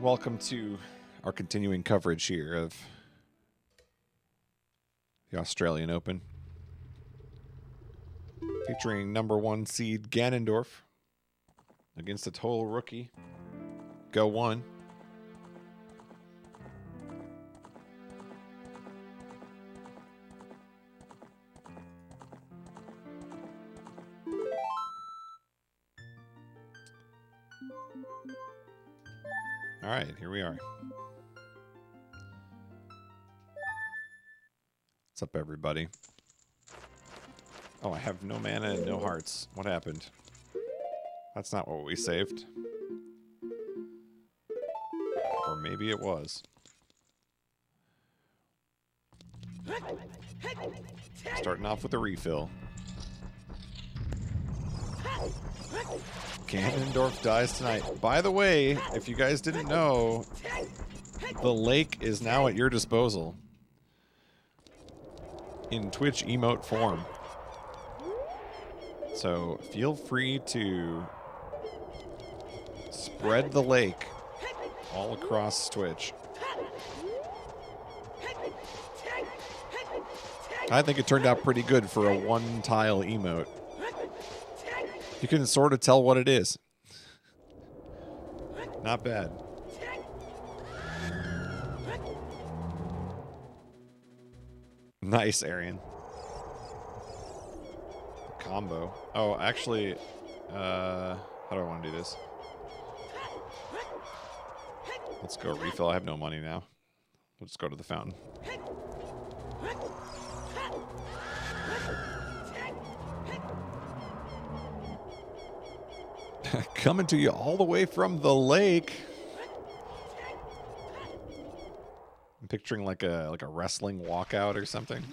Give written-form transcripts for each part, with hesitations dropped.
Welcome to our continuing coverage here of the Australian Open. Featuring #1 seed Ganondorf against a total rookie. Go one. All right, here we are. What's up, everybody? Oh, I have no mana and no hearts. What happened? That's not what we saved. Or maybe it was. Starting off with a refill. Ganondorf dies tonight. By the way, if you guys didn't know, the lake is now at your disposal. In Twitch emote form. So feel free to spread the lake all across Twitch. I think it turned out pretty good for a one-tile emote. You can sort of tell what it is. Not bad. Nice, Arian. Combo. Oh, actually, how do I want to do this? Let's go refill. I have no money now. Let's go to the fountain. Coming to you all the way from the lake. I'm picturing like a wrestling walkout or something.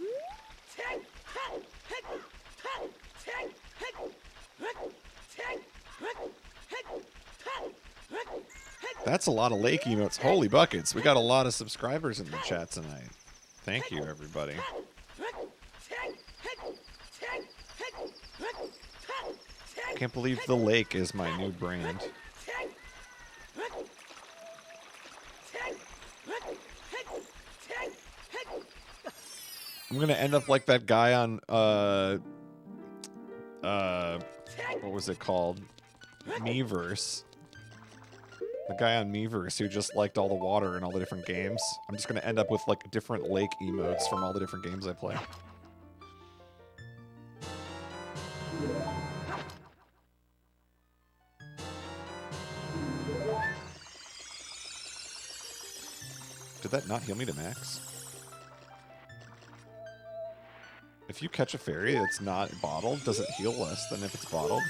That's a lot of lake emotes. Holy buckets. We got a lot of subscribers in the chat tonight. Thank you, everybody. I can't believe the lake is my new brand. I'm gonna end up like that guy on what was it called? Miiverse. The guy on Miiverse who just liked all the water in all the different games. I'm just gonna end up with like different lake emotes from all the different games I play. Did that not heal me to max? If you catch a fairy that's not bottled, does it heal less than if it's bottled?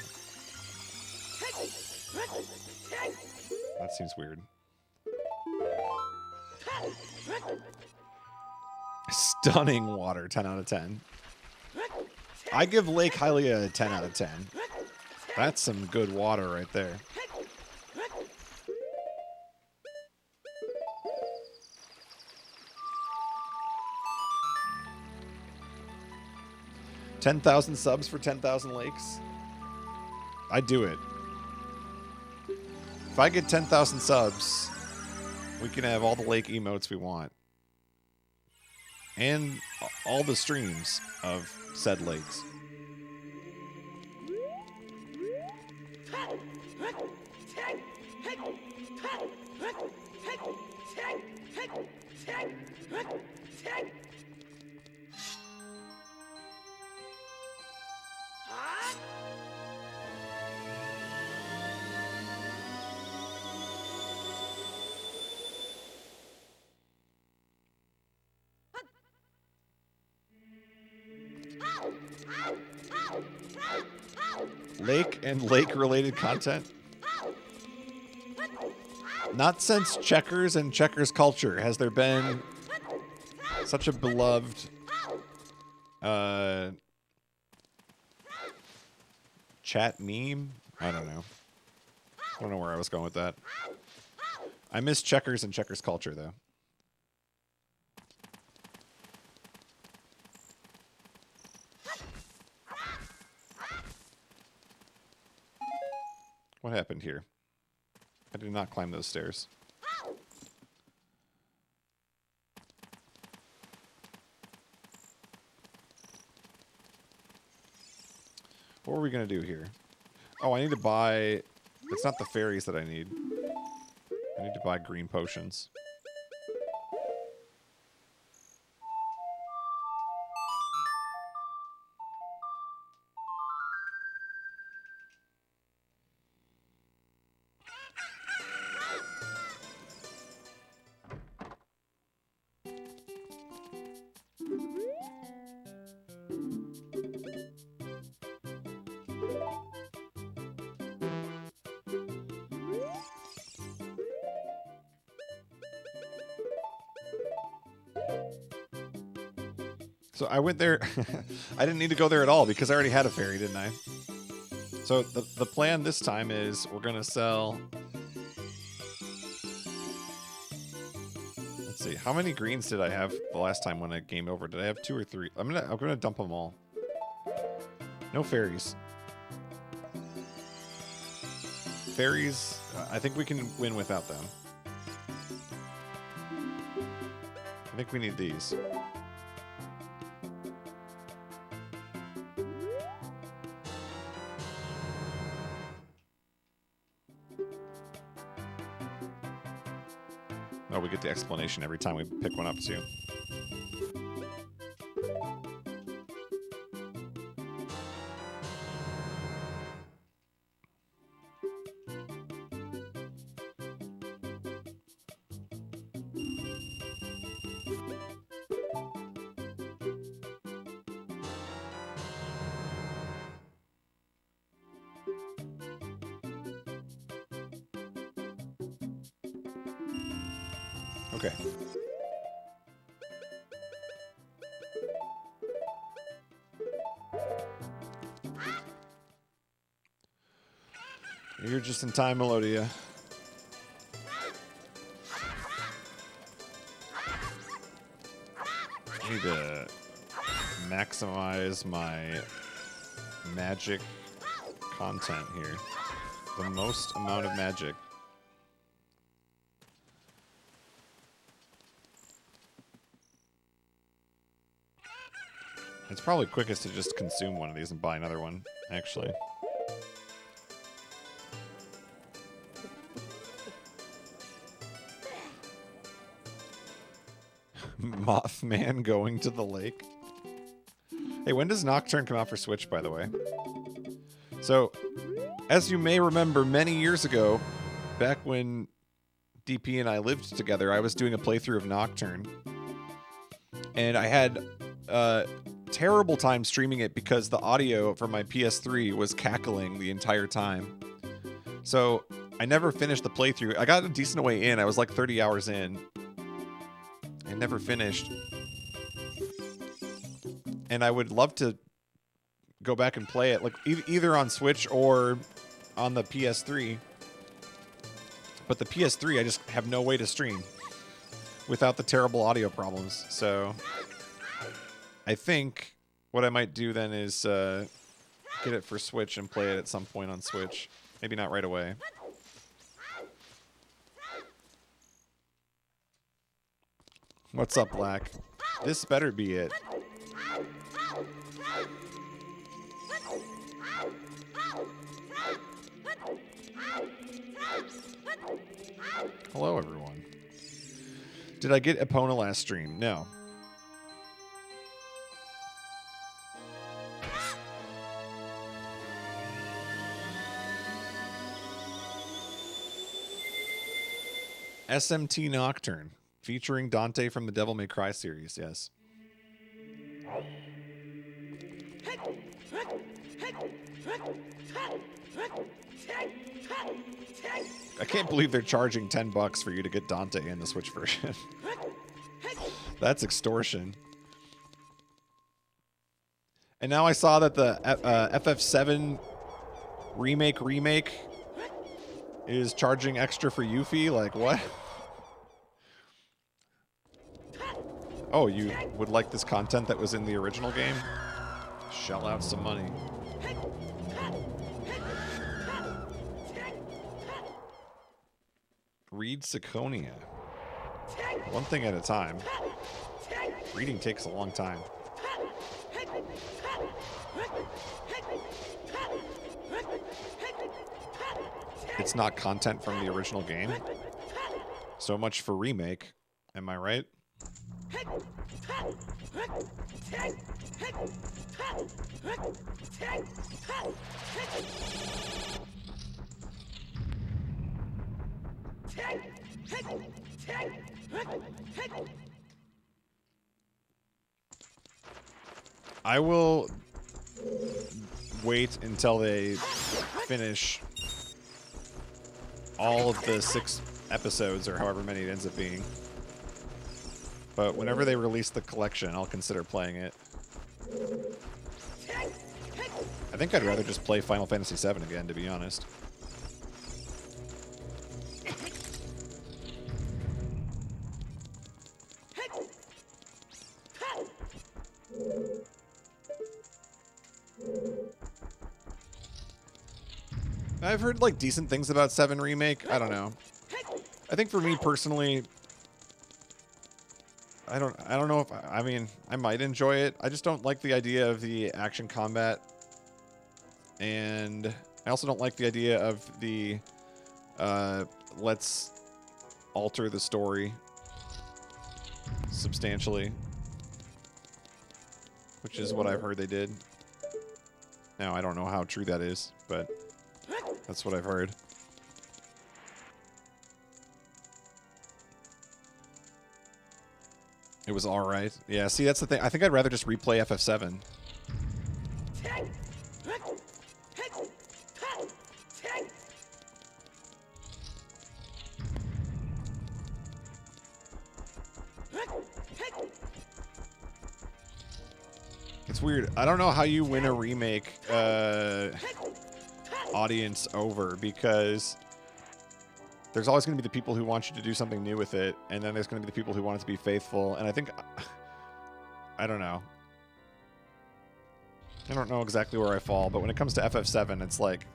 That seems weird. Stunning water, 10 out of 10. I give Lake Hylia a 10 out of 10. That's some good water right there. $10,000 subs for 10,000 lakes. I'd do it. If I get 10,000 subs, we can have all the lake emotes we want. And all the streams of said lakes. Lake and lake-related content? Not since Checkers and Checkers Culture has there been such a beloved chat meme. I don't know. I don't know where I was going with that. I miss Checkers and Checkers Culture, though. What happened here? I did not climb those stairs. we going to do here? Oh, I need to buy... It's not the fairies that I need. I need to buy green potions. So I went there. I didn't need to go there at all because I already had a fairy, didn't I? So the plan this time is we're going to sell... Let's see. How many greens did I have the last time when I game over? Did I have 2 or 3? I'm gonna dump them all. No fairies. Fairies, I think we can win without them. I think we need these. Oh, we get the explanation every time we pick one up, too. Okay. You're just in time, Melodia. I need to maximize my magic content here. The most amount of magic. It's probably quickest to just consume one of these and buy another one, actually. Mothman going to the lake. Hey, when does Nocturne come out for Switch, by the way? So, as you may remember, many years ago, back when DP and I lived together, I was doing a playthrough of Nocturne. And I had terrible time streaming it because the audio from my PS3 was cackling the entire time. So I never finished the playthrough. I got a decent way in. I was like 30 hours in. I never finished. And I would love to go back and play it, like either on Switch or on the PS3. But the PS3, I just have no way to stream without the terrible audio problems. So I think what I might do then is get it for Switch and play it at some point on Switch. Maybe not right away. What's up, Black? This better be it. Hello, everyone. Did I get Epona last stream? No. SMT Nocturne, featuring Dante from the Devil May Cry series, yes. I can't believe they're charging $10 for you to get Dante in the Switch version. That's extortion. And now I saw that the FF7 remake is charging extra for Yuffie. Like, what? Oh, you would like this content that was in the original game? Shell out some money. Read Siconia. One thing at a time. Reading takes a long time. it's not content from the original game. So much for remake. Am I right? I will wait until they finish all of the 6 episodes, or however many it ends up being. But whenever they release the collection, I'll consider playing it. I think I'd rather just play Final Fantasy VII again, to be honest. I've heard like decent things about 7 Remake. I don't know. I think for me personally, I don't know if I mean I might enjoy it. I just don't like the idea of the action combat, and I also don't like the idea of the let's alter the story substantially, which is what I've heard they did. Now I don't know how true that is, but that's what I've heard. It was alright. Yeah, see, that's the thing. I think I'd rather just replay FF7. It's weird. I don't know how you win a remake audience over, because there's always going to be the people who want you to do something new with it, and then there's going to be the people who want it to be faithful, and I think... I don't know. I don't know exactly where I fall, but when it comes to FF7, it's like...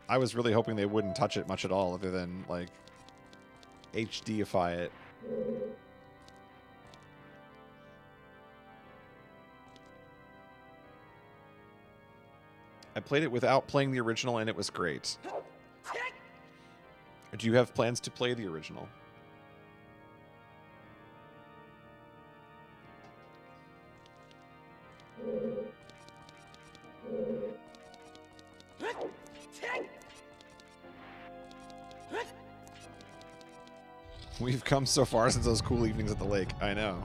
I was really hoping they wouldn't touch it much at all, other than, like, HDify it. I played it without playing the original, and it was great. Do you have plans to play the original? We've come so far since those cool evenings at the lake. I know.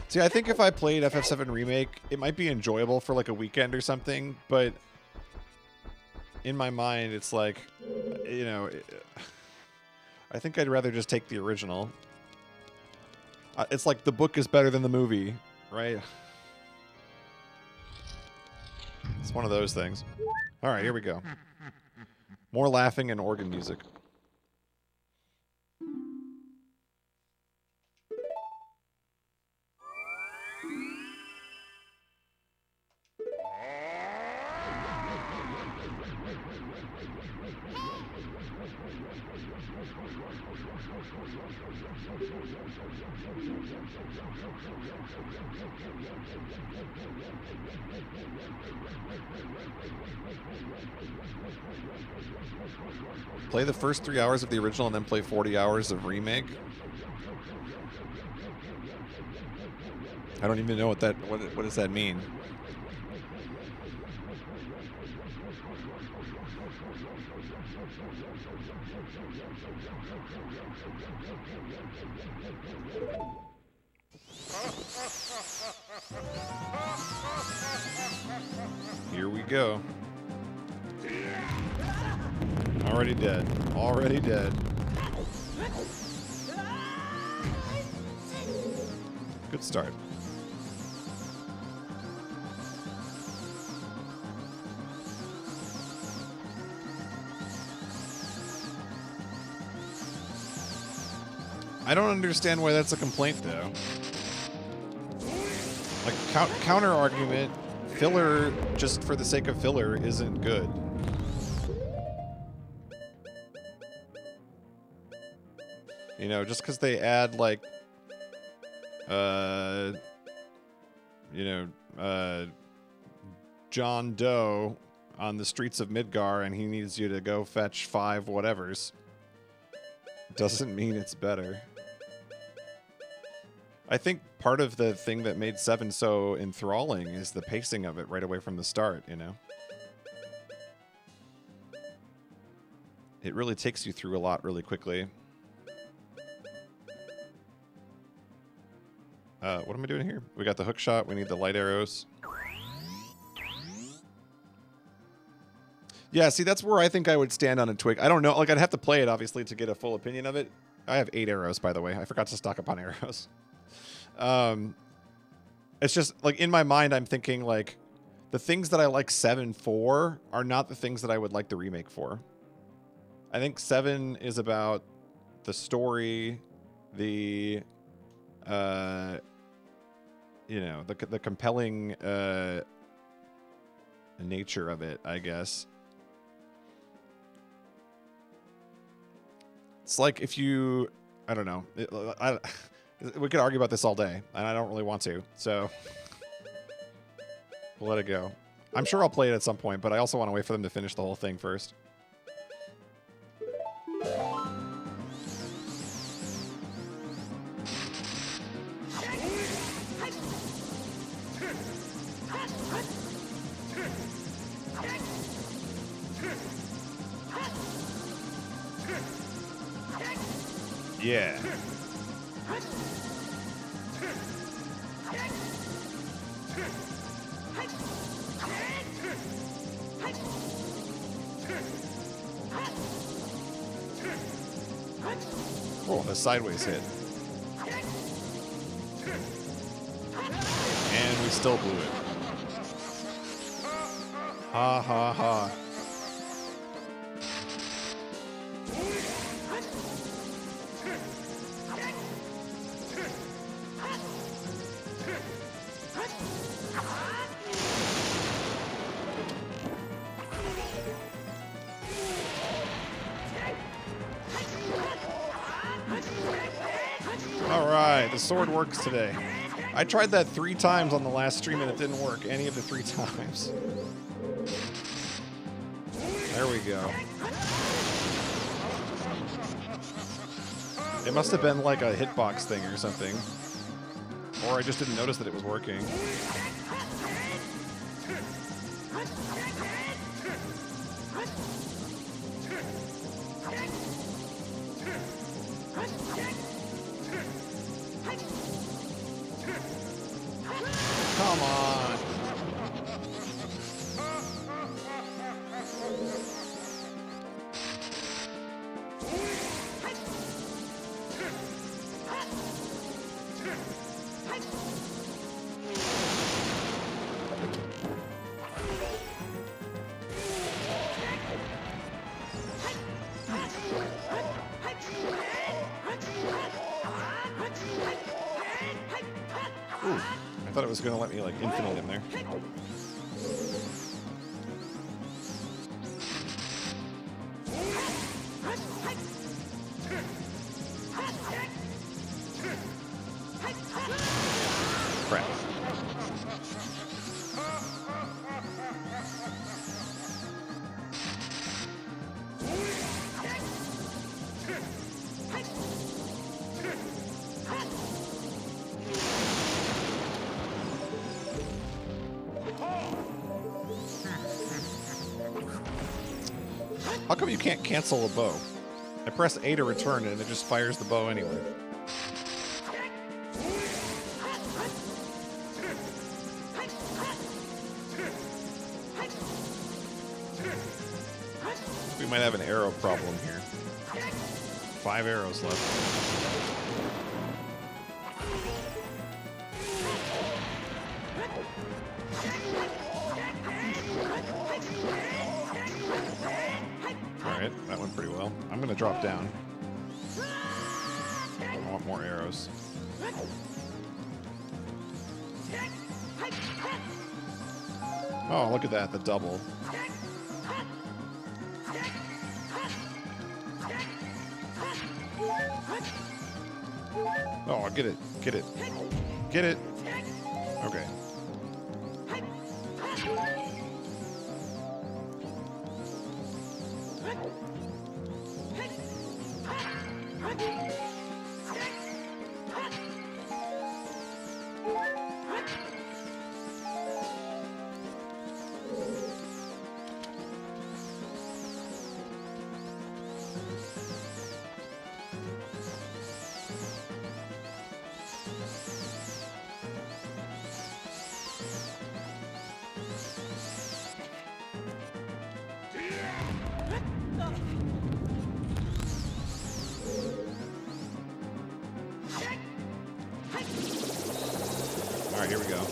See, I think if I played FF7 Remake, it might be enjoyable for like a weekend or something, but in my mind, it's like, you know, I think I'd rather just take the original. It's like the book is better than the movie, right? It's one of those things. All right, here we go. More laughing and organ music. Play the first 3 hours of the original and then play 40 hours of remake. I don't even know what does that mean? Here we go. Already dead. Already dead. Good start. I don't understand why that's a complaint, though. Like, counter argument, filler just for the sake of filler isn't good. You know, just because they add, like, you know, John Doe on the streets of Midgar and he needs you to go fetch 5 whatevers, doesn't mean it's better. I think part of the thing that made 7 so enthralling is the pacing of it right away from the start, you know? It really takes you through a lot really quickly. What am I doing here? We got the hook shot, we need the light arrows. Yeah, see, that's where I think I would stand on a twig. I don't know, like, I'd have to play it, obviously, to get a full opinion of it. I have 8 arrows, by the way. I forgot to stock up on arrows. It's just, like, in my mind, I'm thinking, like, the things that I like 7 for are not the things that I would like the remake for. I think 7 is about the story, the, you know, the compelling, nature of it, I guess. It's like if you, I don't know, we could argue about this all day, and I don't really want to, so we'll let it go. I'm sure I'll play it at some point, but I also want to wait for them to finish the whole thing first. Yeah. Oh, the sideways hit. And we still blew it. Ha ha ha. Alright, the sword works today. I tried that 3 times on the last stream and it didn't work any of the 3 times. There we go. It must have been like a hitbox thing or something. Or I just didn't notice that it was working. Come on. Ooh, I thought it was gonna let me like infinite in there. Crap. How come you can't cancel a bow? I press A to return it and it just fires the bow anyway. We might have an arrow problem here. 5 arrows left. Alright, that went pretty well. I'm gonna drop down. I want more arrows. Oh, look at that, the double. Oh, get it, get it. Get it. Okay. All right, here we go.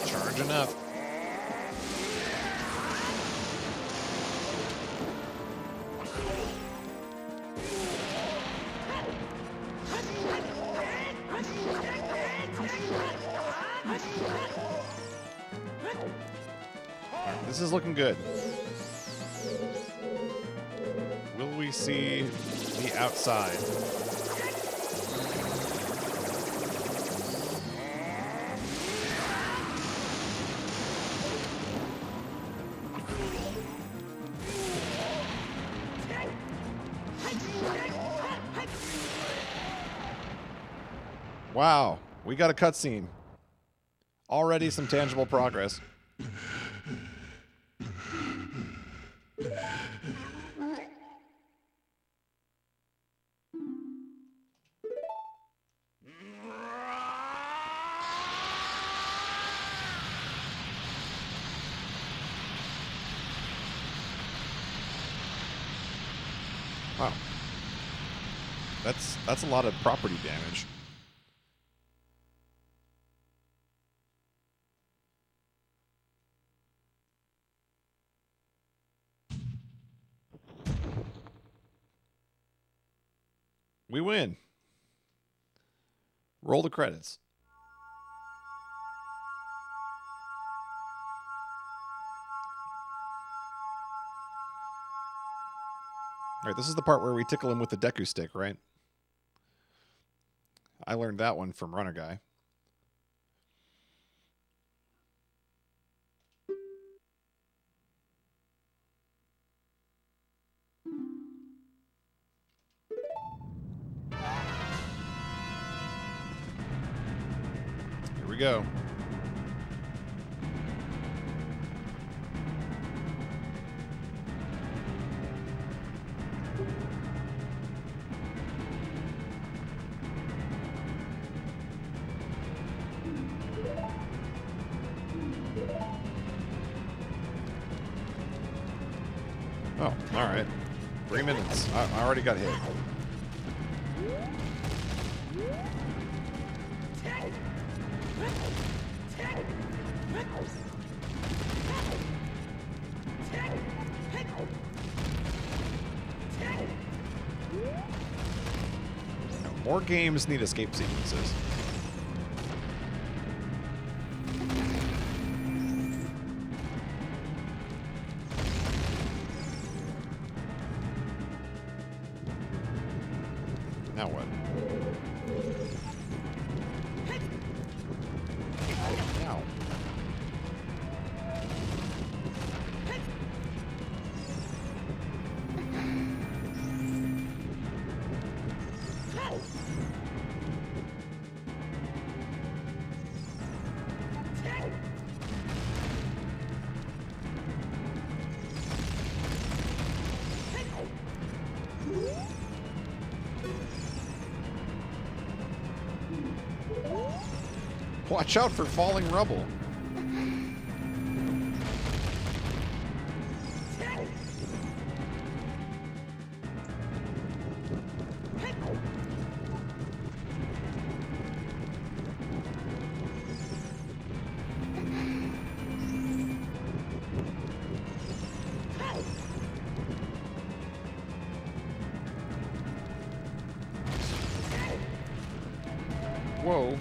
Charging up. This is looking good. Will we see the outside? Wow, we got a cutscene. Already some tangible progress. Wow. That's a lot of property damage. We win. Roll the credits. All right, this is the part where we tickle him with the Deku stick, right? I learned that one from Runner Guy. Here we go. Oh, all right. 3 minutes. I already got hit. More games need escape sequences. Now what? Ow. Watch out for falling rubble. whoa.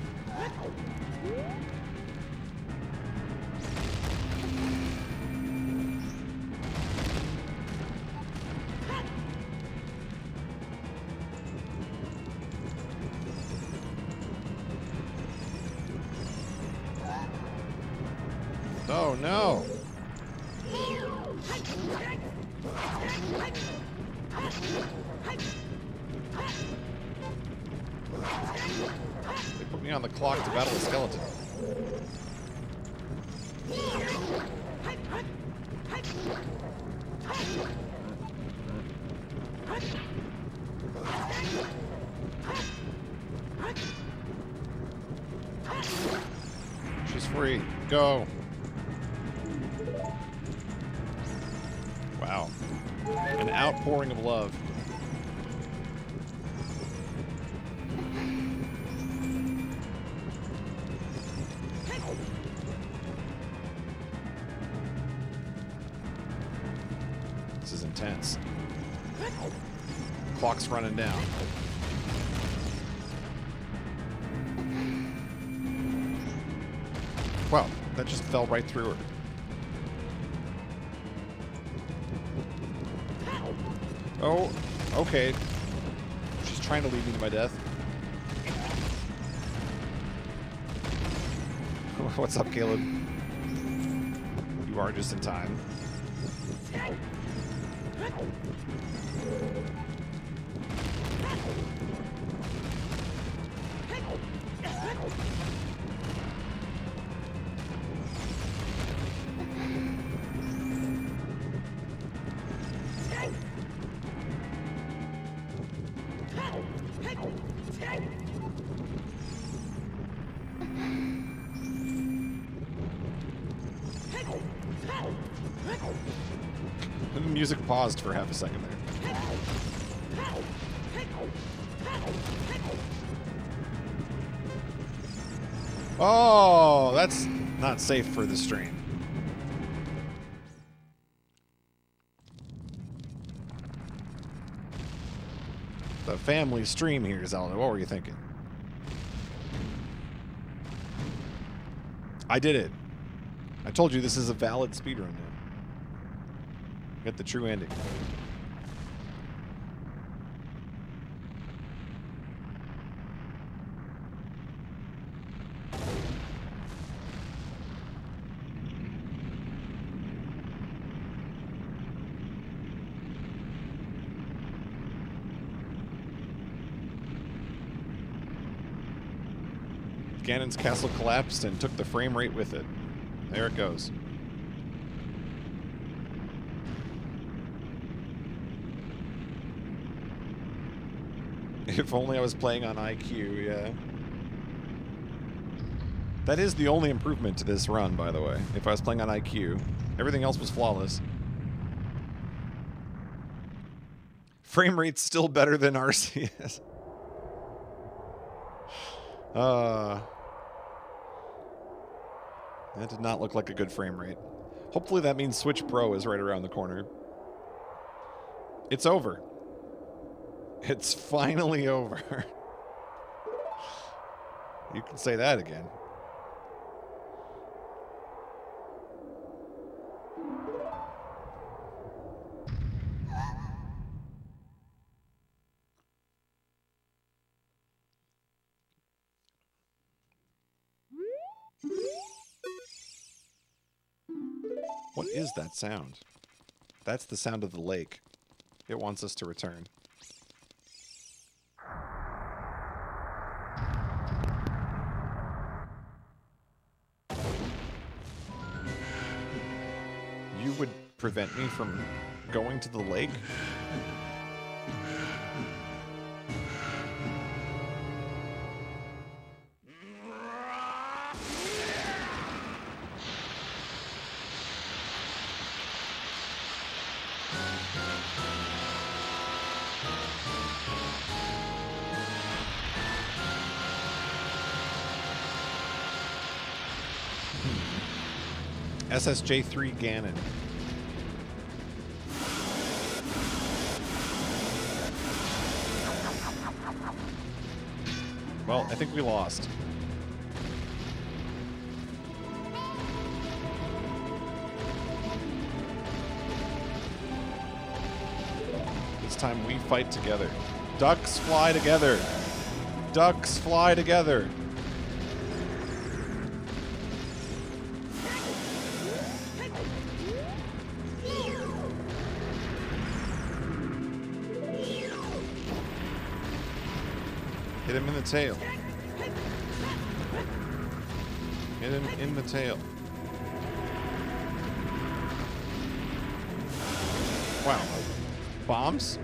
Oh no! They put me on the clock to battle a skeleton. She's free. Go. Wow. An outpouring of love. This is intense. Clock's running down. Wow, that just fell right through her. Oh, okay. She's trying to lead me to my death. What's up, Caleb? You are just in time. The music paused for half a second there. Oh, that's not safe for the stream. The family stream here, Zelda. What were you thinking? I did it. I told you this is a valid speedrun now. Get the true ending. Ganon's castle collapsed and took the frame rate with it. There it goes. If only I was playing on IQ, yeah. That is the only improvement to this run, by the way. If I was playing on IQ, everything else was flawless. Frame rate's still better than RCS. That did not look like a good frame rate. Hopefully that means Switch Pro is right around the corner. It's over. It's finally over. You can say that again. What is that sound? That's the sound of the lake. It wants us to return. You would prevent me from going to the lake? SSJ3 Ganon. Well, I think we lost. This time we fight together. Ducks fly together. Ducks fly together. Hit him in the tail. Hit him in the tail. Wow. Bombs?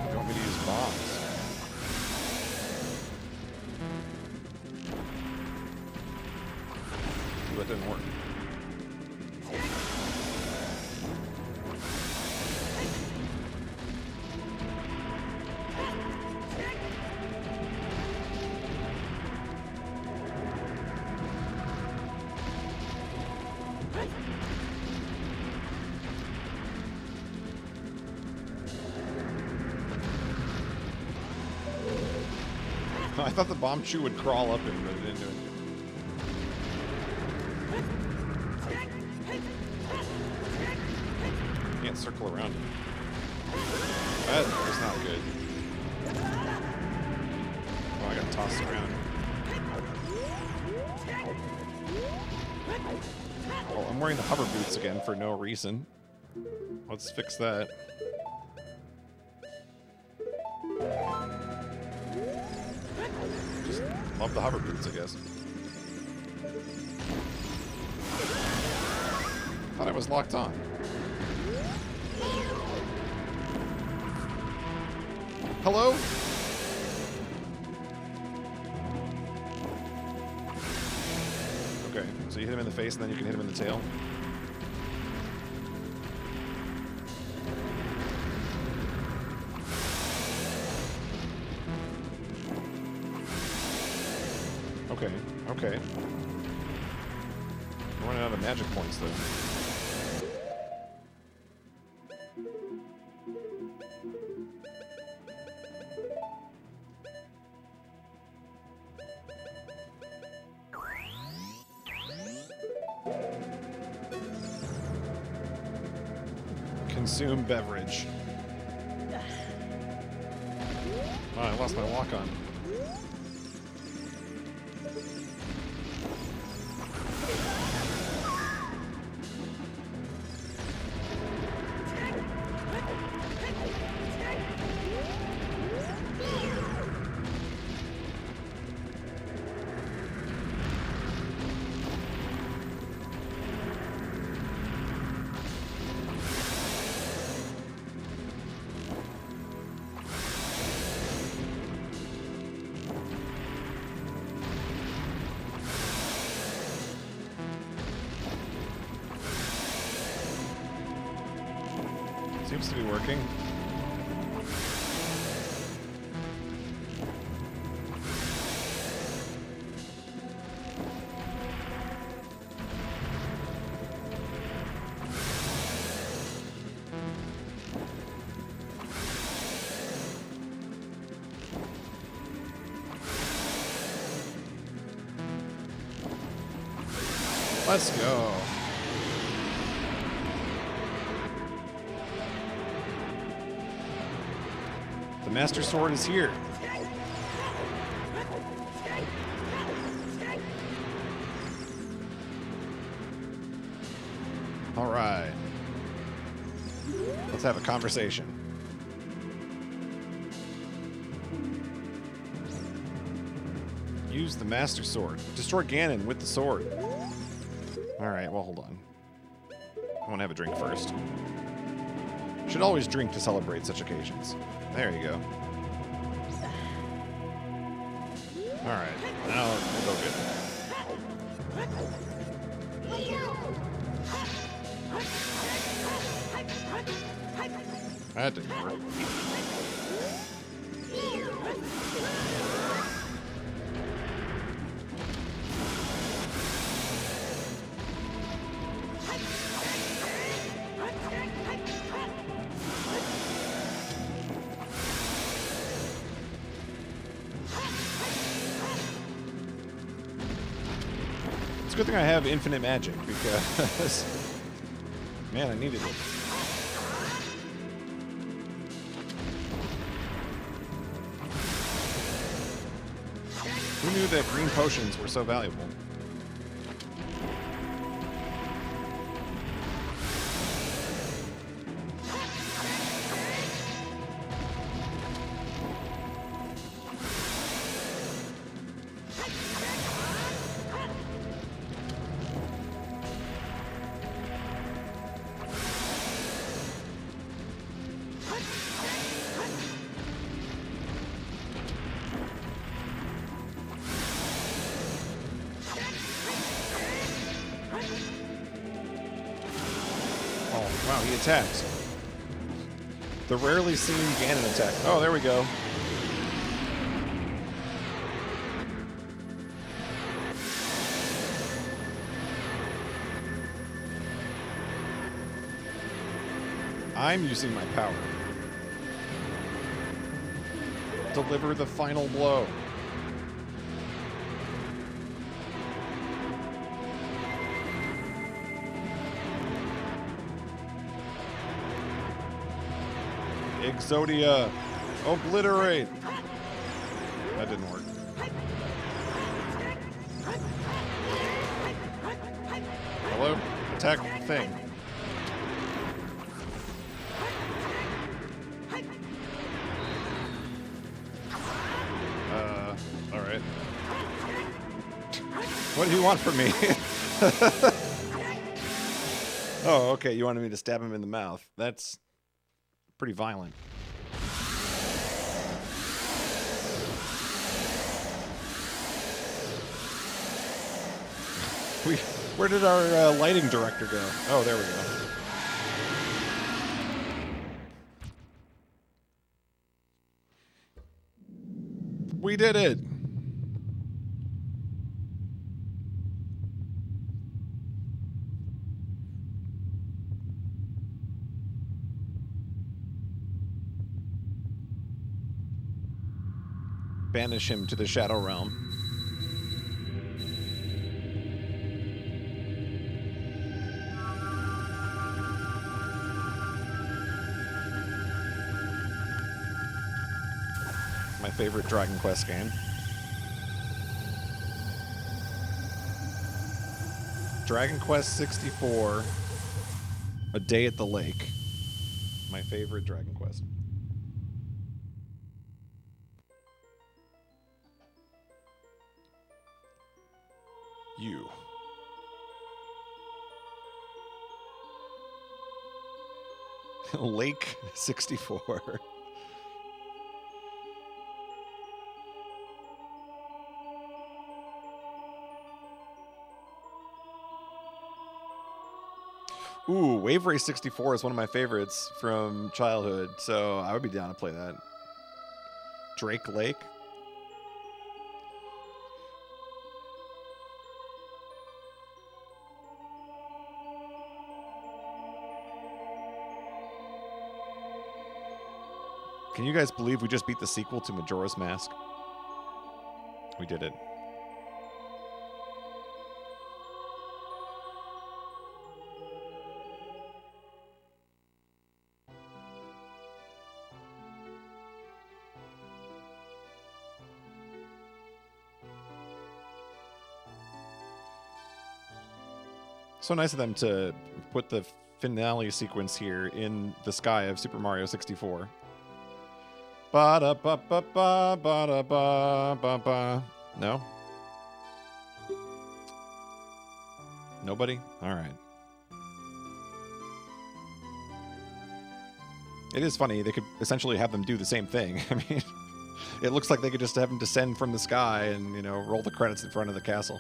You want me to use bombs? Ooh, that didn't work. I thought the bomb chew would crawl up him, but it didn't do it. Can't circle around him. That was not good. Oh, I got tossed around. Oh, I'm wearing the hover boots again for no reason. Let's fix that. Just love the hover boots, I guess. Thought I was locked on. Hello? Okay, so you hit him in the face and then you can hit him in the tail. Okay, okay. I'm running out of magic points, though. Consume beverage. Oh, I lost my walk-on. Seems to be working. Let's go. The Master Sword is here. All right. Let's have a conversation. Use the Master Sword. Destroy Ganon with the sword. All right, well, hold on. I want to have a drink first. Should always drink to celebrate such occasions. There you go. All right, now we'll go good. That didn't work. a good thing I have infinite magic, because... man, I needed it. Who knew that green potions were so valuable? Wow, he attacks. The rarely seen Ganon attack. Oh, there we go. I'm using my power. Deliver the final blow. Exodia. Obliterate. That didn't work. Hello? Attack thing. Alright. What do you want from me? Oh, okay. You wanted me to stab him in the mouth. That's pretty violent. Where did our lighting director go? Oh, there we go. We did it! Banish him to the Shadow Realm. My favorite Dragon Quest game. Dragon Quest 64, A Day at the Lake. My favorite Dragon Quest. You. Lake 64. Ooh, Wave Race 64 is one of my favorites from childhood, so I would be down to play that. Drake Lake. Can you guys believe we just beat the sequel to Majora's Mask? We did it. So nice of them to put the finale sequence here in the sky of Super Mario 64. Ba-da-ba-ba-ba, ba-da-ba-ba-ba. No? Nobody? Alright. It is funny, they could essentially have them do the same thing. I mean, it looks like they could just have them descend from the sky and, you know, roll the credits in front of the castle.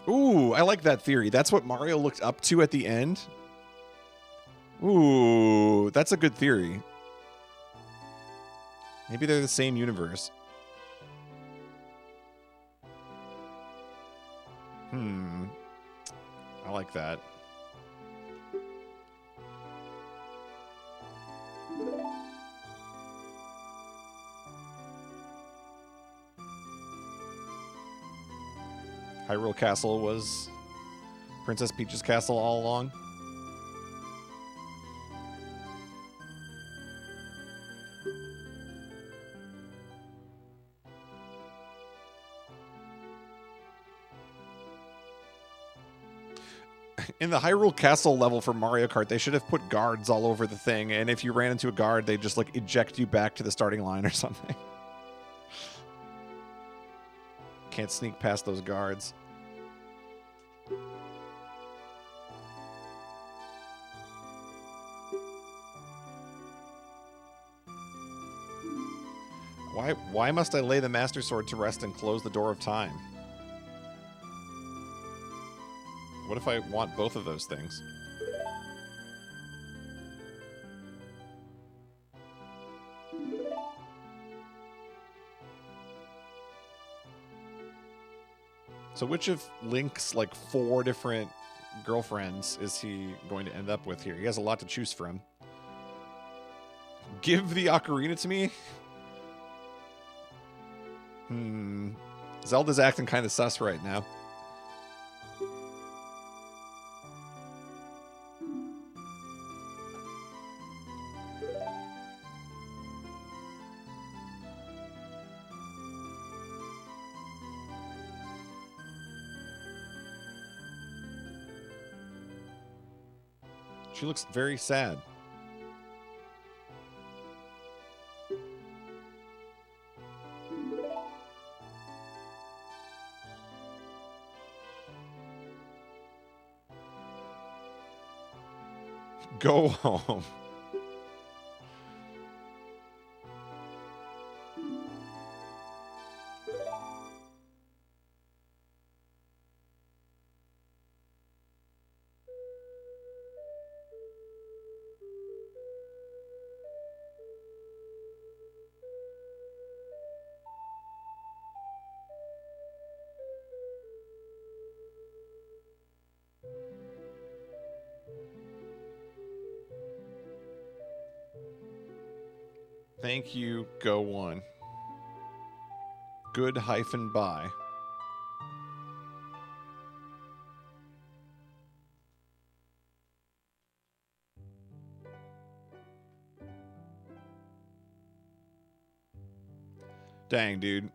Ooh, I like that theory. That's what Mario looked up to at the end. Ooh, that's a good theory. Maybe they're the same universe. I like that. Hyrule Castle was Princess Peach's castle all along. In the Hyrule Castle level for Mario Kart, they should have put guards all over the thing, and if you ran into a guard, they'd just, like, eject you back to the starting line or something. Can't sneak past those guards. Why must I lay the Master Sword to rest and close the door of time? What if I want both of those things? So which of Link's, like, 4 different girlfriends is he going to end up with here? He has a lot to choose from. Give the ocarina to me? Zelda's acting kind of sus right now. She looks very sad. Go home. Thank you, go one. Good hyphen bye. Dang, dude.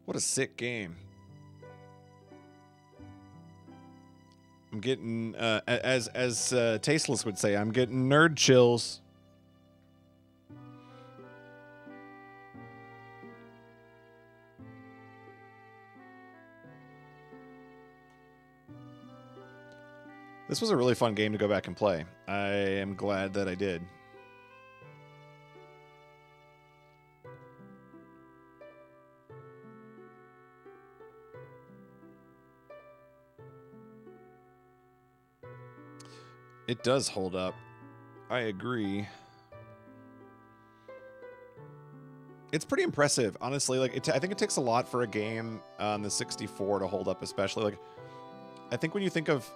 What a sick game. I'm getting, as Tasteless would say, I'm getting nerd chills. This was a really fun game to go back and play. I am glad that I did. It does hold up. I agree. It's pretty impressive, honestly. Like, I think it takes a lot for a game on the 64 to hold up, especially. Like, I think when you think of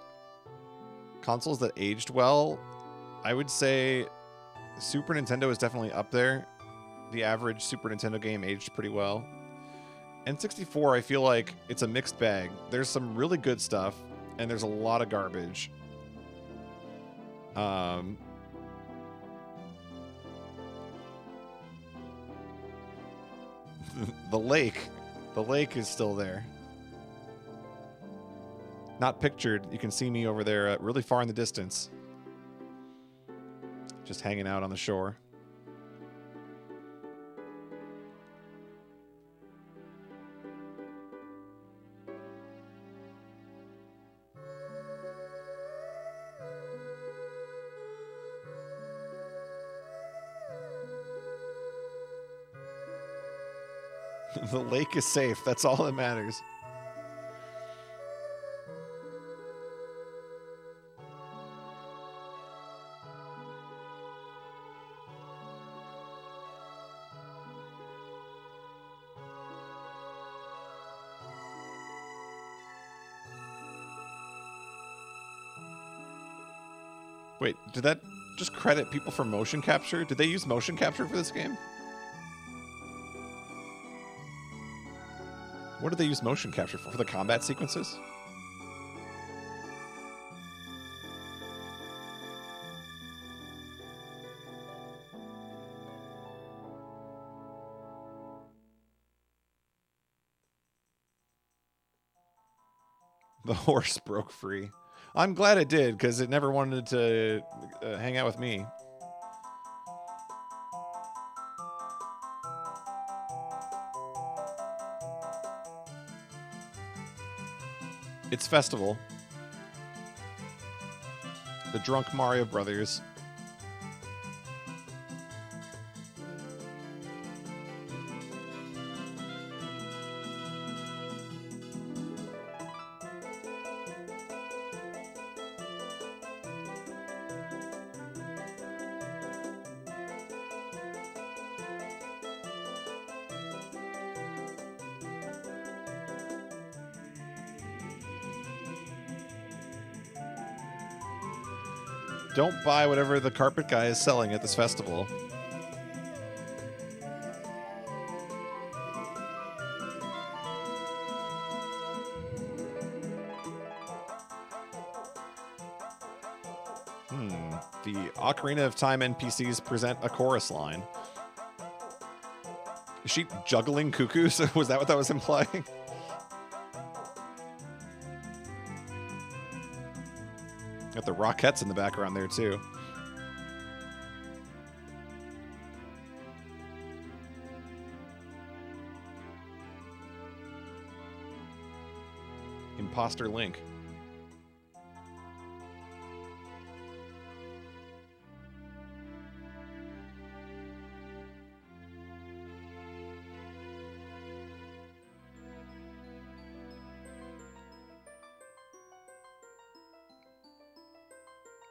consoles that aged well, I would say Super Nintendo is definitely up there. The average Super Nintendo game aged pretty well. N64, I feel like it's a mixed bag. There's some really good stuff, and there's a lot of garbage. The lake is still there. Not pictured. You can see me over there really far in the distance. Just hanging out on the shore. The lake is safe. That's all that matters. Wait, did that just credit people for motion capture? Did they use motion capture for this game? What did they use motion capture for? For the combat sequences? The horse broke free. I'm glad it did, because it never wanted to hang out with me. It's festival. The drunk Mario Brothers. Don't buy whatever the carpet guy is selling at this festival. The Ocarina of Time NPCs present a chorus line. Is she juggling cuckoos? Was that what that was implying? Got the Rockettes in the background there, too. Imposter Link.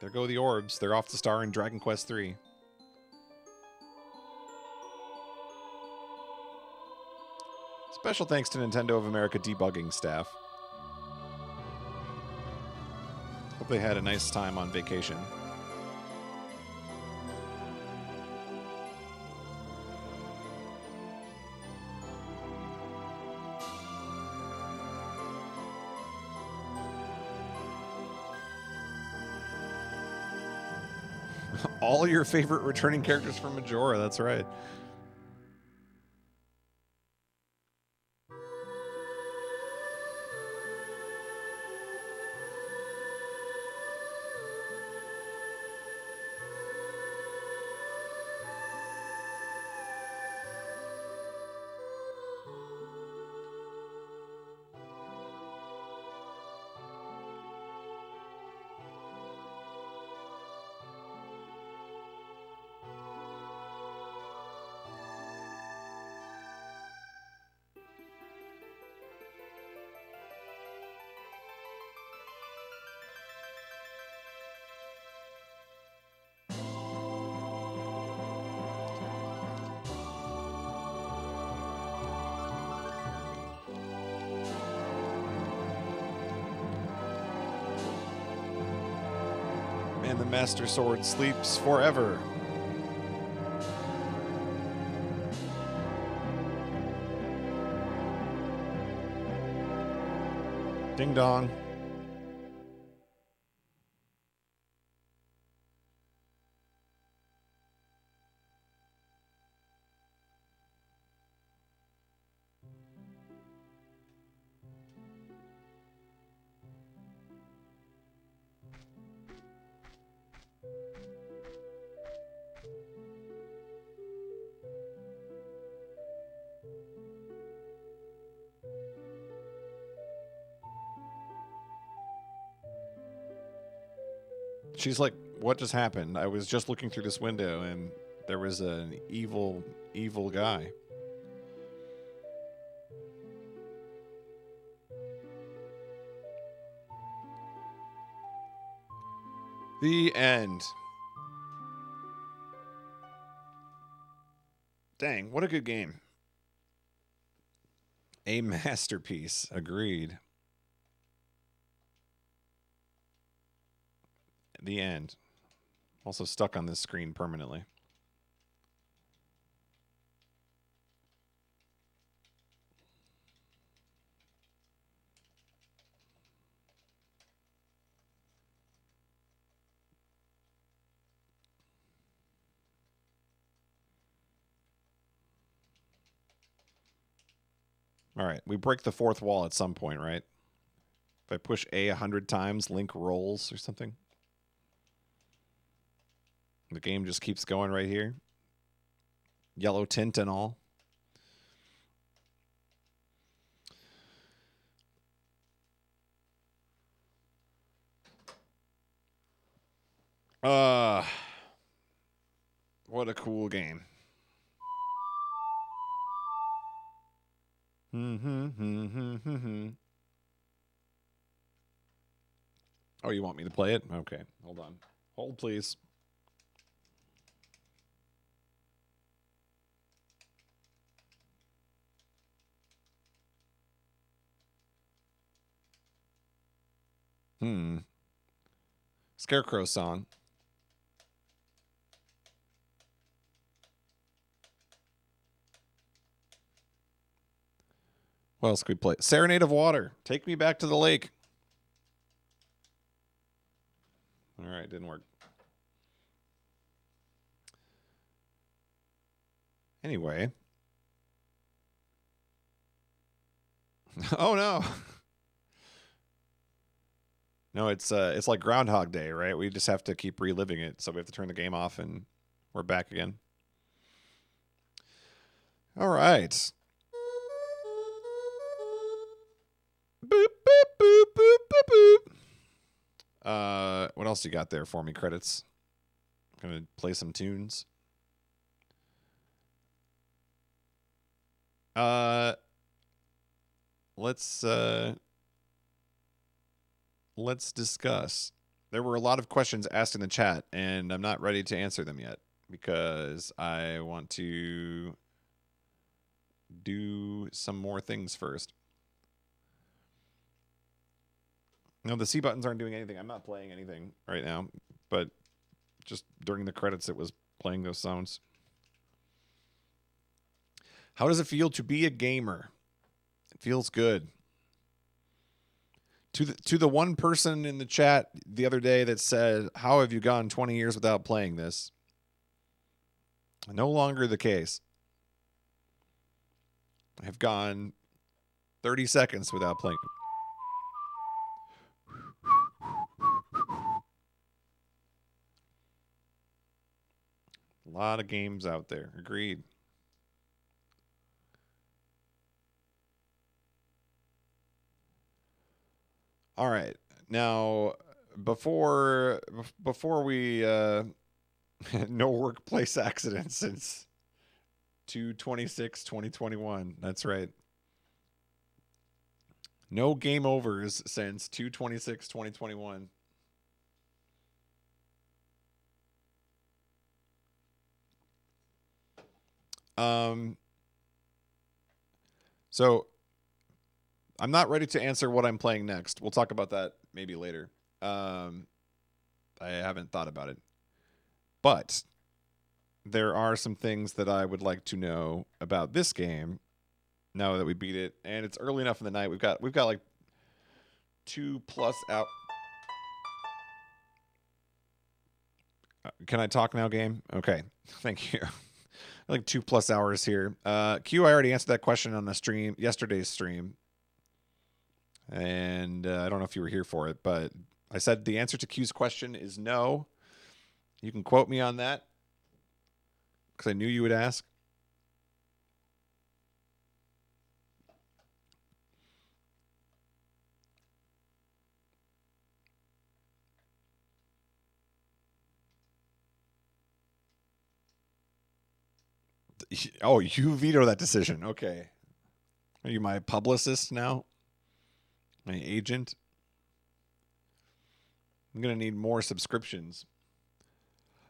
There go the orbs. They're off to star in Dragon Quest III. Special thanks to Nintendo of America debugging staff. Hope they had a nice time on vacation. All your favorite returning characters from Majora, that's right. And the Master Sword sleeps forever. Ding dong. She's like, what just happened? I was just looking through this window and there was an evil, evil guy. The end. Dang, what a good game. A masterpiece. Agreed. The end. Also stuck on this screen permanently. All right, we break the fourth wall at some point, right? If I push A 100 times, Link rolls or something. The game just keeps going right here. Yellow tint and all. What a cool game. Oh, you want me to play it? Okay, hold on. Hold, please. Scarecrow song. What else could we play? Serenade of Water. Take me back to the lake. All right, didn't work. Anyway. Oh no. No, it's like Groundhog Day, right? We just have to keep reliving it, so we have to turn the game off and we're back again. All right. Boop, boop, boop, boop, boop, boop. What else you got there for me? Credits. I'm gonna play some tunes. Let's discuss. There were a lot of questions asked in the chat, and I'm not ready to answer them yet because I want to do some more things first. No, the C buttons aren't doing anything. I'm not playing anything right now, but just during the credits, it was playing those sounds. How does it feel to be a gamer? It feels good. To the one person in the chat the other day that said, "How have you gone 20 years without playing this?" No longer the case. I have gone 30 seconds without playing. A lot of games out there. Agreed. All right. Now, before we no workplace accidents since 2/26/2021. That's right. No game overs since 2/26/2021. So I'm not ready to answer what I'm playing next. We'll talk about that maybe later. I haven't thought about it. But there are some things that I would like to know about this game now that we beat it, and it's early enough in the night. We've got like 2+ out. Can I talk now, game? Okay, thank you. Like 2+ hours here. Q, I already answered that question on the stream, yesterday's stream. And I don't know if you were here for it, but I said the answer to Q's question is no. You can quote me on that because I knew you would ask. Oh, you veto that decision. Okay. Are you my publicist now? My agent? I'm going to need more subscriptions.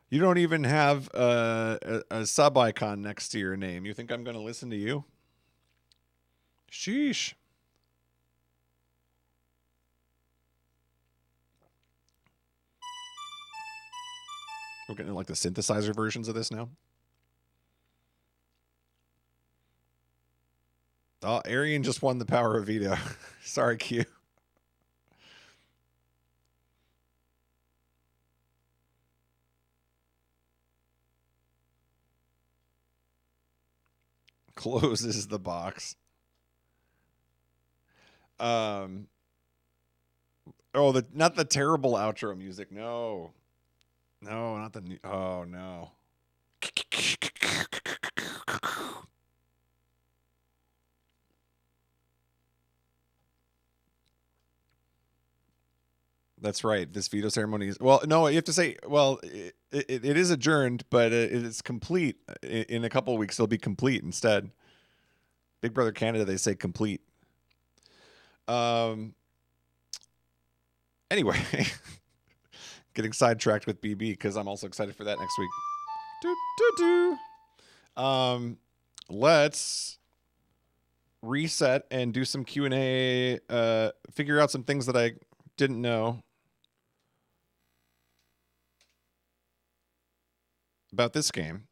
You don't even have a sub icon next to your name. You think I'm going to listen to you? Sheesh. We're getting like the synthesizer versions of this now. Oh, Arian just won the power of veto. Sorry, Q. Closes the box. Oh, not the terrible outro music. No. No, not the new. Oh, no. That's right. This veto ceremony is... Well, no, you have to say... Well, it is adjourned, but it is complete. In a couple of weeks, it'll be complete instead. Big Brother Canada, they say complete. Anyway, getting sidetracked with BB because I'm also excited for that next week. Let's reset and do some Q&A, figure out some things that I didn't know about this game.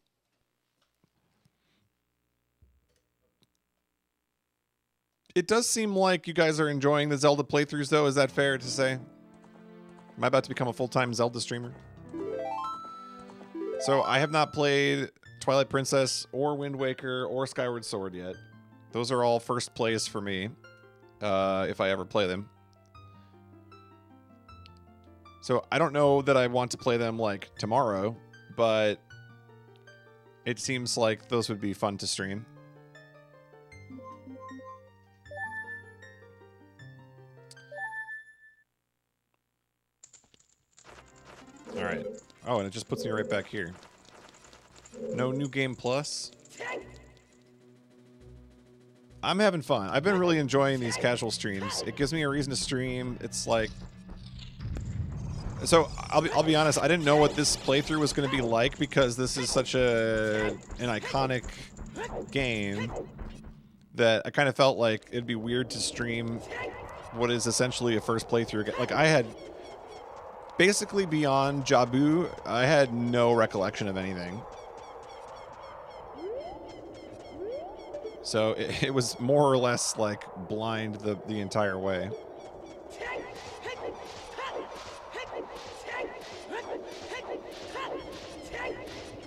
It does seem like you guys are enjoying the Zelda playthroughs, though. Is that fair to say? Am I about to become a full-time Zelda streamer? So I have not played Twilight Princess or Wind Waker or Skyward Sword yet. Those are all first plays for me, if I ever play them. So I don't know that I want to play them, like, tomorrow, but it seems like those would be fun to stream. All right. Oh, and it just puts me right back here. No new game plus. I'm having fun. I've been really enjoying these casual streams. It gives me a reason to stream. It's like... So, I'll be honest, I didn't know what this playthrough was going to be like because this is such an iconic game that I kind of felt like it'd be weird to stream what is essentially a first playthrough. Like, I had... Basically, beyond Jabu, I had no recollection of anything. So it was more or less like blind the entire way.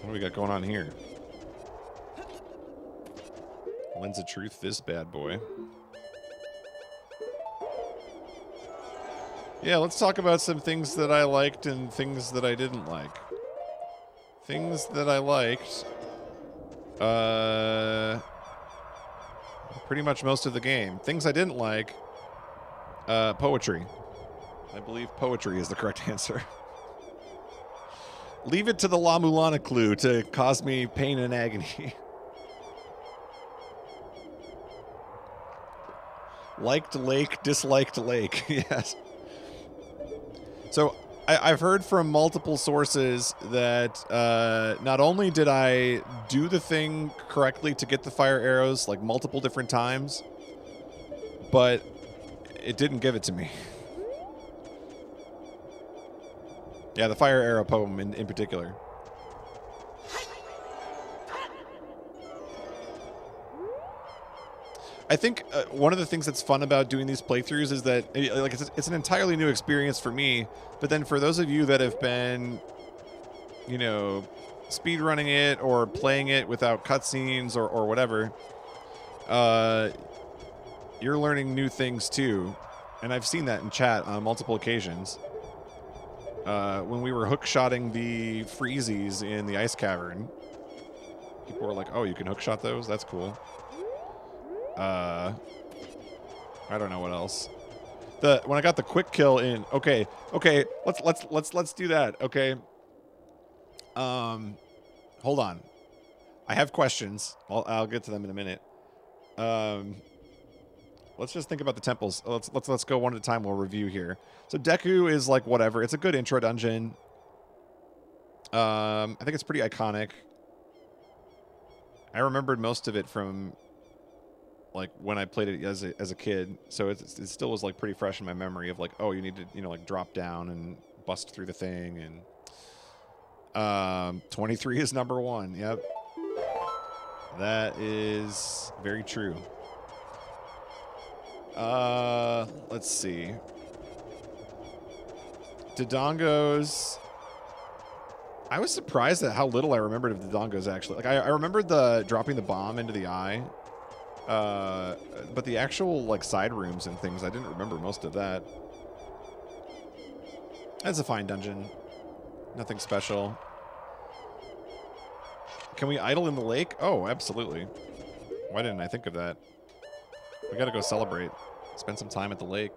What do we got going on here? Lens of Truth, this bad boy. Yeah, let's talk about some things that I liked and things that I didn't like. Things that I liked. Pretty much most of the game. Things I didn't like. Poetry. I believe poetry is the correct answer. Leave it to the La Mulana clue to cause me pain and agony. Liked lake, disliked lake. Yes. So I've heard from multiple sources that not only did I do the thing correctly to get the fire arrows like multiple different times, but it didn't give it to me. Yeah, the fire arrow poem in particular. I think one of the things that's fun about doing these playthroughs is that like it's an entirely new experience for me. But then for those of you that have been, you know, speedrunning it or playing it without cutscenes or whatever, you're learning new things too. And I've seen that in chat on multiple occasions. When we were hookshotting the freezies in the Ice Cavern, people were like, "Oh, you can hookshot those? That's cool." I don't know what else. When I got the quick kill in, okay, let's do that. Okay. Hold on. I have questions. I'll get to them in a minute. Let's just think about the temples. Let's go one at a time. We'll review here. So Deku is like whatever. It's a good intro dungeon. I think it's pretty iconic. I remembered most of it from like when I played it as a kid, so it still was like pretty fresh in my memory of like, oh, you need to, you know, like drop down and bust through the thing, and 23 is number 1. Yep, that is very true. Let's see. Dodongos. I was surprised at how little I remembered of Dodongos actually. Like I remembered the dropping the bomb into the eye. But the actual like side rooms and things, I didn't remember most of that. That's a fine dungeon. Nothing special. Can we idle in the lake? Oh, absolutely. Why didn't I think of that? We gotta go celebrate. Spend some time at the lake.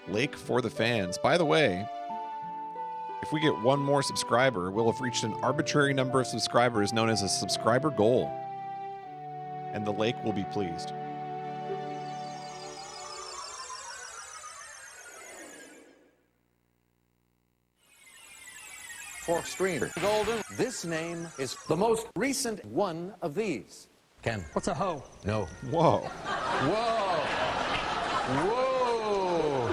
Lake for the fans. By the way, if we get one more subscriber, we'll have reached an arbitrary number of subscribers known as a subscriber goal. And the lake will be pleased. For streamer golden, this name is the most recent one of these. Ken. What's a hoe? No. Whoa. Whoa. Whoa.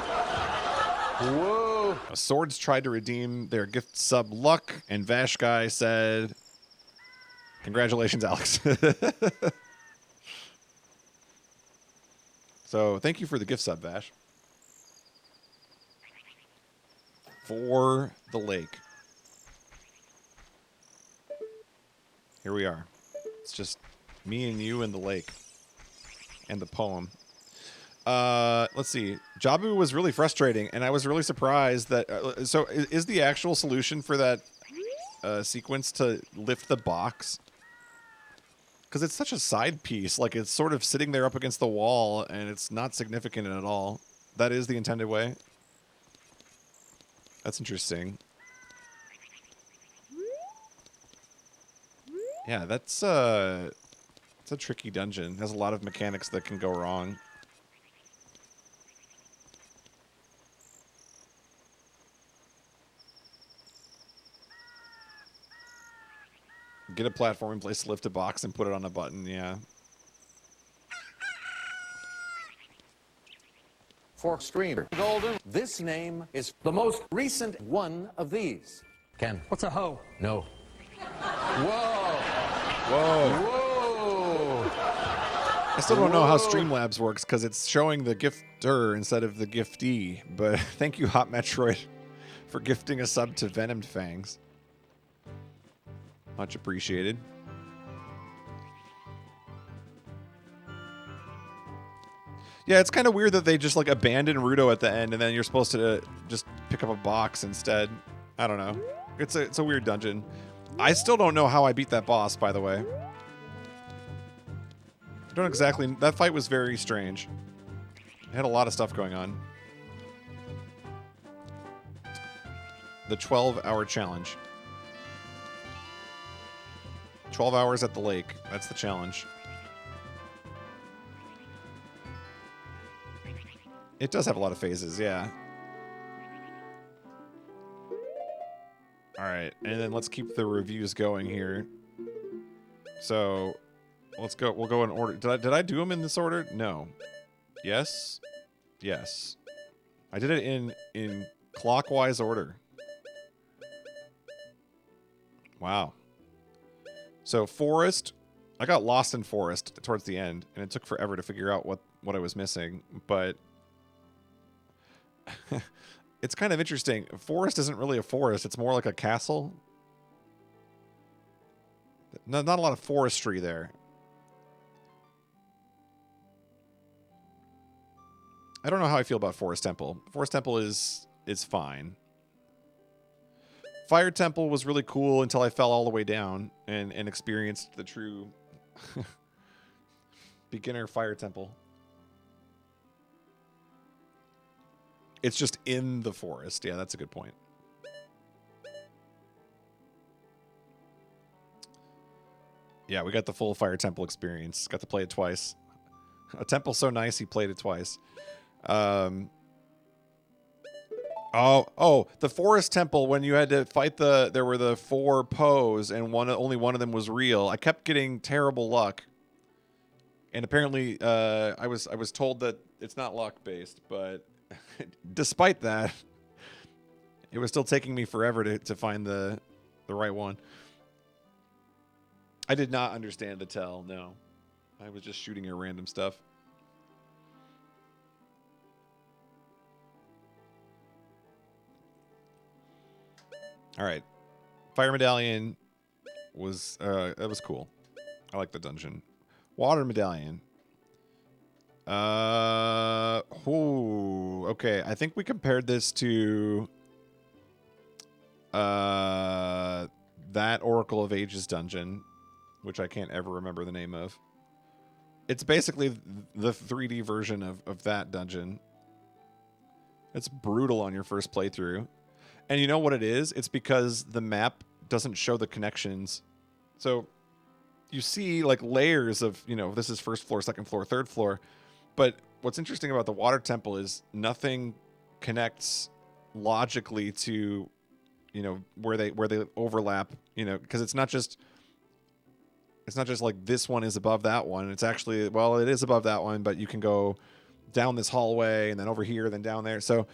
Whoa. Swords tried to redeem their gift sub luck, and Vash Guy said, congratulations, Alex. So thank you for the gift sub, Vash. For the lake. Here we are. It's just me and you and the lake. And the poem. Let's see. Jabu was really frustrating, and I was really surprised that... so is the actual solution for that sequence to lift the box? Because it's such a side piece. Like, it's sort of sitting there up against the wall, and it's not significant at all. That is the intended way? That's interesting. Yeah, it's a tricky dungeon. It has a lot of mechanics that can go wrong. Get a platform in place, lift a box, and put it on a button, yeah. For streamer golden, this name is the most recent one of these. Ken. What's a hoe? No. Whoa. Whoa. Whoa. I still don't know how Streamlabs works because it's showing the gifter instead of the giftee. But thank you, Hot Metroid, for gifting a sub to Venomed Fangs. Much appreciated. Yeah, it's kind of weird that they just like abandon Rudo at the end and then you're supposed to just pick up a box instead. I don't know. It's a weird dungeon. I still don't know how I beat that boss, by the way. I don't exactly... That fight was very strange. It had a lot of stuff going on. The 12-hour challenge. 12 hours at the lake. That's the challenge. It does have a lot of phases, yeah. Alright, and then let's keep the reviews going here. So, let's go. We'll go in order. Did I do them in this order? No. Yes? Yes. I did it in clockwise order. Wow. So, Forest. I got lost in Forest towards the end, and it took forever to figure out what I was missing, but... It's kind of interesting. Forest isn't really a forest. It's more like a castle. Not a lot of forestry there. I don't know how I feel about Forest Temple. Forest Temple is fine. Fire Temple was really cool until I fell all the way down and experienced the true beginner Fire Temple. It's just in the forest. Yeah, that's a good point. Yeah, we got the full Fire Temple experience. Got to play it twice. A temple so nice, he played it twice. Oh, the Forest Temple, when you had to fight there were the 4 Poes, and only one of them was real. I kept getting terrible luck. And apparently, I was told that it's not luck-based, but... Despite that, it was still taking me forever to find the right one. I did not understand the tell, no. I was just shooting at random stuff. All right. Fire Medallion, was that was cool. I like the dungeon. Water medallion. Okay. I think we compared this to that Oracle of Ages dungeon, which I can't ever remember the name of. It's basically the 3D version of that dungeon. It's brutal on your first playthrough. And you know what it is? It's because the map doesn't show the connections. So you see like layers of, this is first floor, second floor, third floor. But what's interesting about the water temple is nothing connects logically to, where they overlap, because it's not just like this one is above that one. It's actually, well, it is above that one, but you can go down this hallway and then over here, then down there. So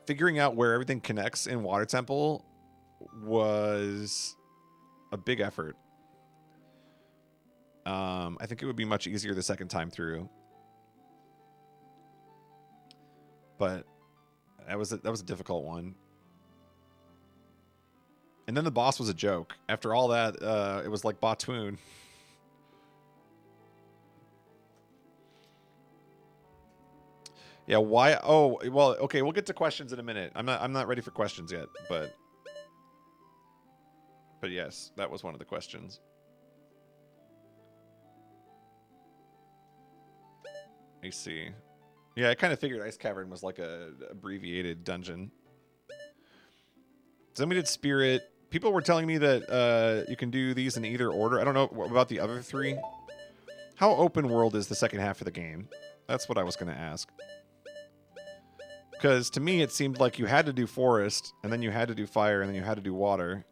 figuring out where everything connects in Water Temple was a big effort. I think it would be much easier the second time through. But that was a difficult one. And then the boss was a joke. After all that, it was like Batoon. Yeah, why? Oh, well, okay, we'll get to questions in a minute. I'm not ready for questions yet, but yes, that was one of the questions. I see. Yeah, I kind of figured Ice Cavern was like a abbreviated dungeon. Somebody did Spirit. People were telling me that you can do these in either order. I don't know about the other three. How open world is the second half of the game? That's what I was going to ask. Because to me, it seemed like you had to do forest, and then you had to do fire, and then you had to do water.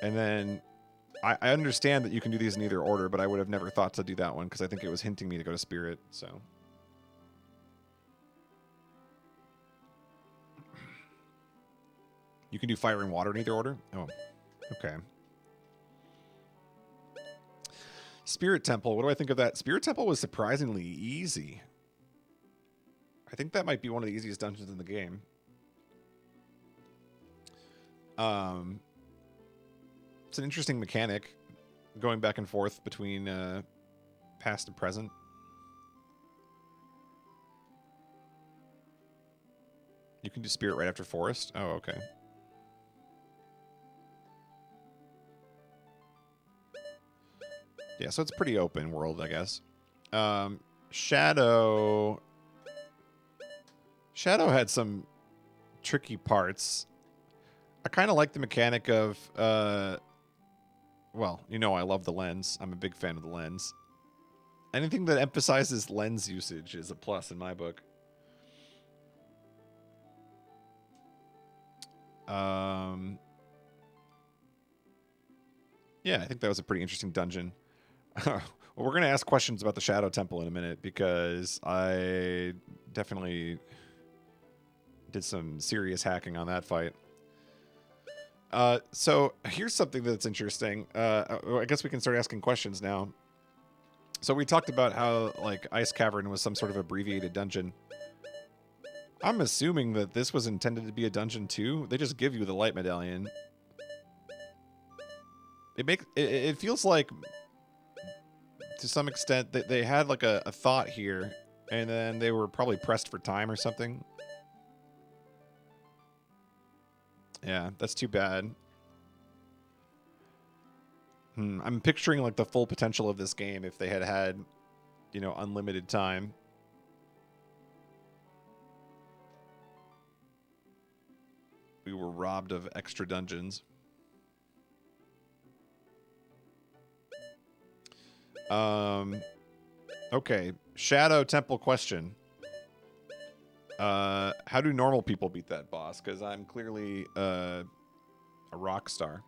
And then I understand that you can do these in either order, but I would have never thought to do that one because I think it was hinting me to go to Spirit. So you can do fire and water in either order? Oh, okay. Spirit Temple. What do I think of that? Spirit Temple was surprisingly easy. I think that might be one of the easiest dungeons in the game. It's an interesting mechanic, going back and forth between past and present. You can do Spirit right after Forest? Oh, okay. Yeah, so it's pretty open world, I guess. Shadow had some tricky parts. I kind of like the mechanic of, well, I love the lens. I'm a big fan of the lens. Anything that emphasizes lens usage is a plus in my book. Yeah, I think that was a pretty interesting dungeon. Well, we're going to ask questions about the Shadow Temple in a minute because I definitely did some serious hacking on that fight. So here's something that's interesting. I guess we can start asking questions now. So we talked about how like Ice Cavern was some sort of abbreviated dungeon. I'm assuming that this was intended to be a dungeon too. They just give you the light medallion. It feels like to some extent that they had like a thought here and then they were probably pressed for time or something. Yeah, that's too bad. I'm picturing like the full potential of this game if they had, unlimited time. We were robbed of extra dungeons. Okay, Shadow Temple question. How do normal people beat that boss? Because I'm clearly a rock star.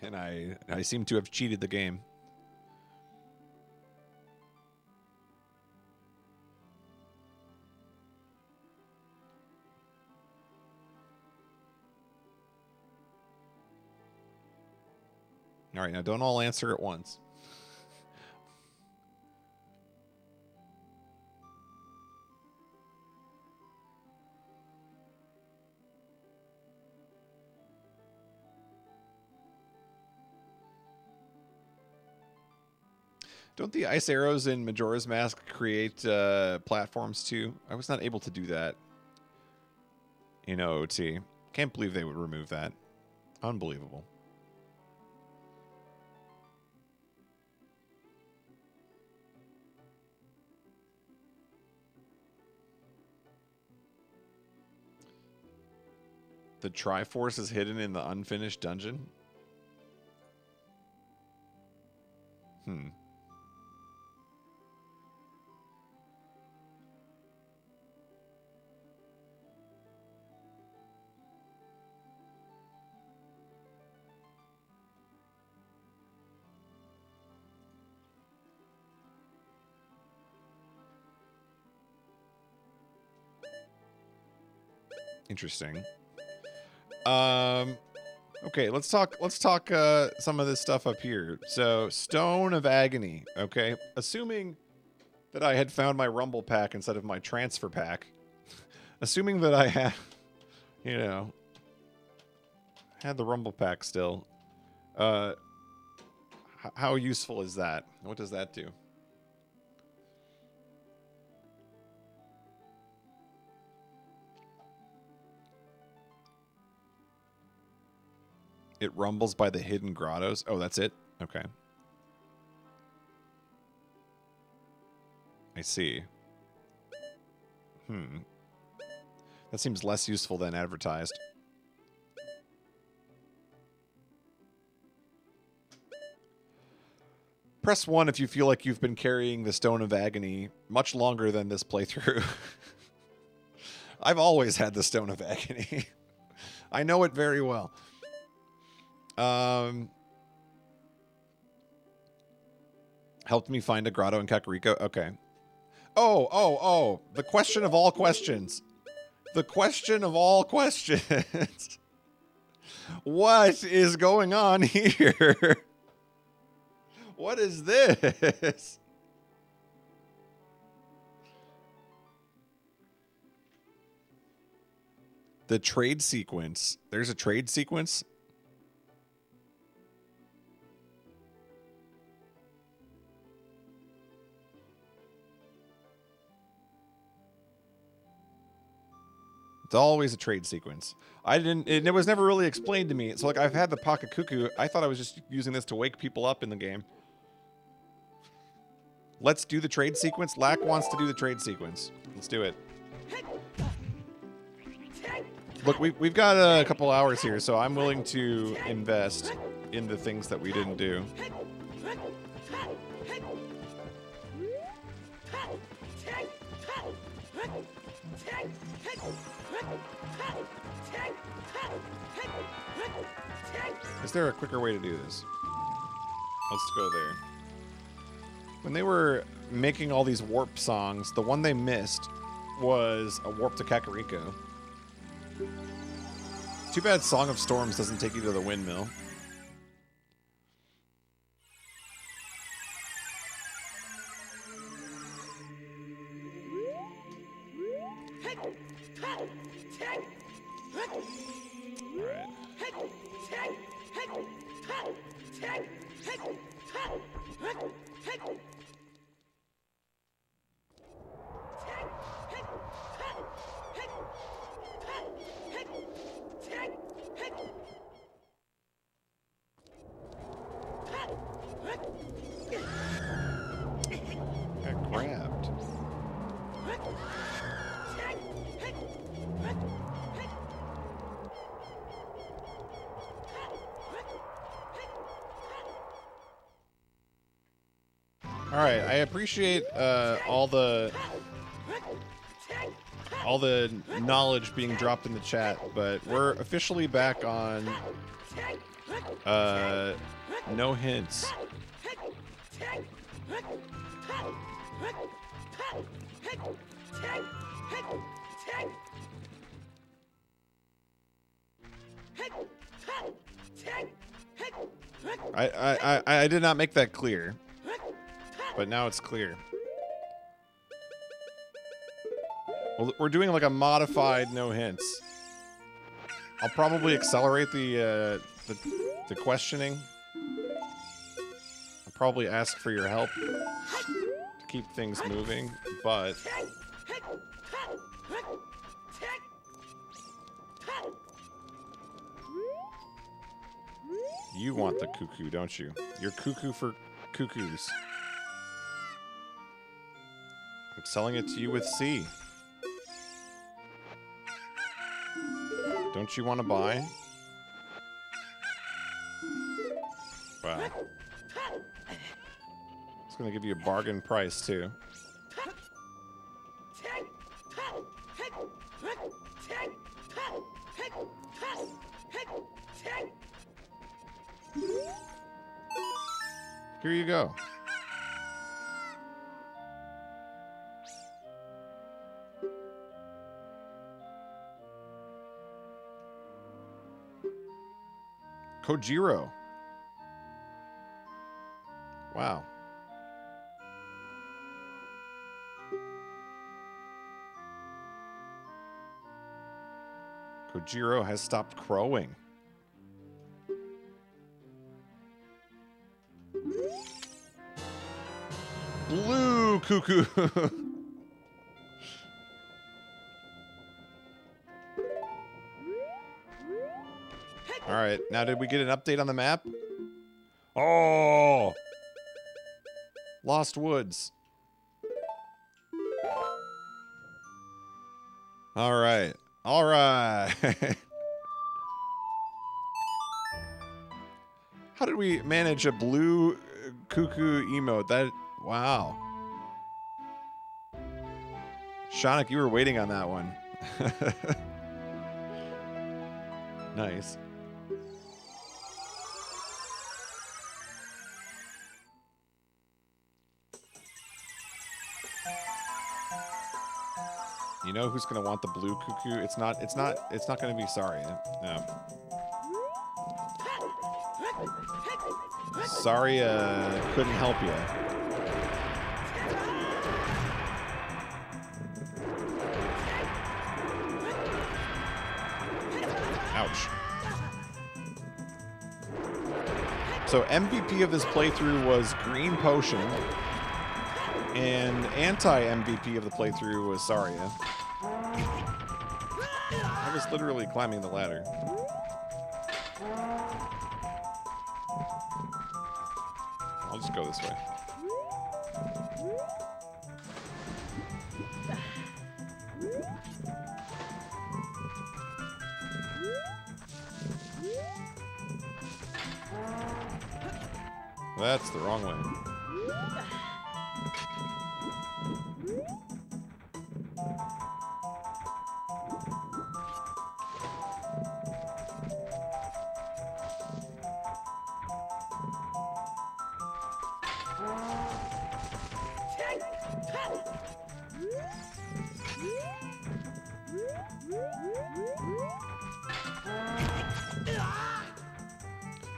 And I seem to have cheated the game. All right, now don't all answer at once. Don't the ice arrows in Majora's Mask create platforms too? I was not able to do that in OOT. Can't believe they would remove that. Unbelievable. The Triforce is hidden in the unfinished dungeon? Hmm. Interesting. Okay, let's talk some of this stuff up here. So, Stone of Agony, okay? Assuming that I had found my Rumble Pack instead of my Transfer Pack. Assuming that I had, you know, had the Rumble Pack still. How useful is that? What does that do? It rumbles by the hidden grottos. Oh, that's it? Okay. I see. That seems less useful than advertised. Press 1 if you feel like you've been carrying the Stone of Agony much longer than this playthrough. I've always had the Stone of Agony. I know it very well. Helped me find a grotto in Kakariko. Okay. Oh. The question of all questions. The question of all questions. What is going on here? What is this? The trade sequence. There's a trade sequence? It's always a trade sequence. It was never really explained to me. So, like, I've had the Pocket Cuckoo. I thought I was just using this to wake people up in the game. Let's do the trade sequence. Lack wants to do the trade sequence. Let's do it. Look, we've got a couple hours here, so I'm willing to invest in the things that we didn't do. Is there a quicker way to do this? Let's go there. When they were making all these warp songs, the one they missed was a warp to Kakariko. Too bad Song of Storms doesn't take you to the windmill. Got grabbed. All right, I appreciate all the knowledge being dropped in the chat, but we're officially back on no hints. I did not make that clear, but now it's clear. Well, we're doing like a modified no hints. I'll probably accelerate the questioning. probably ask for your help to keep things moving, but you want the cuckoo, don't you? You're cuckoo for cuckoos. I'm selling it to you with C. Don't you want to buy? Wow. It's going to give you a bargain price, too. Here you go. Kojiro. Wow. Kojiro has stopped crowing. Blue cuckoo. All right. Now, did we get an update on the map? Oh! Lost Woods. All right. All right. How did we manage a blue cuckoo emote? That, wow. Shonik, you were waiting on that one. Nice. You know who's gonna want the blue cuckoo? It's not gonna be Saria. No. Saria couldn't help you. Ouch. So MVP of this playthrough was Green Potion, and anti-MVP of the playthrough was Saria. I was literally climbing the ladder. I'll just go this way. That's the wrong way.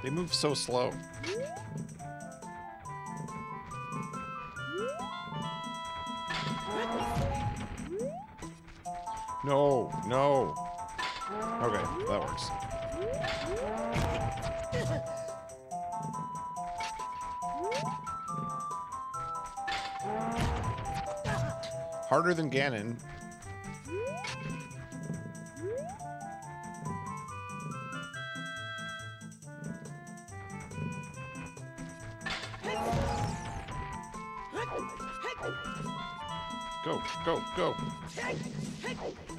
They move so slow. No, no. Okay, that works. Harder than Ganon. Go, go, go.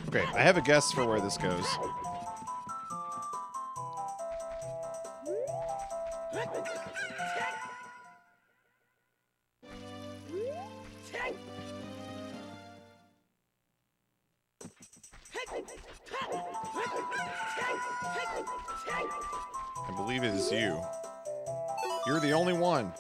Okay, I have a guess for where this goes. I believe it is you. You're the only one.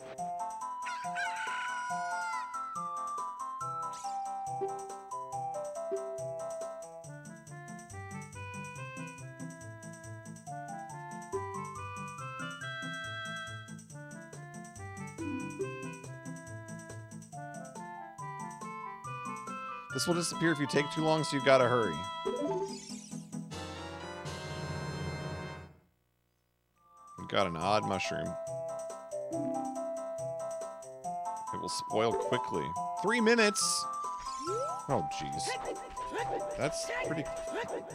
This will disappear if you take too long, so you gotta hurry. We got an odd mushroom. will spoil quickly. 3 minutes? Oh, jeez. That's pretty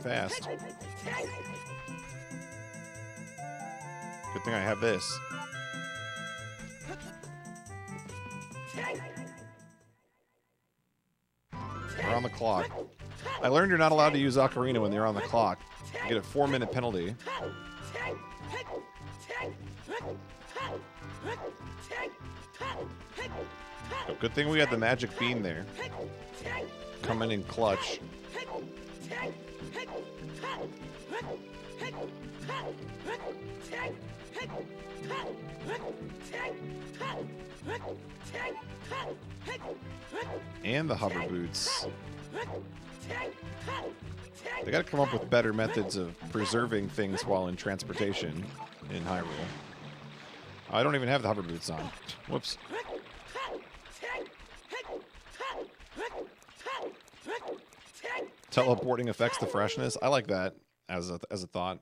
fast. Good thing I have this. We're on the clock. I learned you're not allowed to use Ocarina when you're on the clock. You get a 4-minute penalty. Oh, good thing we had the magic bean there. Coming in clutch. And the hover boots. They gotta come up with better methods of preserving things while in transportation in Hyrule. I don't even have the hover boots on. Whoops. Teleporting affects the freshness. I like that as a thought.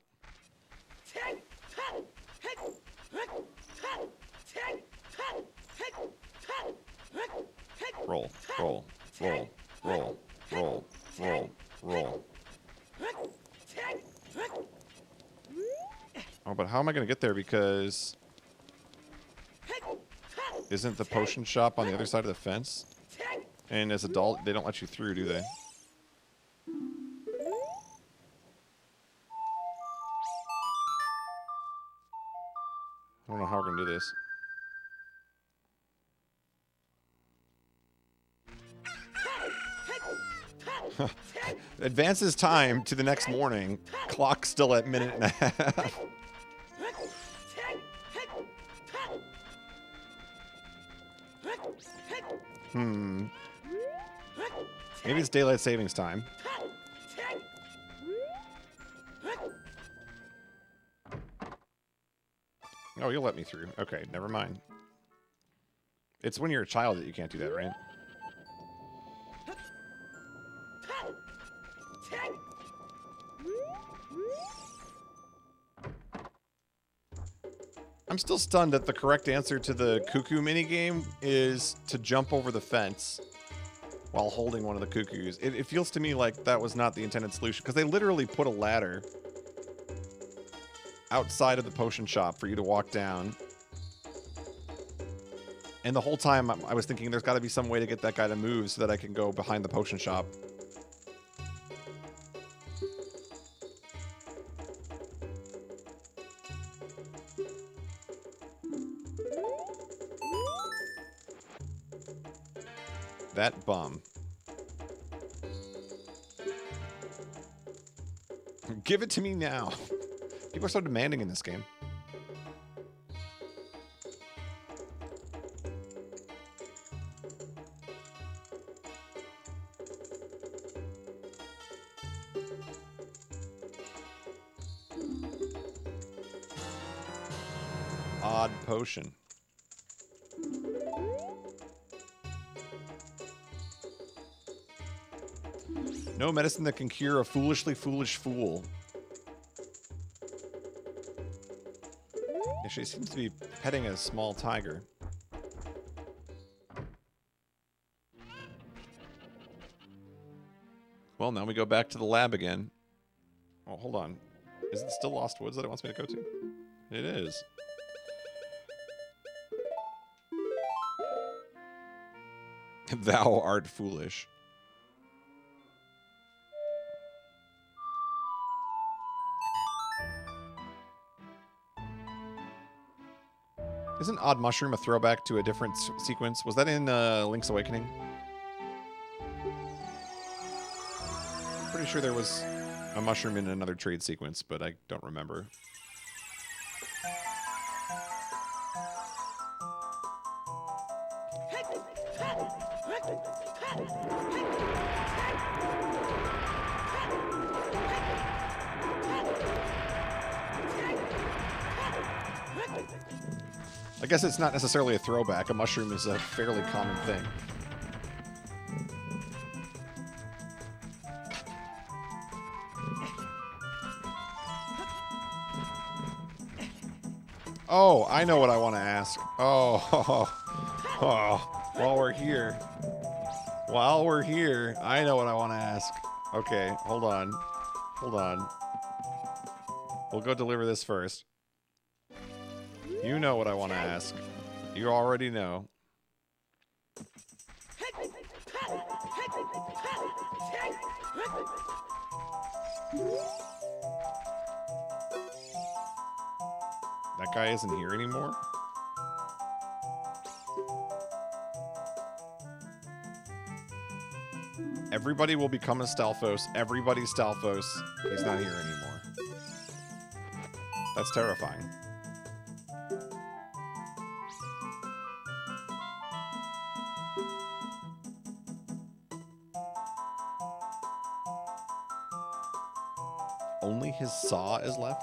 Roll, roll, roll, roll, roll, roll, roll. Oh, but how am I going to get there? Because isn't the potion shop on the other side of the fence? And as adult, they don't let you through, do they? I don't know how we're going to do this. Advances time to the next morning. Clock still at minute and a half. Maybe it's daylight savings time. Oh, you'll let me through. Okay, never mind. It's when you're a child that you can't do that, right? I'm still stunned that the correct answer to the cuckoo minigame is to jump over the fence while holding one of the cuckoos. It feels to me like that was not the intended solution, because they literally put a ladder outside of the potion shop for you to walk down. And the whole time I was thinking there's got to be some way to get that guy to move so that I can go behind the potion shop. That bum. Give it to me now. People are so demanding in this game. Odd potion. No medicine that can cure a foolishly foolish fool. Yeah, she seems to be petting a small tiger. Well, now we go back to the lab again. Oh, hold on. Is it still Lost Woods that it wants me to go to? It is. Thou art foolish. Isn't Odd Mushroom a throwback to a different sequence? Was that in Link's Awakening? Pretty sure there was a mushroom in another trade sequence, but I don't remember. I guess it's not necessarily a throwback. A mushroom is a fairly common thing. Oh, I know what I want to ask. Oh, While we're here. While we're here, I know what I want to ask. Okay, hold on. Hold on. We'll go deliver this first. You know what I want to ask. You already know. That guy isn't here anymore? Everybody will become a Stalfos. Everybody's Stalfos. He's not here anymore. That's terrifying. Only his saw is left?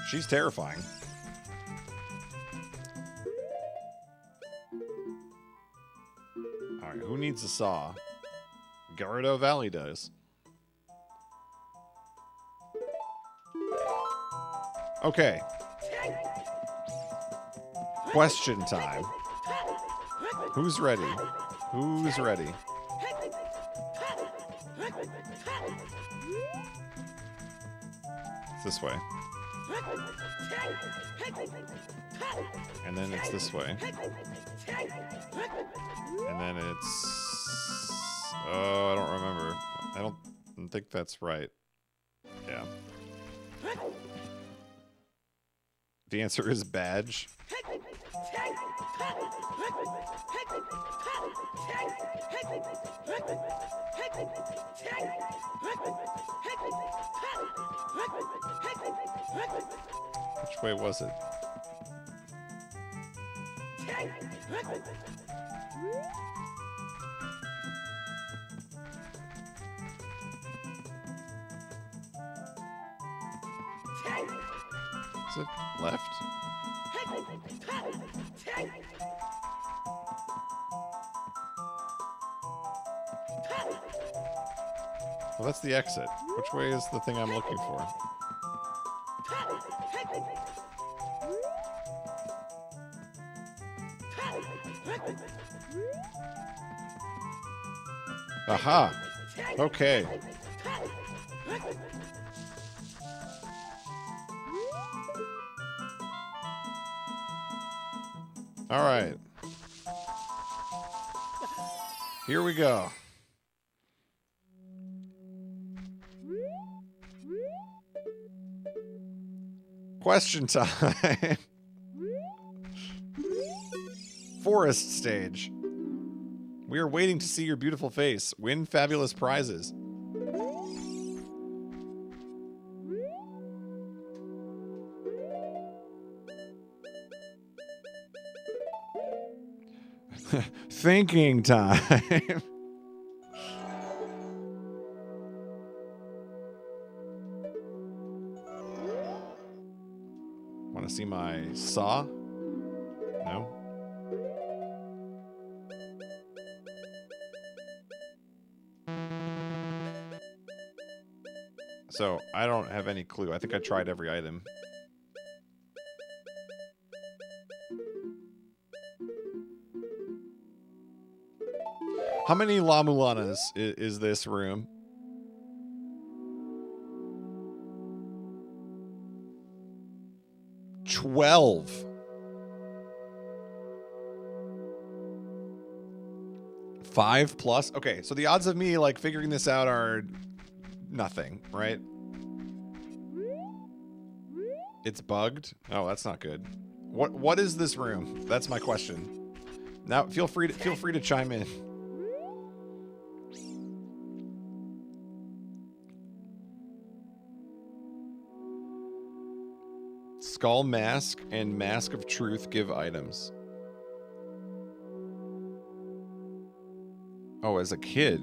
She's terrifying. Alright, who needs a saw? Gerudo Valley does. Okay. Question time. Who's ready? Who's ready? It's this way. And then it's this way. And then it's... Oh, I don't remember. I don't think that's right. Yeah. The answer is badge. Which way was it? Is it left? Well, that's the exit. Which way is the thing I'm looking for? Aha! Okay. All right. Here we go. Question time. Forest stage. We are waiting to see your beautiful face. Win fabulous prizes. Thinking time. Want to see my saw? No? So, I don't have any clue. I think I tried every item. How many La Mulanas is this room? $12. 5 plus? Okay, so the odds of me, like, figuring this out are nothing, right? It's bugged? Oh, that's not good. What is this room? That's my question. Now, feel free to chime in. Skull Mask and Mask of Truth give items. Oh, as a kid.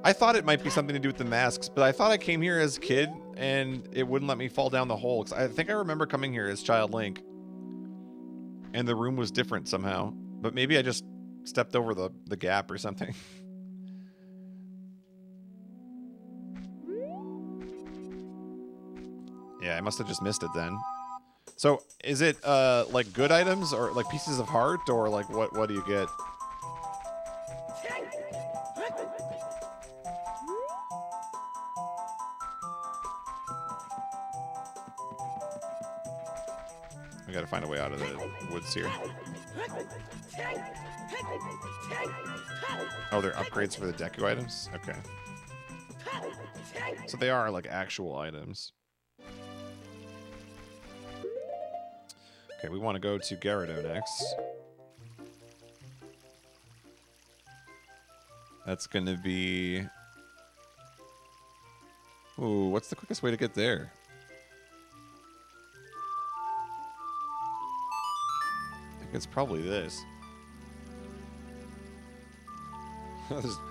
I thought it might be something to do with the masks, but I thought I came here as a kid and it wouldn't let me fall down the hole. 'Cause I think I remember coming here as Child Link. And the room was different somehow. But maybe I just stepped over the gap or something. Yeah, I must have just missed it then. So, is it like good items or like pieces of heart or like what do you get? We gotta find a way out of the woods here. Oh, they're upgrades for the Deku items? Okay. So they are like actual items. Okay, we want to go to Gyarados next. That's going to be... Ooh, what's the quickest way to get there? I think it's probably this.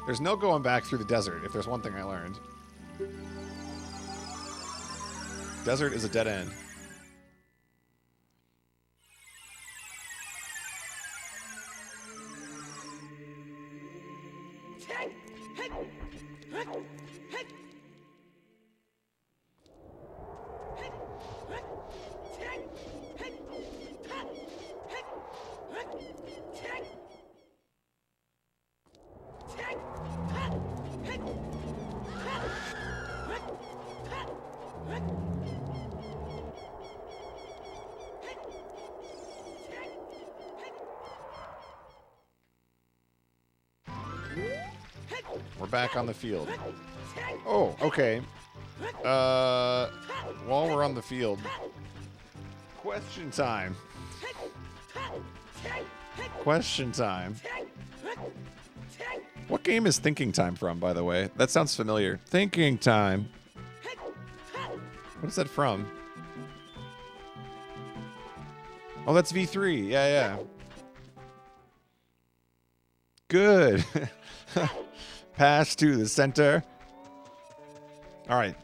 There's no going back through the desert, if there's one thing I learned. Desert is a dead end. We're back on the field. Oh, okay. While we're on the field, question time. Question time. What game is Thinking Time from, by the way? That sounds familiar. Thinking Time. What is that from? Oh, that's V3. Yeah, yeah. Good. Pass to the center. All right.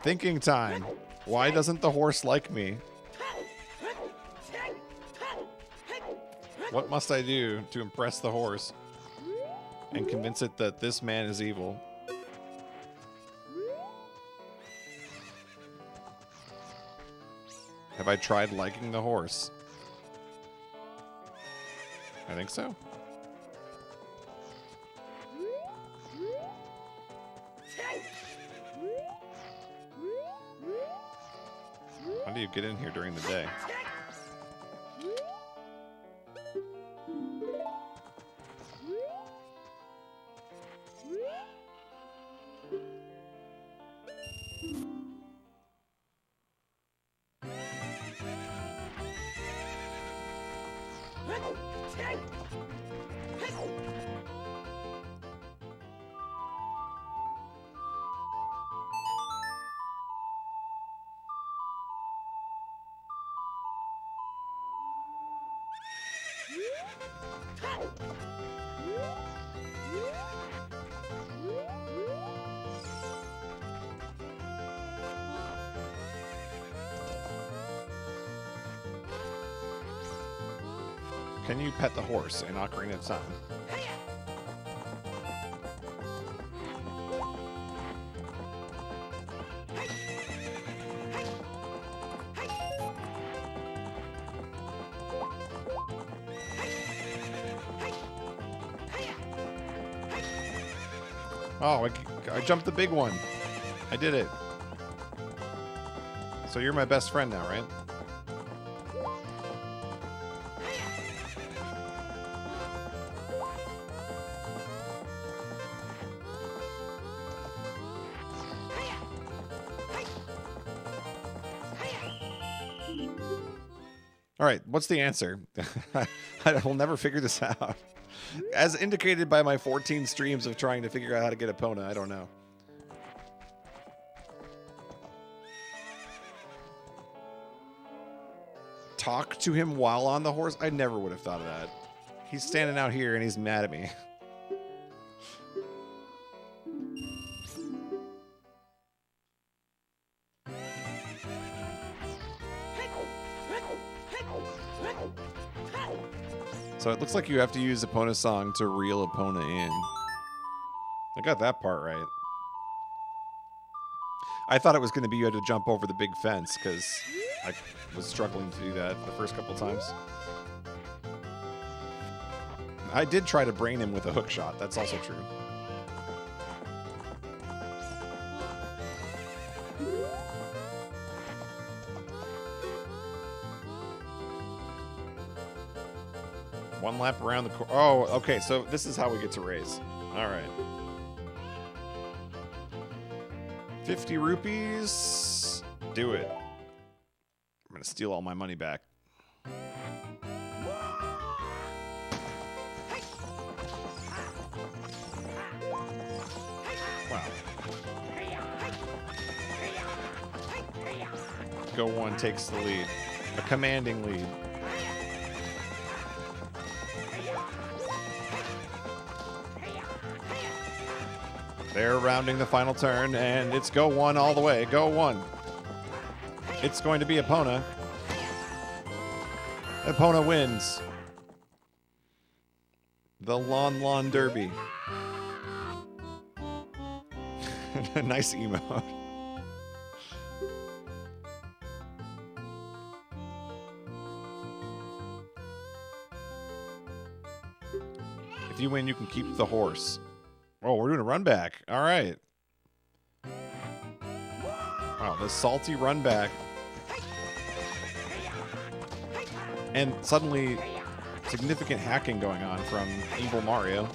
Thinking time. Why doesn't the horse like me? What must I do to impress the horse and convince it that this man is evil? Have I tried liking the horse? I think so. How do you get in here during the day? Can you pet the horse in Ocarina of Time? Oh, I jumped the big one. I did it. So you're my best friend now, right? All right, what's the answer? I will never figure this out. As indicated by my 14 streams of trying to figure out how to get Epona, I don't know. Talk to him while on the horse? I never would have thought of that. He's standing out here and he's mad at me. So it looks like you have to use Epona Song to reel Epona in. I got that part right. I thought it was going to be you had to jump over the big fence, because I was struggling to do that the first couple times. I did try to brain him with a hook shot. That's also true. One lap around the oh, okay, so this is how we get to race. All right. 50 rupees. Do it. I'm going to steal all my money back. Wow. Go One takes the lead. A commanding lead. They're rounding the final turn, and it's Go One all the way. Go One. It's going to be Epona. Epona wins. The Lon Derby. Nice emote. If you win, you can keep the horse. Oh, we're doing a run back. All right. Wow, the salty run back. And suddenly, significant hacking going on from evil Mario.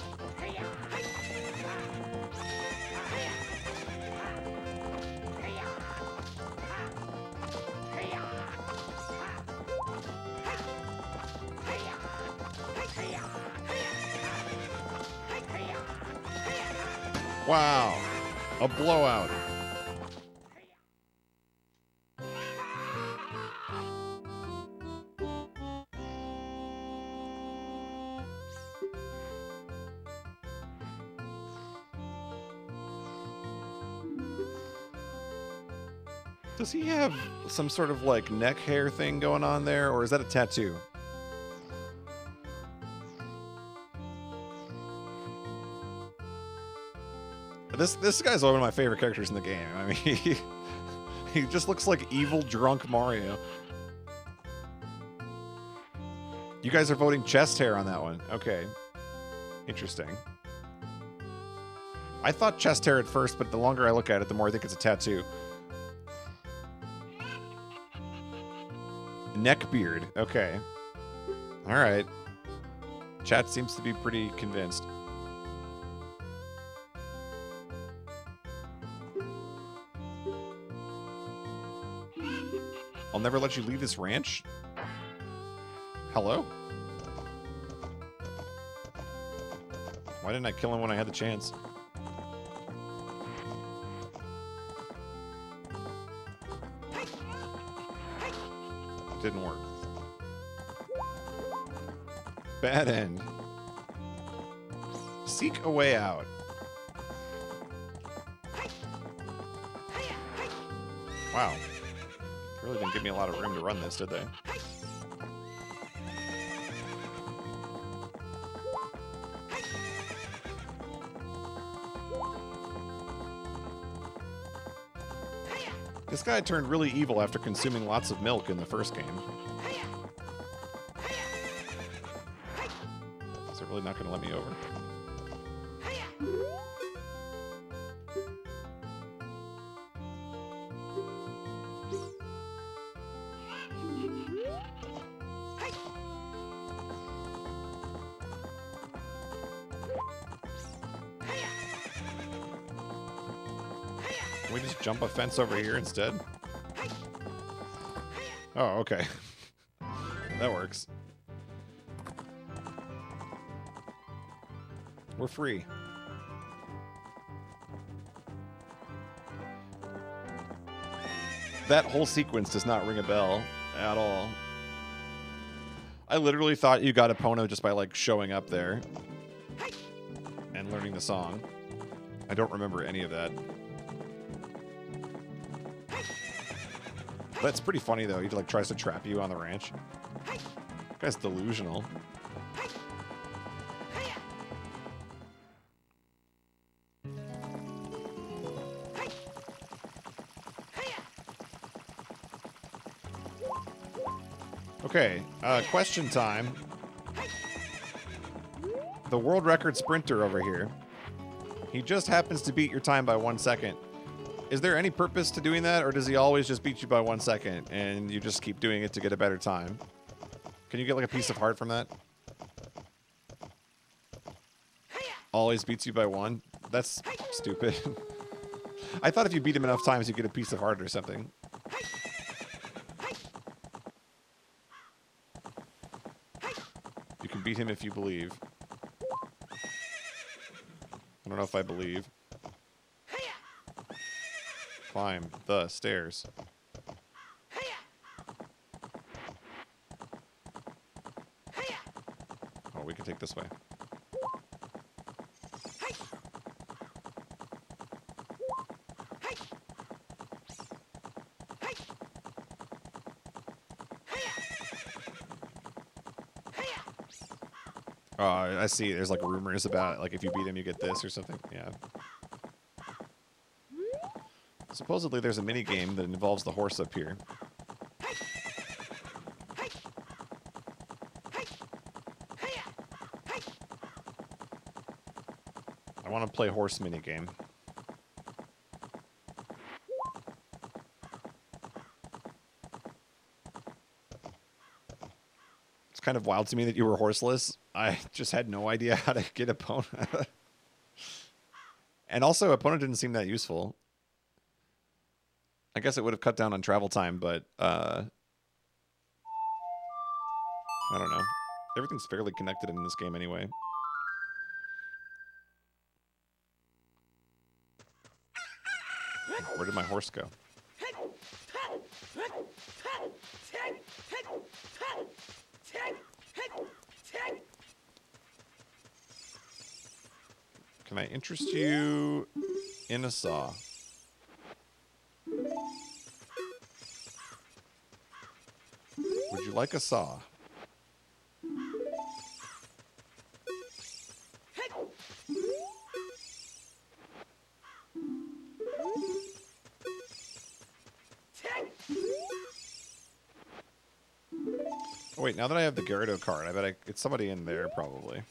Wow, a blowout. Does he have some sort of like neck hair thing going on there, or is that a tattoo? This guy's one of my favorite characters in the game. I mean, he just looks like evil drunk Mario. You guys are voting chest hair on that one. Okay. Interesting. I thought chest hair at first, but the longer I look at it, the more I think it's a tattoo. Neck beard. Okay. All right. Chat seems to be pretty convinced. I'll never let you leave this ranch? Hello? Why didn't I kill him when I had the chance? Didn't work. Bad end. Seek a way out. Wow. Really didn't give me a lot of room to run this, did they? This guy turned really evil after consuming lots of milk in the first game. Is it really not going to let me over? Can we just jump a fence over here instead? Oh, okay. That works. We're free. That whole sequence does not ring a bell at all. I literally thought you got Epona just by like showing up there and learning the song. I don't remember any of that. That's pretty funny though. He like tries to trap you on the ranch. That guy's delusional. Okay, question time. The world record sprinter over here. He just happens to beat your time by 1 second. Is there any purpose to doing that, or does he always just beat you by 1 second, and you just keep doing it to get a better time? Can you get like a piece of heart from that? Always beats you by 1? That's stupid. I thought if you beat him enough times, you get a piece of heart or something. You can beat him if you believe. I don't know if I believe. Climb the stairs. Oh, we can take this way. I see. There's like rumors about like if you beat him, you get this or something. Yeah. Supposedly, there's a mini game that involves the horse up here. I want to play horse mini game. It's kind of wild to me that you were horseless. I just had no idea how to get Epona. And also, Epona didn't seem that useful. I guess it would have cut down on travel time, but I don't know. Everything's fairly connected in this game anyway. Where did my horse go? Can I interest you in a saw? Would you like a saw? Oh, wait, now that I have the Gyarados card, I bet it's somebody in there, probably.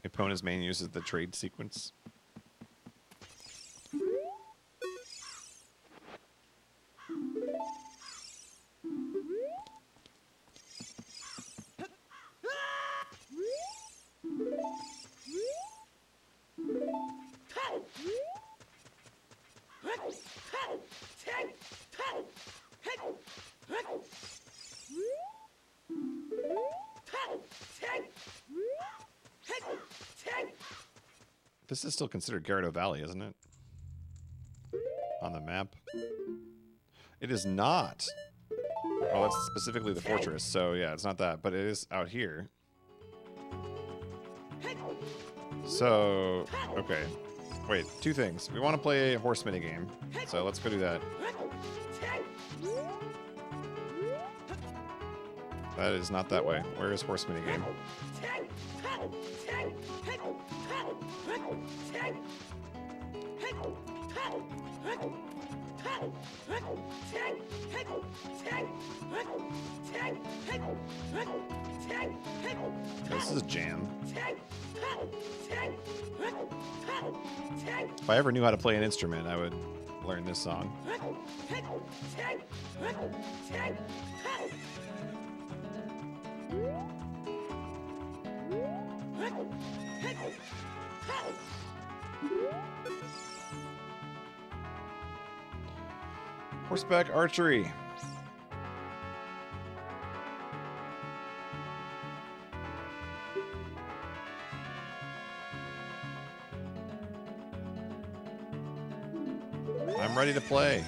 Epona's main uses the trade sequence. This is still considered Gyarados Valley, isn't it? On the map. It is not. Oh, that's specifically the fortress, so yeah, it's not that, but it is out here. So, okay. Wait, two things. We want to play a horse minigame, so let's go do that. That is not that way. Where is horse minigame? This is a jam. If I ever knew how to play an instrument, I would learn this song. Horseback Archery. I'm ready to play.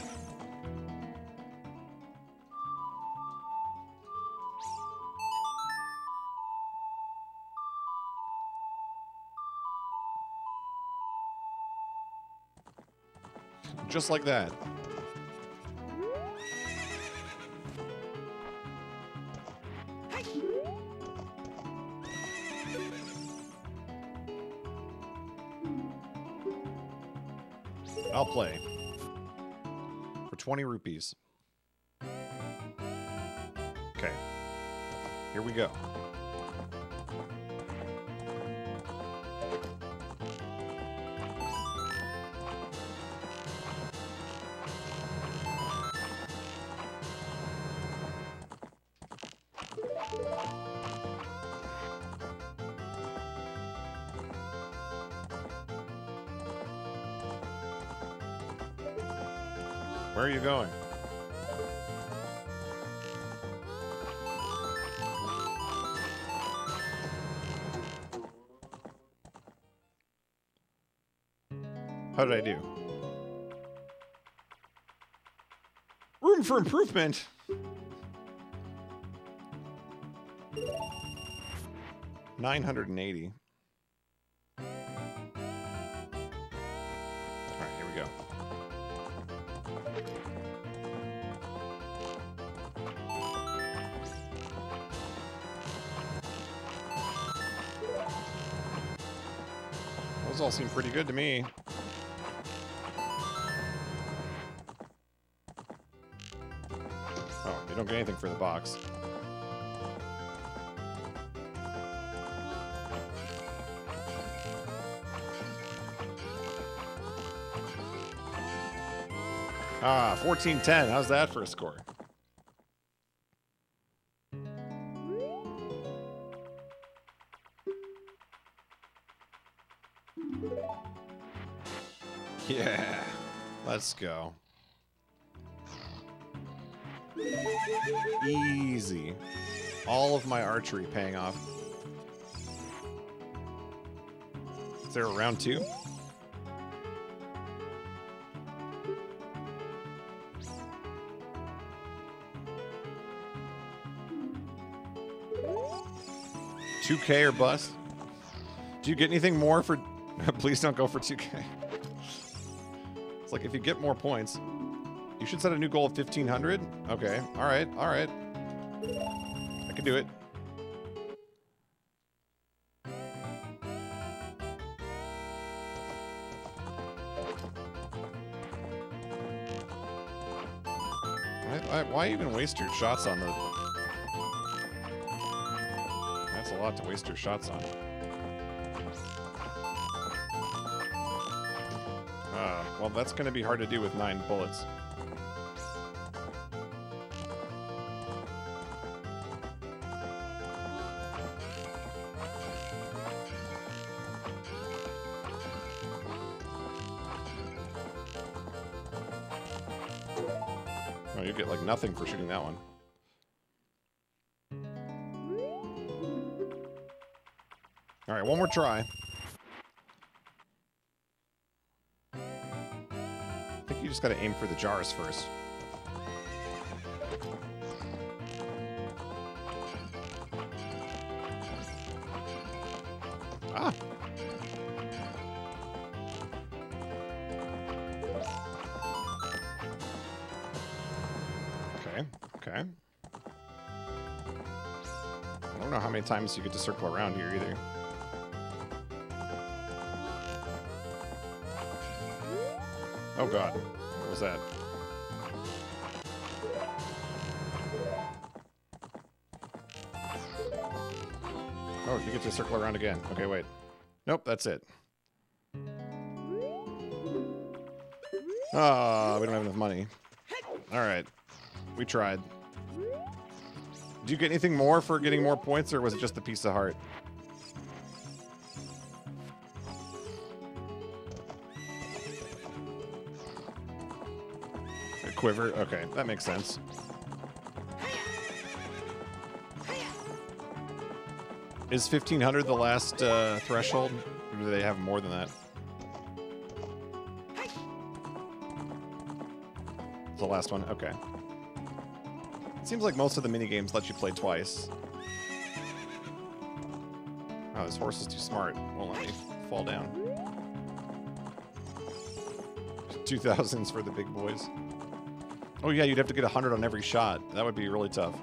Just like that. I'll play. For 20 rupees. Okay. Here we go. Where are you going? How did I do? Room for improvement. $980. All right, here we go. Those all seem pretty good to me. Oh, you don't get anything for the box. Ah, 1410. How's that for a score? Yeah, let's go. Easy. All of my archery paying off. Is there a round 2? $2K or bust? Do you get anything more for... Please don't go for 2K. It's like, if you get more points, you should set a new goal of 1,500. Okay, all right, all right. I can do it. Why even waste your shots on the... That's a lot to waste your shots on. Well, that's going to be hard to do with 9 bullets. Oh, you get like nothing for shooting that one. All right, one more try. I think you just got to aim for the jars first. Ah. Okay, okay. I don't know how many times you get to circle around here either. Oh god, what was that? Oh, you get to circle around again. Okay, wait. Nope, that's it. Ah, we don't have enough money. Alright. We tried. Did you get anything more for getting more points, or was it just the piece of heart? A quiver? Okay, that makes sense. Is 1,500 the last threshold? Or do they have more than that? It's the last one? Okay. It seems like most of the minigames let you play twice. Oh, this horse is too smart. Won't let me fall down. 2000s for the big boys. Oh yeah, you'd have to get 100 on every shot. That would be really tough.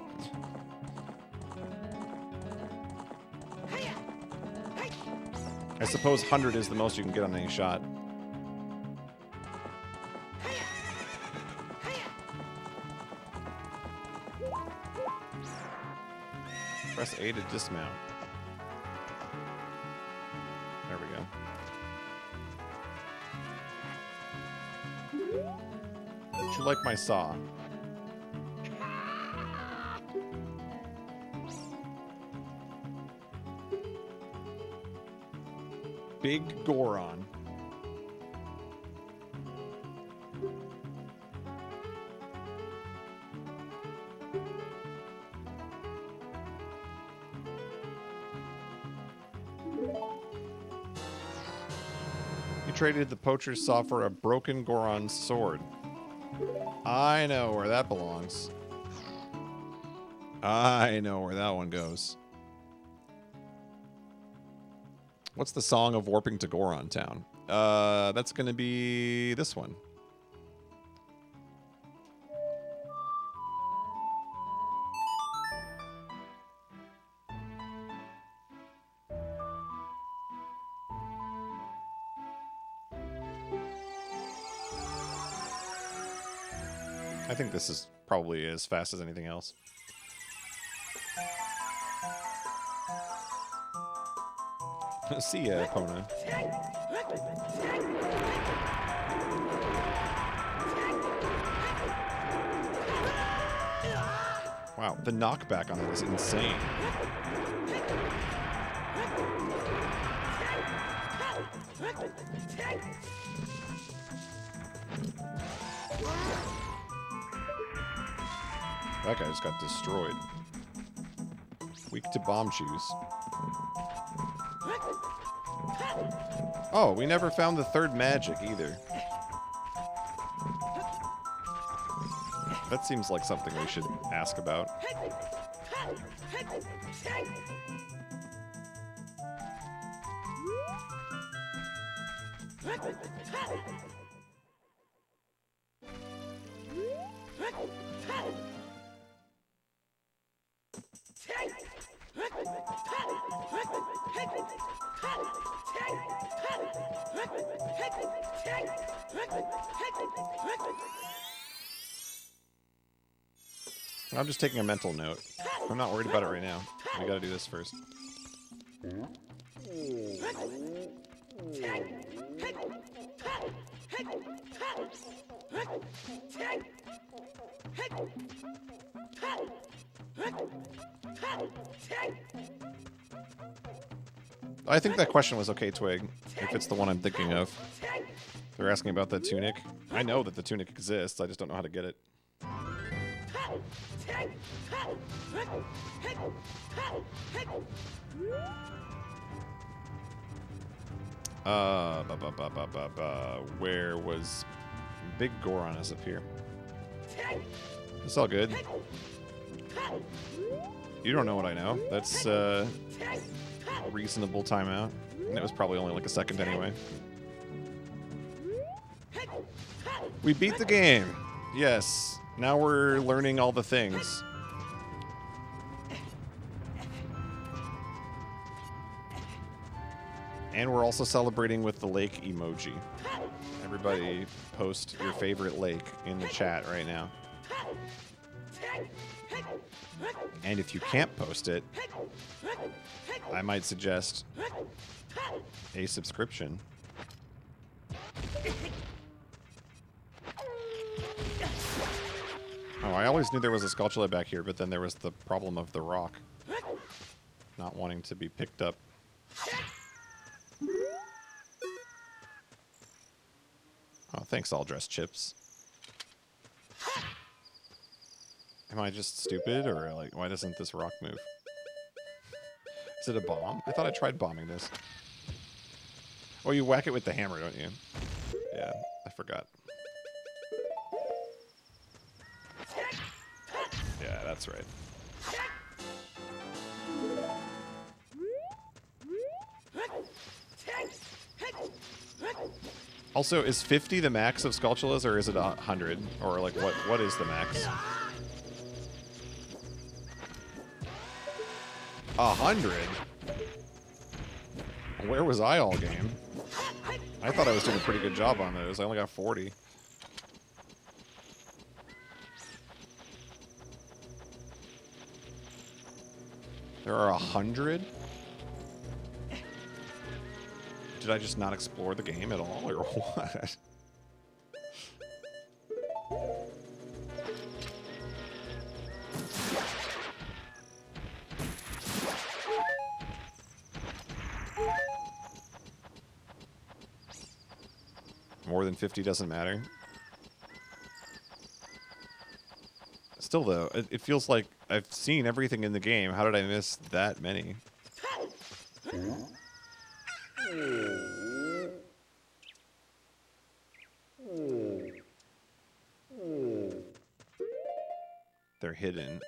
I suppose 100 is the most you can get on any shot. Press A to dismount. There we go. Would you like my saw? Big Goron. You traded the poacher's saw for a broken Goron's sword. I know where that belongs. I know where that one goes. What's the song of warping to Goron Town? That's gonna be this one. I think this is probably as fast as anything else. See ya, Epona. Wow, the knockback on it is insane. That guy just got destroyed. Weak to bomb shoes. Oh, we never found the third magic either. That seems like something we should ask about. I'm just taking a mental note. I'm not worried about it right now. We gotta do this first. I think that question was okay, Twig, if it's the one I'm thinking of. They're asking about the tunic. I know that the tunic exists, I just don't know how to get it. Where was Big Goron is up here. It's all good. You don't know what I know. That's reasonable timeout. And it was probably only like a second anyway. We beat the game. Yes. Now we're learning all the things. And we're also celebrating with the lake emoji. Everybody post your favorite lake in the chat right now. And if you can't post it, I might suggest a subscription. Oh, I always knew there was a Skulltula back here, but then there was the problem of the rock not wanting to be picked up. Oh, thanks, All Dressed Chips. Am I just stupid, or like, why doesn't this rock move? Is it a bomb? I thought I tried bombing this. Oh, you whack it with the hammer, don't you? Yeah, I forgot. Yeah, that's right. Also, is 50 the max of Skulltulas, or is it 100? Or like, what is the max? 100? Where was I all game? I thought I was doing a pretty good job on those. I only got 40. There are 100? Did I just not explore the game at all, or what? More than 50 doesn't matter. Still, though, it feels like I've seen everything in the game. How did I miss that many? They're hidden.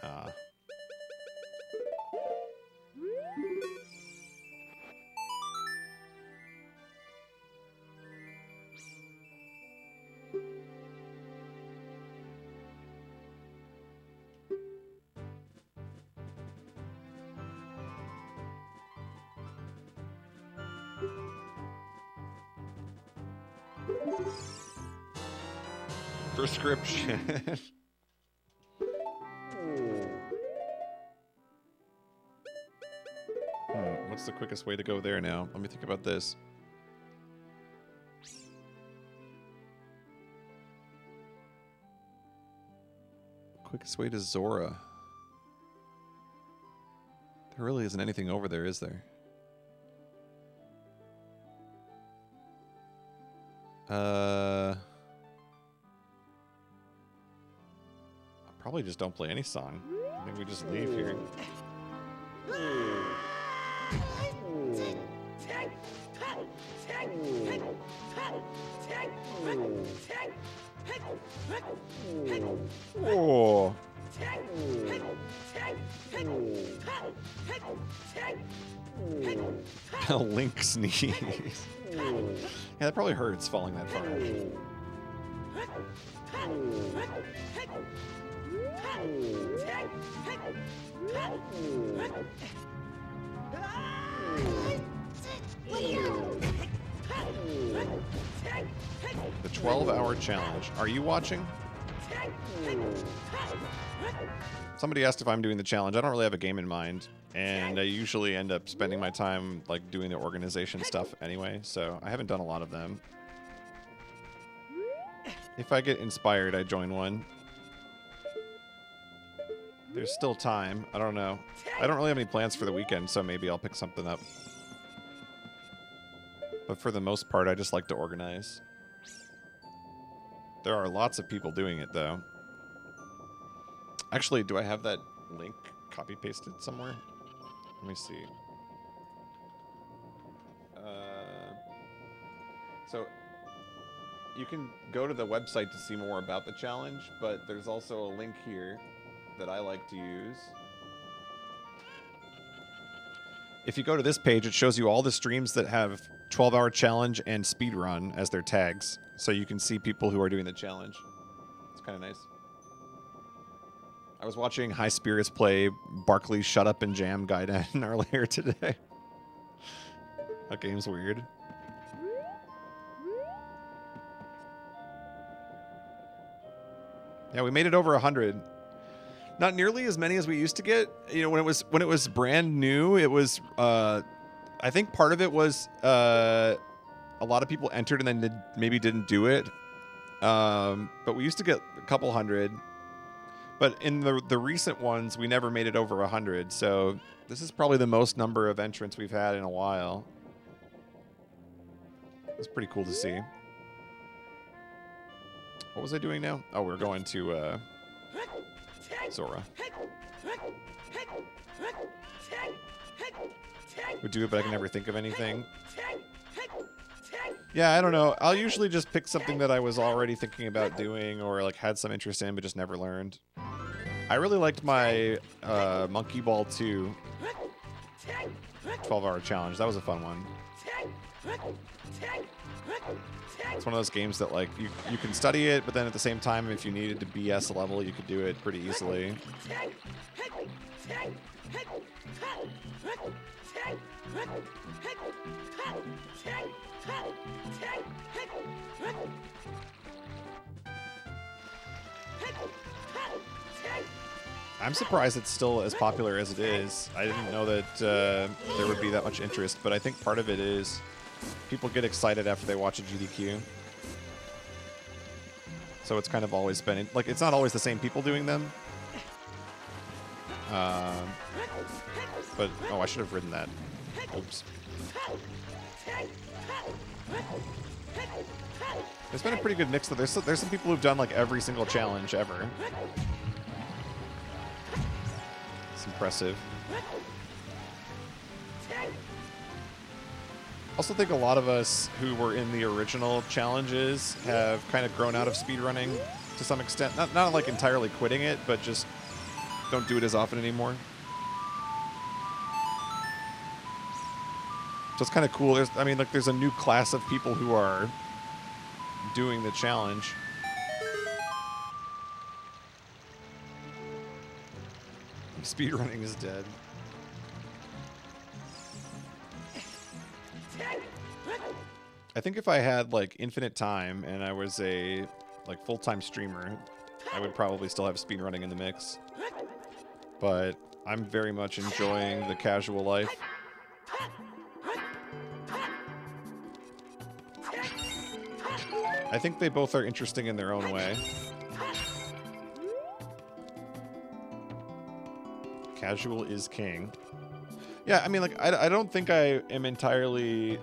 Prescription. What's the quickest way to go there now? Let me think about this. Quickest way to Zora. There really isn't anything over there, is there? Probably just don't play any song. I think we just leave here. Oh. A Link sneeze. Yeah, that probably hurts falling that far. The 12-hour challenge. Are you watching? Somebody asked if I'm doing the challenge. I don't really have a game in mind, and I usually end up spending my time like doing the organization stuff anyway, so I haven't done a lot of them. If I get inspired, I join one. There's still time. I don't know. I don't really have any plans for the weekend, so maybe I'll pick something up. But for the most part, I just like to organize. There are lots of people doing it, though. Actually, do I have that link copy-pasted somewhere? Let me see. So, you can go to the website to see more about the challenge, but there's also a link here that I like to use. If you go to this page, it shows you all the streams that have 12-hour challenge and speedrun as their tags. So you can see people who are doing the challenge. It's kind of nice. I was watching High Spirits play Barkley's Shut Up and Jam Gaiden earlier today. That game's weird. Yeah, we made it over 100. Not nearly as many as we used to get. You know, when it was brand new, it was I think part of it was a lot of people entered and then maybe didn't do it. But we used to get a couple hundred. But in the recent ones, we never made it over 100. So this is probably the most number of entrants we've had in a while. It's pretty cool to see. What was I doing now? Oh, we're going to Zora. Would do it, but I can never think of anything. Yeah, I don't know. I'll usually just pick something that I was already thinking about doing or like had some interest in but just never learned. I really liked my Monkey Ball 2 12-hour challenge. That was a fun one. It's one of those games that like you can study it, but then at the same time, if you needed to BS a level, you could do it pretty easily. I'm surprised it's still as popular as it is. I didn't know that there would be that much interest, but I think part of it is people get excited after they watch a GDQ. So it's kind of always been, like, it's not always the same people doing them. But, oh, I should have ridden that. Oops. There's been a pretty good mix, though. There's some people who've done, like, every single challenge ever. It's impressive. I also think a lot of us who were in the original challenges have kind of grown out of speedrunning to some extent. Not like entirely quitting it, but just don't do it as often anymore. So it's kind of cool. There's a new class of people who are doing the challenge. Speedrunning is dead. I think if I had like infinite time and I was a like full-time streamer, I would probably still have speedrunning in the mix. But I'm very much enjoying the casual life. I think they both are interesting in their own way. Casual is king. Yeah, I mean, like, I don't think I am entirely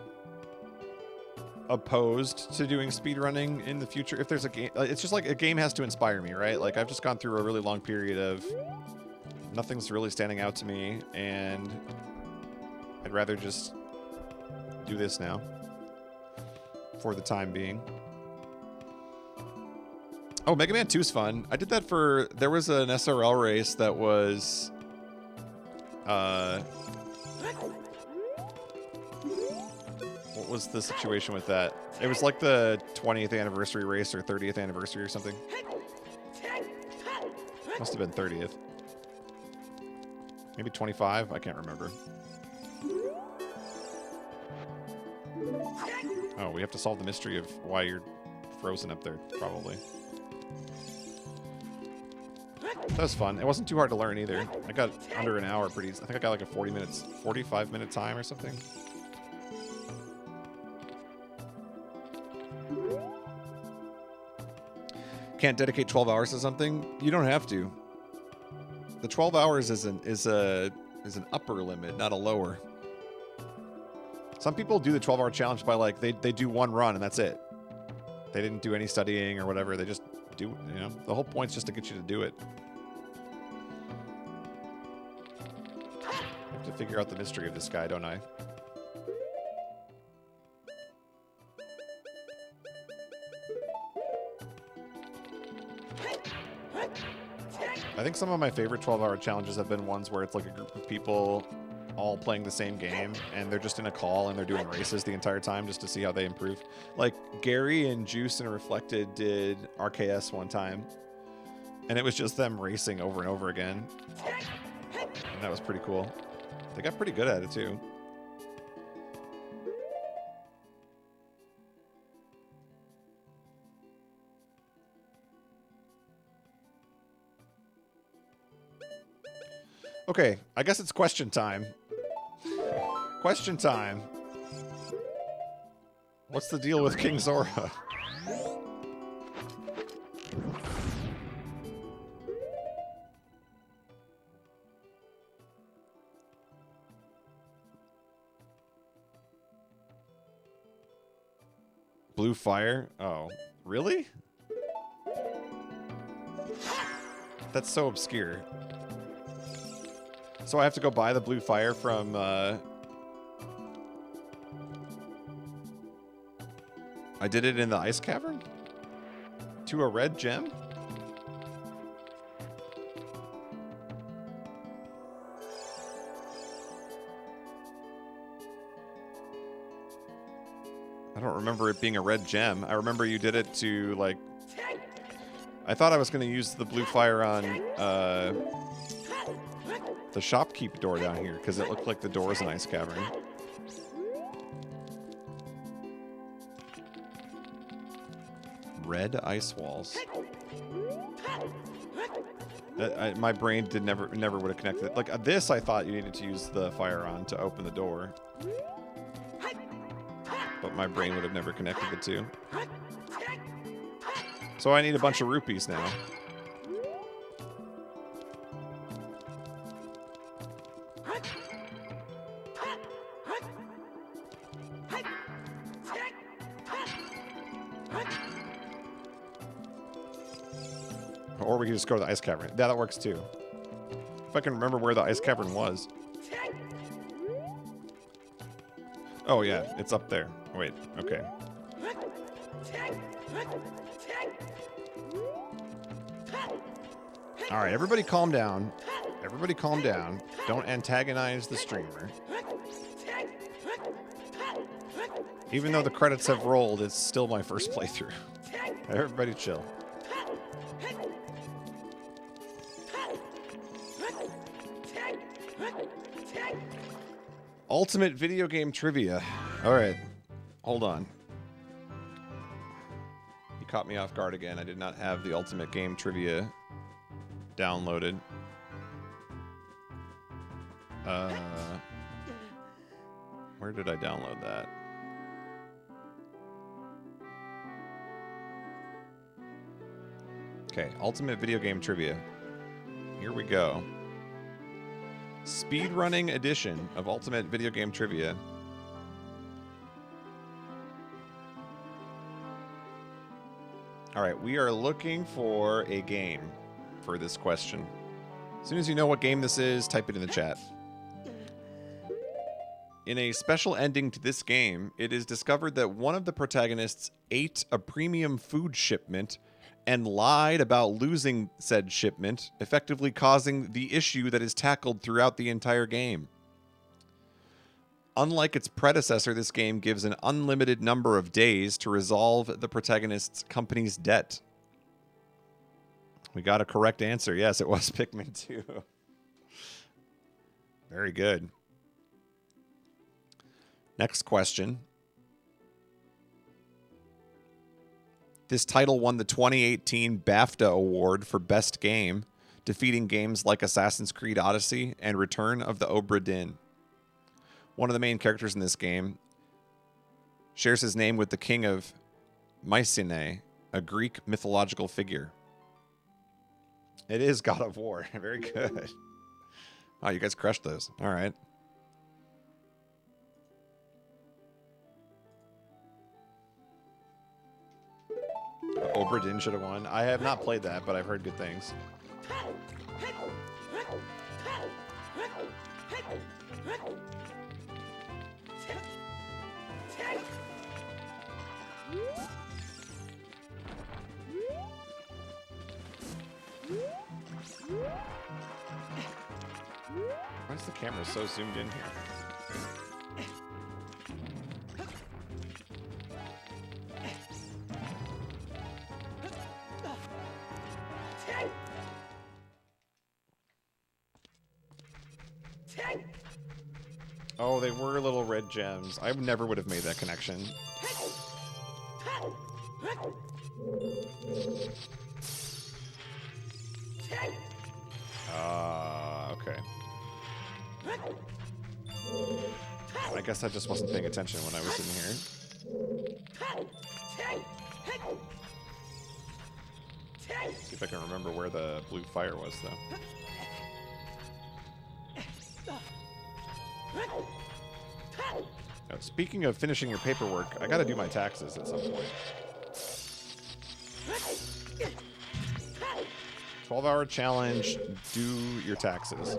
opposed to doing speedrunning in the future. If there's a game, it's just like a game has to inspire me, right? Like, I've just gone through a really long period of nothing's really standing out to me, and I'd rather just do this now for the time being. Oh, Mega Man 2's fun. I did that for... There was an SRL race that was... what was the situation with that? It was like the 20th anniversary race or 30th anniversary or something. Must have been 30th. Maybe 25? I can't remember. Oh, we have to solve the mystery of why you're frozen up there, probably. That was fun. It wasn't too hard to learn either. I got under an hour pretty easy. I think I got like a 45-minute time or something. Can't dedicate 12 hours to something? You don't have to. The 12 hours is an upper limit, not a lower. Some people do the 12-hour challenge by like they do one run and that's it. They didn't do any studying or whatever. They just do, you know. The whole point's just to get you to do it. I have to figure out the mystery of this guy, don't I? I think some of my favorite 12-hour challenges have been ones where it's like a group of people all playing the same game, and they're just in a call and they're doing races the entire time just to see how they improve. Like Gary and Juice and Reflected did RKS one time, and it was just them racing over and over again. And that was pretty cool. They got pretty good at it too. Okay, I guess it's question time. Question time. What's the deal with King Zora? Blue fire? Oh, really? That's so obscure. So I have to go buy the blue fire from, I did it in the Ice Cavern? To a red gem? I don't remember it being a red gem. I remember you did it to, like... I thought I was going to use the blue fire on, the shopkeep door down here, because it looked like the doors in Ice Cavern. Red ice walls. My brain never would have connected it. Like this, I thought you needed to use the fire on to open the door, but my brain would have never connected the two. So I need a bunch of rupees now. Or we can just go to the Ice Cavern. Yeah, that works too. If I can remember where the Ice Cavern was. Oh yeah, it's up there. Wait, okay. Alright, everybody calm down. Everybody calm down. Don't antagonize the streamer. Even though the credits have rolled, it's still my first playthrough. Everybody chill. Ultimate video game trivia. Alright. Hold on. You caught me off guard again. I did not have the ultimate game trivia downloaded. Where did I download that? Okay, ultimate video game trivia. Here we go. Speedrunning edition of Ultimate Video Game Trivia. Alright, we are looking for a game for this question. As soon as you know what game this is, type it in the chat. In a special ending to this game, it is discovered that one of the protagonists ate a premium food shipment and lied about losing said shipment, effectively causing the issue that is tackled throughout the entire game. Unlike its predecessor, this game gives an unlimited number of days to resolve the protagonist's company's debt. We got a correct answer. Yes, it was Pikmin 2. Very good. Next question. This title won the 2018 BAFTA Award for Best Game, defeating games like Assassin's Creed Odyssey and Return of the Obra Dinn. One of the main characters in this game shares his name with the king of Mycenae, a Greek mythological figure. It is God of War. Very good. Oh, you guys crushed those. All right. Obra Dinn should have won. I have not played that, but I've heard good things. Why is the camera so zoomed in here? Oh, they were little red gems. I never would have made that connection. Okay. I guess I just wasn't paying attention when I was in here. See if I can remember where the blue fire was, though. Now, speaking of finishing your paperwork, I gotta do my taxes at some point. 12-hour challenge, do your taxes.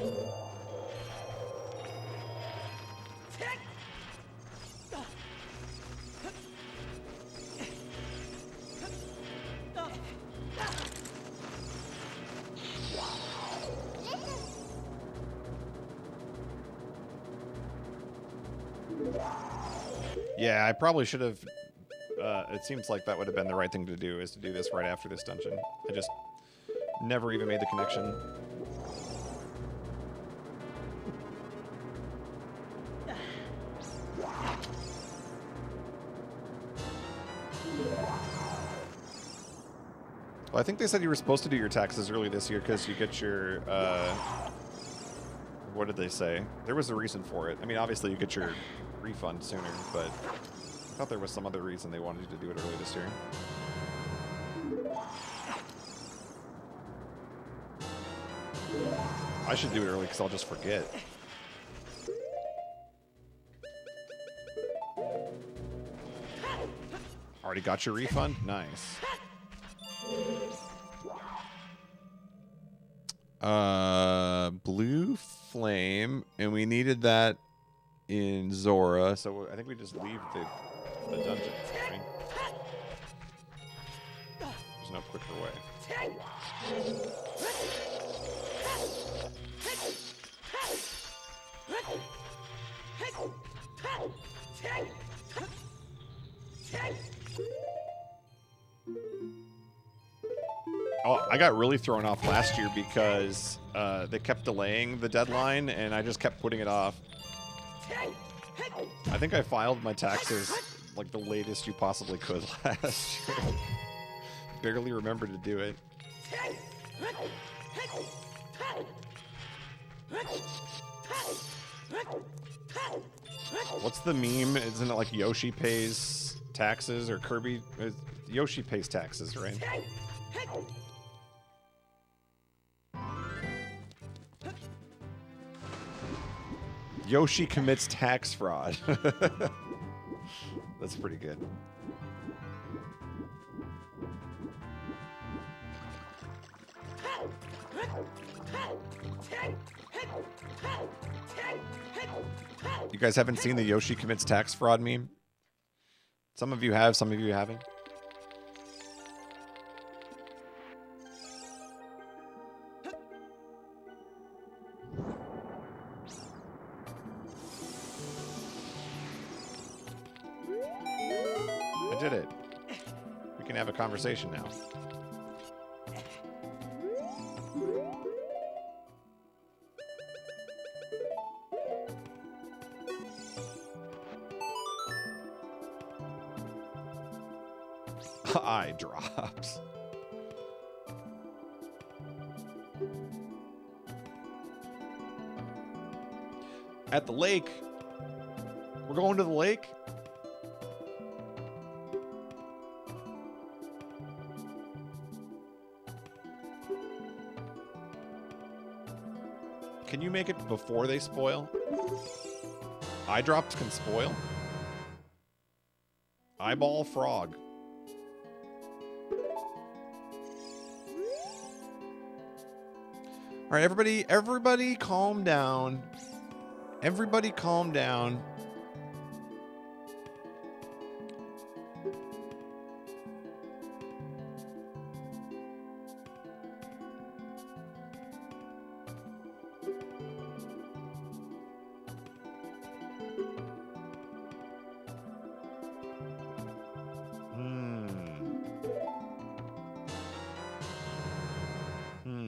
Yeah, I probably should have... it seems like that would have been the right thing to do, is to do this right after this dungeon. I just never even made the connection. Well, I think they said you were supposed to do your taxes early this year because you get your, what did they say? There was a reason for it. I mean, obviously you get your refund sooner, but I thought there was some other reason they wanted you to do it early this year. I should do it early because I'll just forget. Already got your refund? Nice. Blue flame, and we needed that in Zora, so I think we just leave the dungeon. Right? There's no quicker way. Oh, I got really thrown off last year because they kept delaying the deadline, and I just kept putting it off. I think I filed my taxes like the latest you possibly could last year. Barely remembered to do it. What's the meme? Isn't it like Yoshi pays taxes or Kirby? Yoshi pays taxes, right? Yoshi commits tax fraud. That's pretty good. You guys haven't seen the Yoshi commits tax fraud meme? Some of you have, some of you haven't. I did it. We can have a conversation now. Eye drops. At the lake. We're going to the lake? Can you make it before they spoil? Eye drops can spoil? Eyeball frog. All right, everybody calm down. Everybody calm down.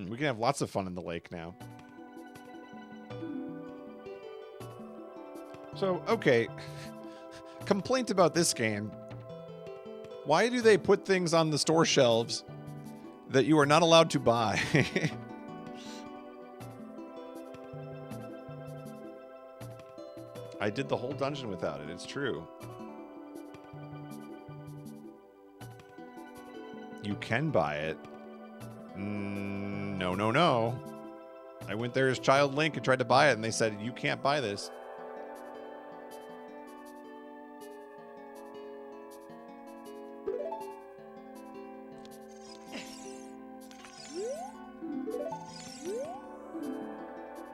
We can have lots of fun in the lake now. So, okay. Complaint about this game. Why do they put things on the store shelves that you are not allowed to buy? I did the whole dungeon without it, it's true. You can buy it. No, no, no. I went there as Child Link and tried to buy it, and they said, you can't buy this.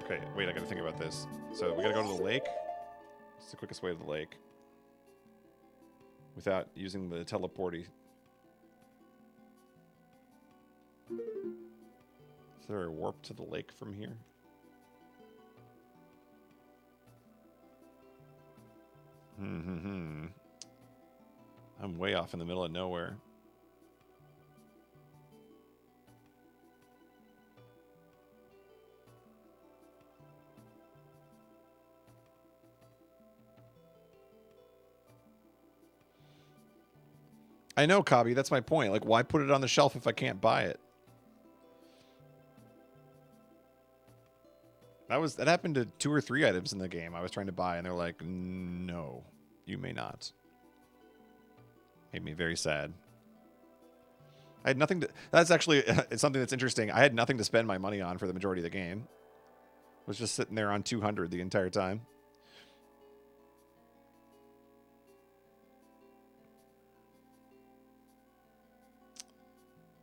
Okay, wait, I gotta think about this. So we gotta go to the lake. What's the quickest way to the lake? Without using the teleporty. Is there a warp to the lake from here? I'm way off in the middle of nowhere. I know, Cobby. That's my point. Like, why put it on the shelf if I can't buy it? That happened to 2 or 3 items in the game I was trying to buy, and they're like, no, you may not. Made me very sad. I had nothing to... That's actually it's something that's interesting. I had nothing to spend my money on for the majority of the game. I was just sitting there on 200 the entire time.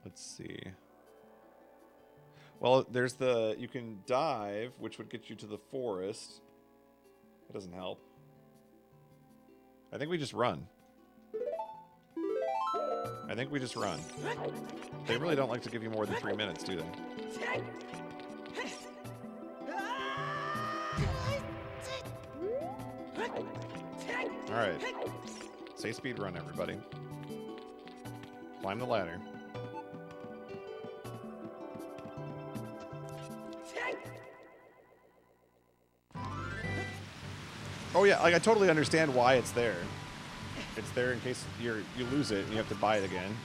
Let's see. Well, there's the... You can dive, which would get you to the forest. That doesn't help. I think we just run. I think we just run. They really don't like to give you more than 3 minutes, do they? Alright. Say speed run, everybody. Climb the ladder. Oh yeah, like I totally understand why it's there. It's there in case you lose it and you have to buy it again.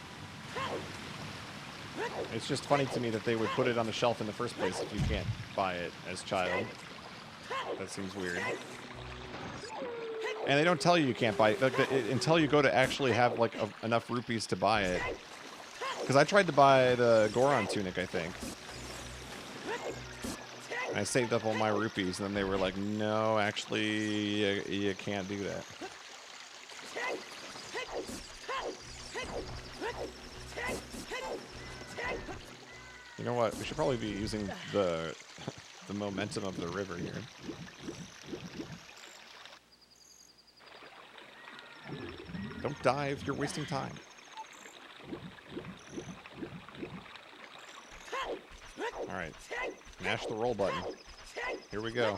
It's just funny to me that they would put it on the shelf in the first place if you can't buy it as child. That seems weird. And they don't tell you can't buy it until you go to actually have like enough rupees to buy it. Because I tried to buy the Goron tunic, I think. And I saved up all my rupees, and then they were like, no, actually, you can't do that. You know what? We should probably be using the momentum of the river here. Don't dive. You're wasting time. All right. Mash the roll button. Here we go.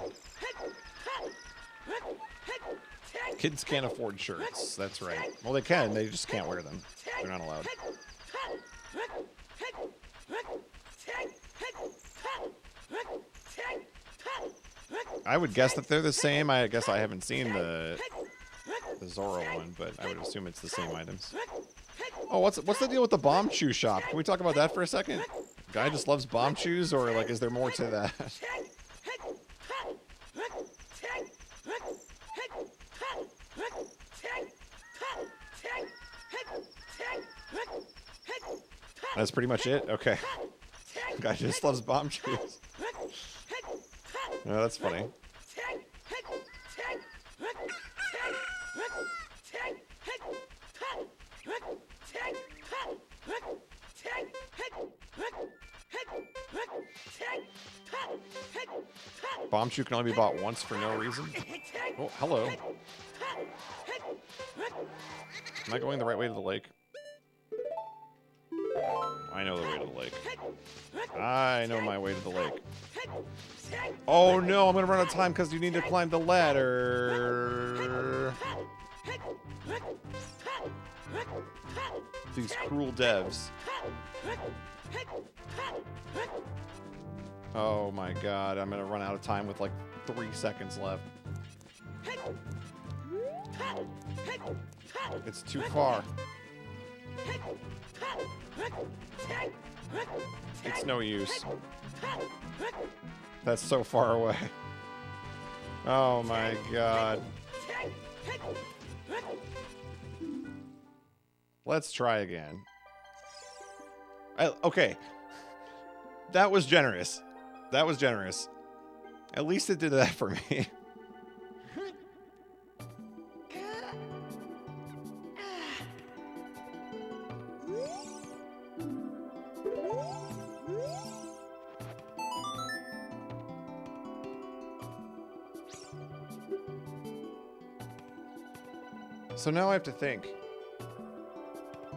Kids can't afford shirts. That's right. Well, they can. They just can't wear them. They're not allowed. I would guess that they're the same. I guess I haven't seen the Zoro one, but I would assume it's the same items. Oh, what's the deal with the bomb shoe shop? Can we talk about that for a second? Guy just loves bomb shoes, or like, is there more to that? That's pretty much it? Okay. Guy just loves bomb shoes. Oh, that's funny. Bomb shoe can only be bought once for no reason. Oh, hello. Am I going the right way to the lake? I know the way to the lake. I know my way to the lake. Oh no, I'm gonna run out of time because you need to climb the ladder. These cruel devs. Oh my god, I'm gonna run out of time with like 3 seconds left. It's too far. It's no use. That's so far away. Oh my god. Let's try again. Okay. That was generous. That was generous. At least it did that for me. So now I have to think.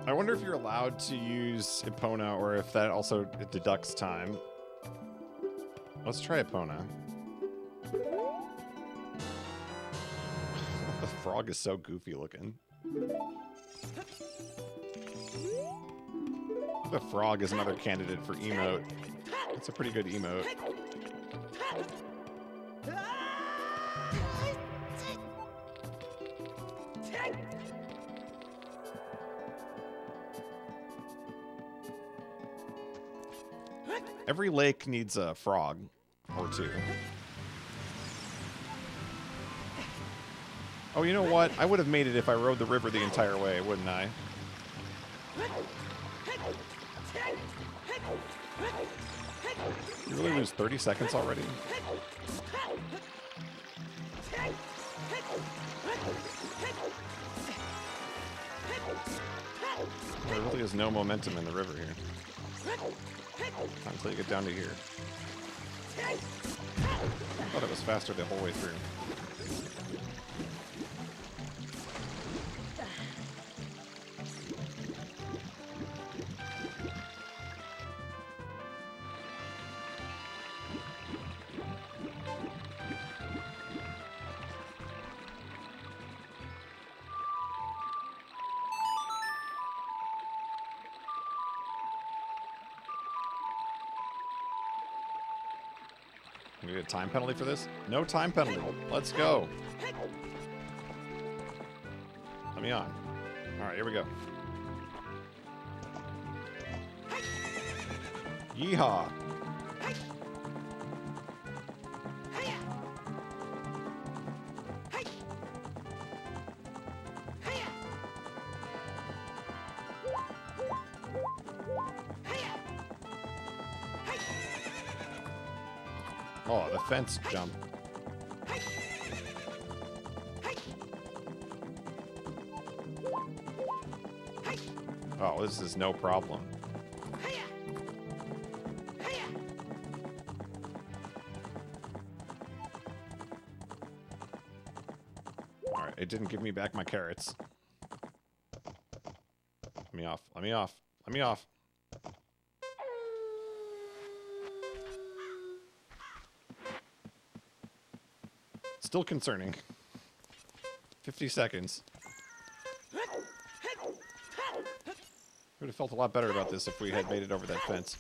I wonder if you're allowed to use Epona or if that also deducts time. Let's try Epona. The frog is so goofy looking. The frog is another candidate for emote. It's a pretty good emote. Every lake needs a frog or two. Oh, you know what? I would have made it if I rode the river the entire way, wouldn't I? You really lose 30 seconds already? There really is no momentum in the river here. Not until you get down to here. I thought it was faster the whole way through. We get a time penalty for this? No time penalty. Let's go. Let me on. All right, here we go. Yeehaw. Oh, the fence jump. Oh, this is no problem. Alright, it didn't give me back my carrots. Let me off. Let me off. Let me off. Still concerning. 50 seconds. Would have felt a lot better about this if we had made it over that fence.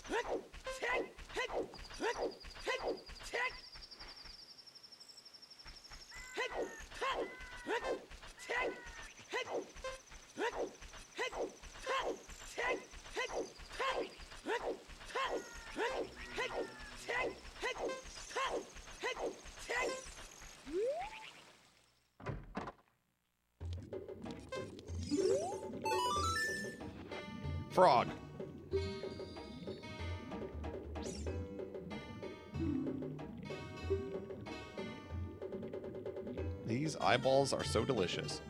Frog. These eyeballs are so delicious.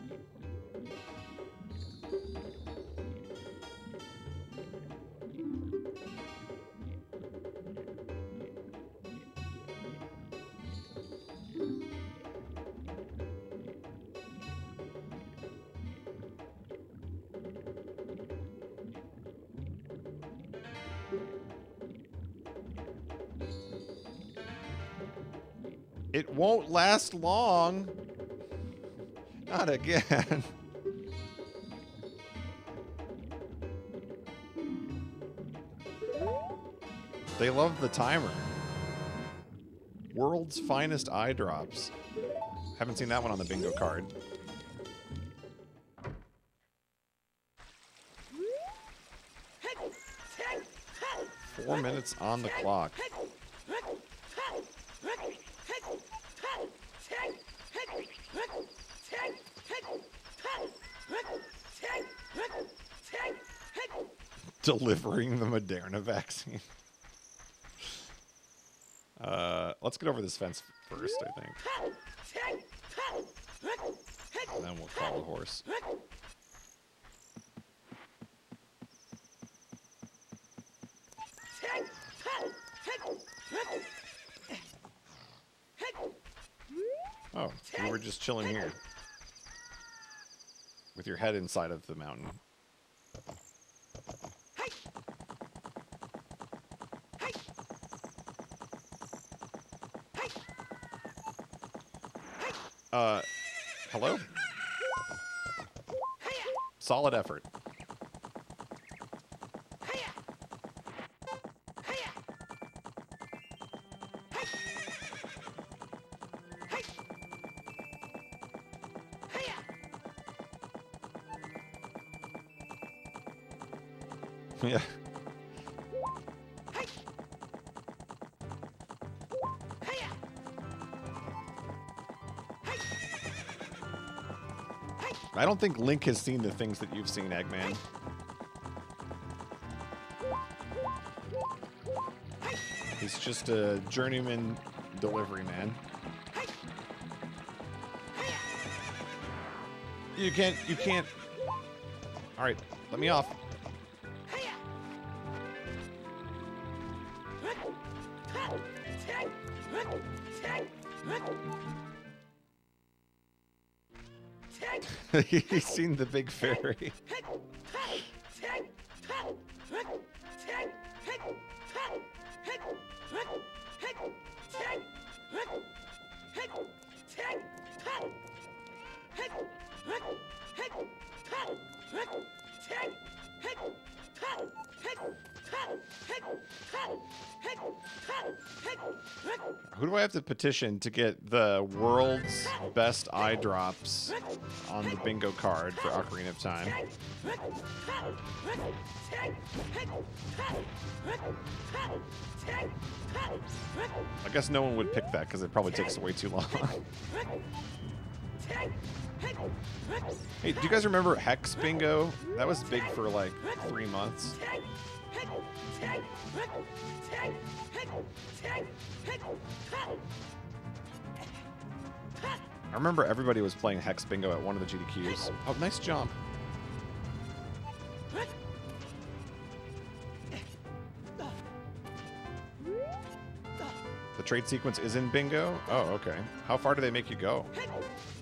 It won't last long. Not again. They love the timer. World's finest eye drops. Haven't seen that one on the bingo card. Four minutes on the clock. Delivering the Moderna vaccine. Let's get over this fence first, I think. And then we'll call the horse. Oh, you were just chilling here. With your head inside of the mountain. Hello? Solid effort. Yeah. I don't think Link has seen the things that you've seen, Eggman. He's just a journeyman delivery man. You can't. All right, let me off. He's seen the big fairy. Who do I have to petition to get the world's best eye drops on the bingo card for Ocarina of Time? I guess no one would pick that because it probably takes way too long. Hey, do you guys remember Hex Bingo? That was big for like 3 months. I remember everybody was playing Hex Bingo at one of the GDQs. Oh, nice jump. The trade sequence is in Bingo? Oh, okay. How far do they make you go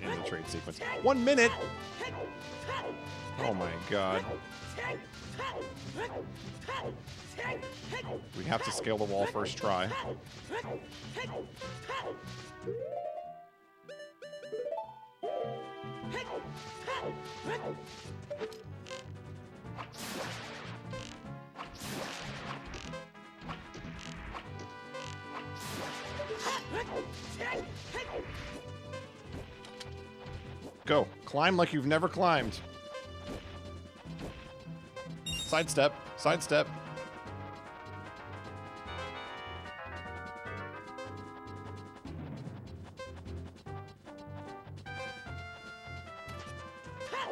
in the trade sequence? 1 minute? Oh my god. We have to scale the wall first try. Go. Climb like you've never climbed. Sidestep. Sidestep.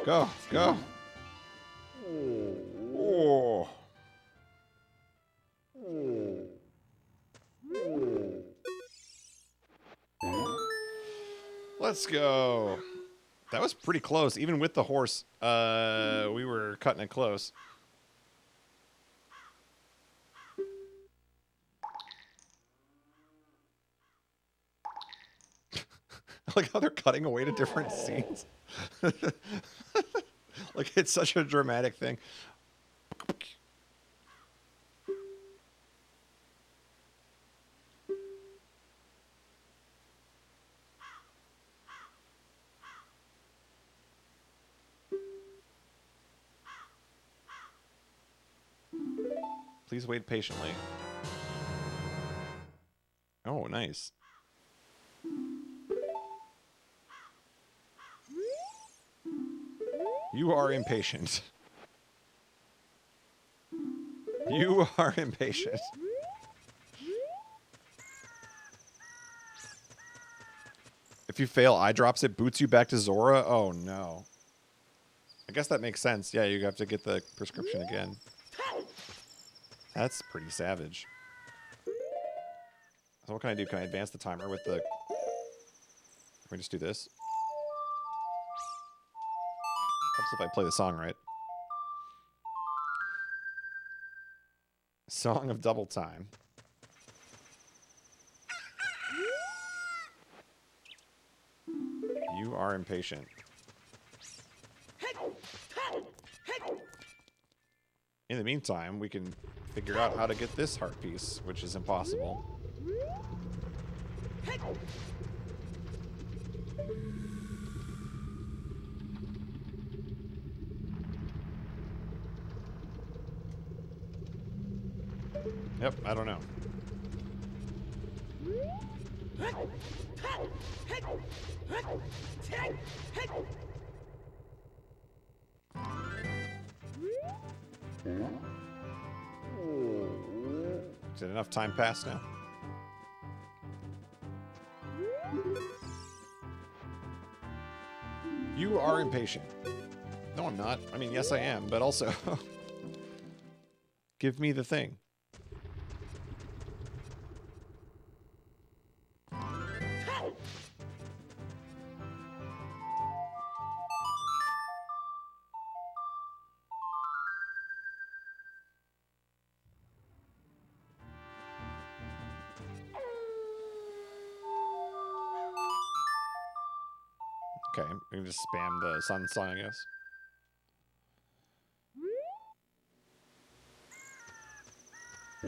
Go. Go. Oh. Let's go. That was pretty close. Even with the horse, we were cutting it close. I like how they're cutting away to different scenes. Like, it's such a dramatic thing. Please wait patiently. Oh, nice. You are impatient. You are impatient. If you fail eye drops, it boots you back to Zora? Oh, no. I guess that makes sense. Yeah, you have to get the prescription again. That's pretty savage. So what can I do? Can I advance the timer with the... Can we just do this? Helps if I play the song right. Song of Double Time. You are impatient. In the meantime, we can figure out how to get this heart piece, which is impossible. Yep, I don't know. Is it enough time passed now? You are impatient. No, I'm not. I mean, yes, I am, but also... Give me the thing. Okay, we can just spam the sun song, I guess. I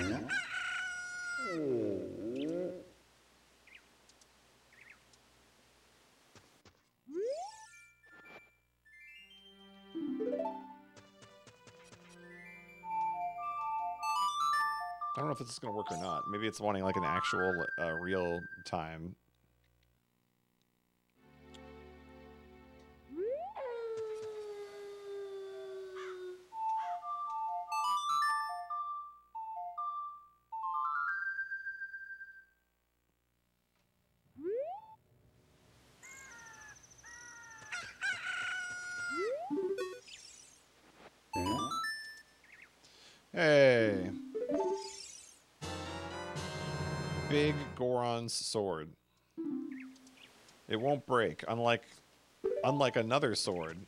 don't know if this is going to work or not. Maybe it's wanting like an actual real time. Hey. Big Goron's sword. It won't break, unlike another sword.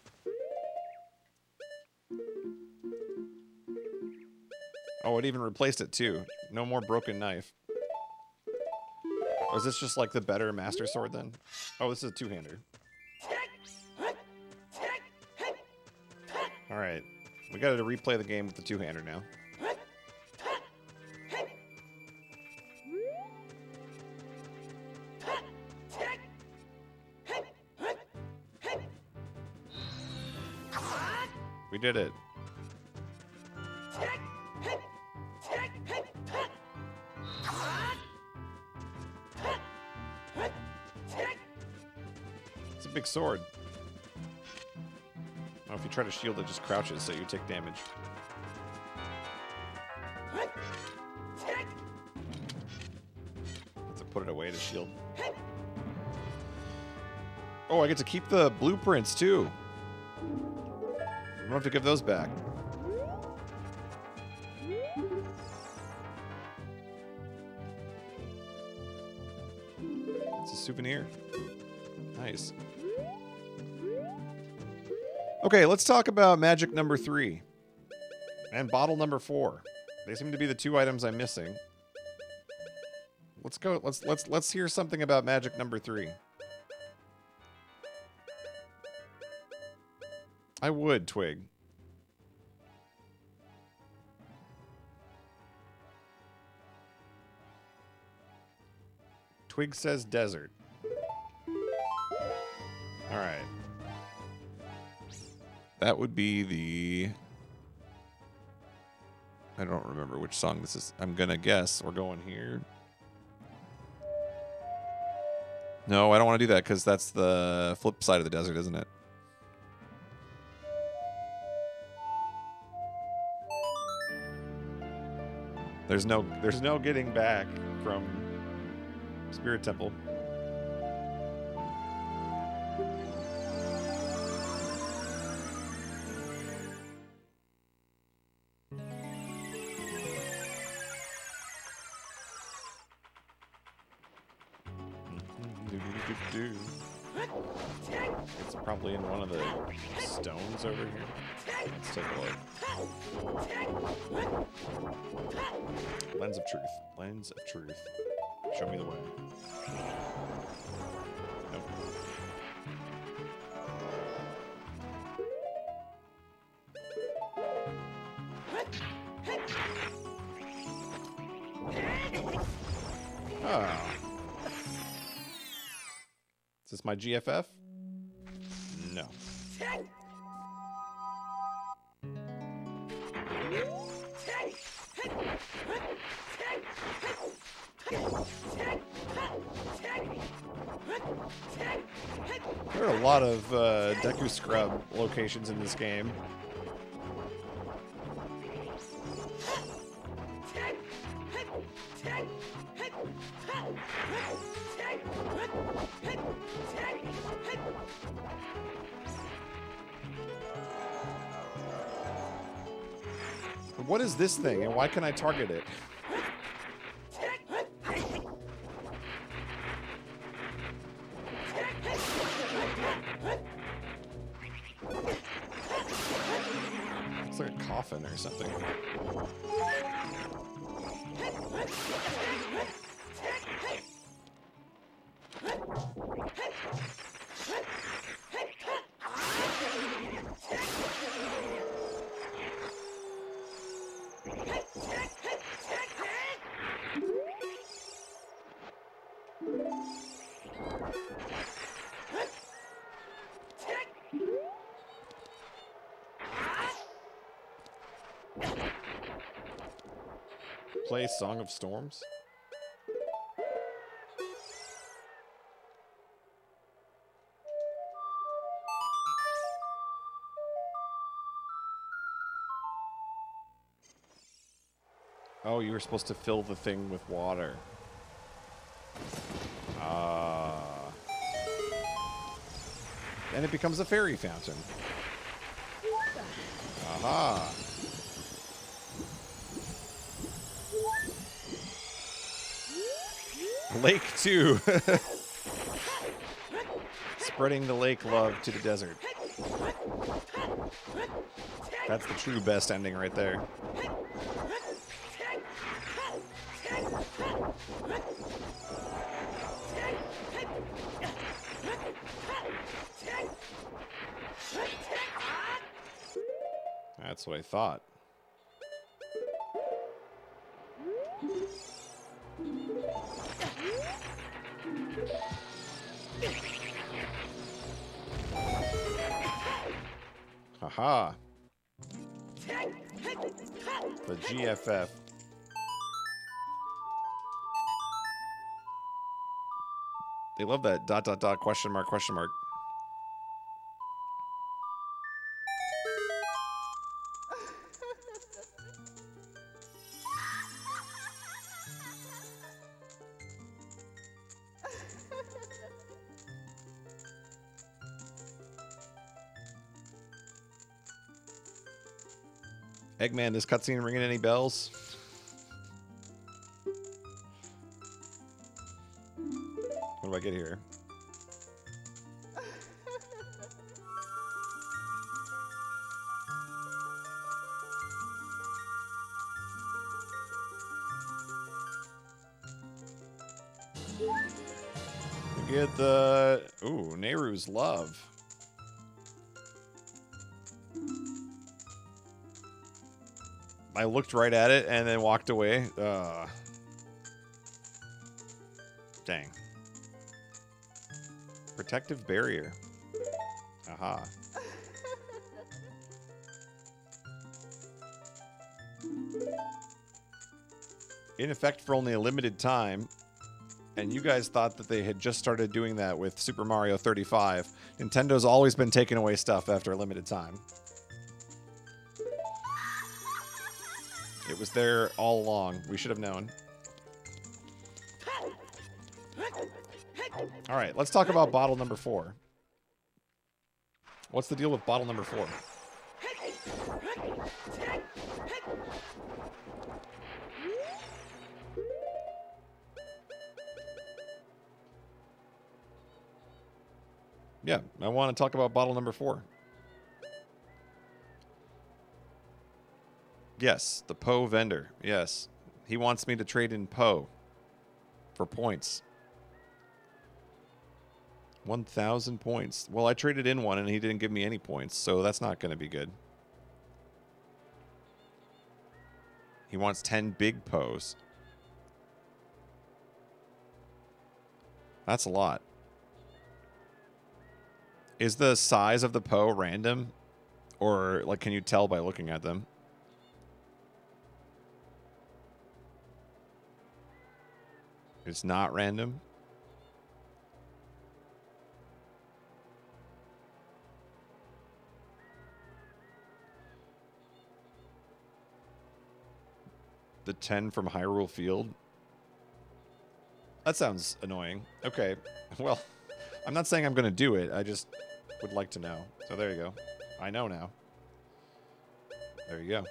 Oh, it even replaced it too. No more broken knife. Or is this just like the better Master Sword then? Oh, this is a two-hander. Alright. We gotta replay the game with the two-hander now. We did it. It's a big sword. Oh, if you try to shield, it just crouches, so you take damage. Have to put it away to shield. Oh, I get to keep the blueprints too. I don't have to give those back. It's a souvenir. Nice. Okay, let's talk about magic number 3 and bottle number 4. They seem to be the two items I'm missing. Let's go. Let's hear something about magic number 3. I would, Twig. Twig says desert. All right. That would be the... I don't remember which song this is. I'm gonna guess we're going here. No, I don't want to do that because that's the flip side of the desert, isn't it? There's no getting back from Spirit Temple. It's probably in one of the stones over here. Let's take a look. Lens of truth. Lens of truth. Show me the way. Nope. Oh. Is this my GFF? No. There are a lot of Deku Scrub locations in this game. What is this thing, and why can I target it? It's like a coffin or something. Play Song of Storms? Oh, you were supposed to fill the thing with water. Ah. And it becomes a fairy fountain. Aha. Lake 2. Spreading the lake love to the desert. That's the true best ending right there. That's what I thought. Haha. The GFF. They love that ... question mark question mark. Eggman, this cutscene ringing any bells? What do I get here? We get the... Ooh, Nehru's Love. I looked right at it and then walked away. Dang. Protective barrier. Aha. In effect for only a limited time. And you guys thought that they had just started doing that with Super Mario 35. Nintendo's always been taking away stuff after a limited time. It was there all along. We should have known. All right, let's talk about bottle number 4. What's the deal with bottle number 4? Yeah, I want to talk about bottle number 4. Yes, the Poe vendor. Yes. He wants me to trade in Poe for points. 1,000 points. Well, I traded in one and he didn't give me any points, so that's not going to be good. He wants 10 big Poes. That's a lot. Is the size of the Poe random? Or, like, can you tell by looking at them? It's not random? The 10 from Hyrule Field? That sounds annoying. Okay, well, I'm not saying I'm going to do it. I just would like to know. So there you go. I know now. There you go.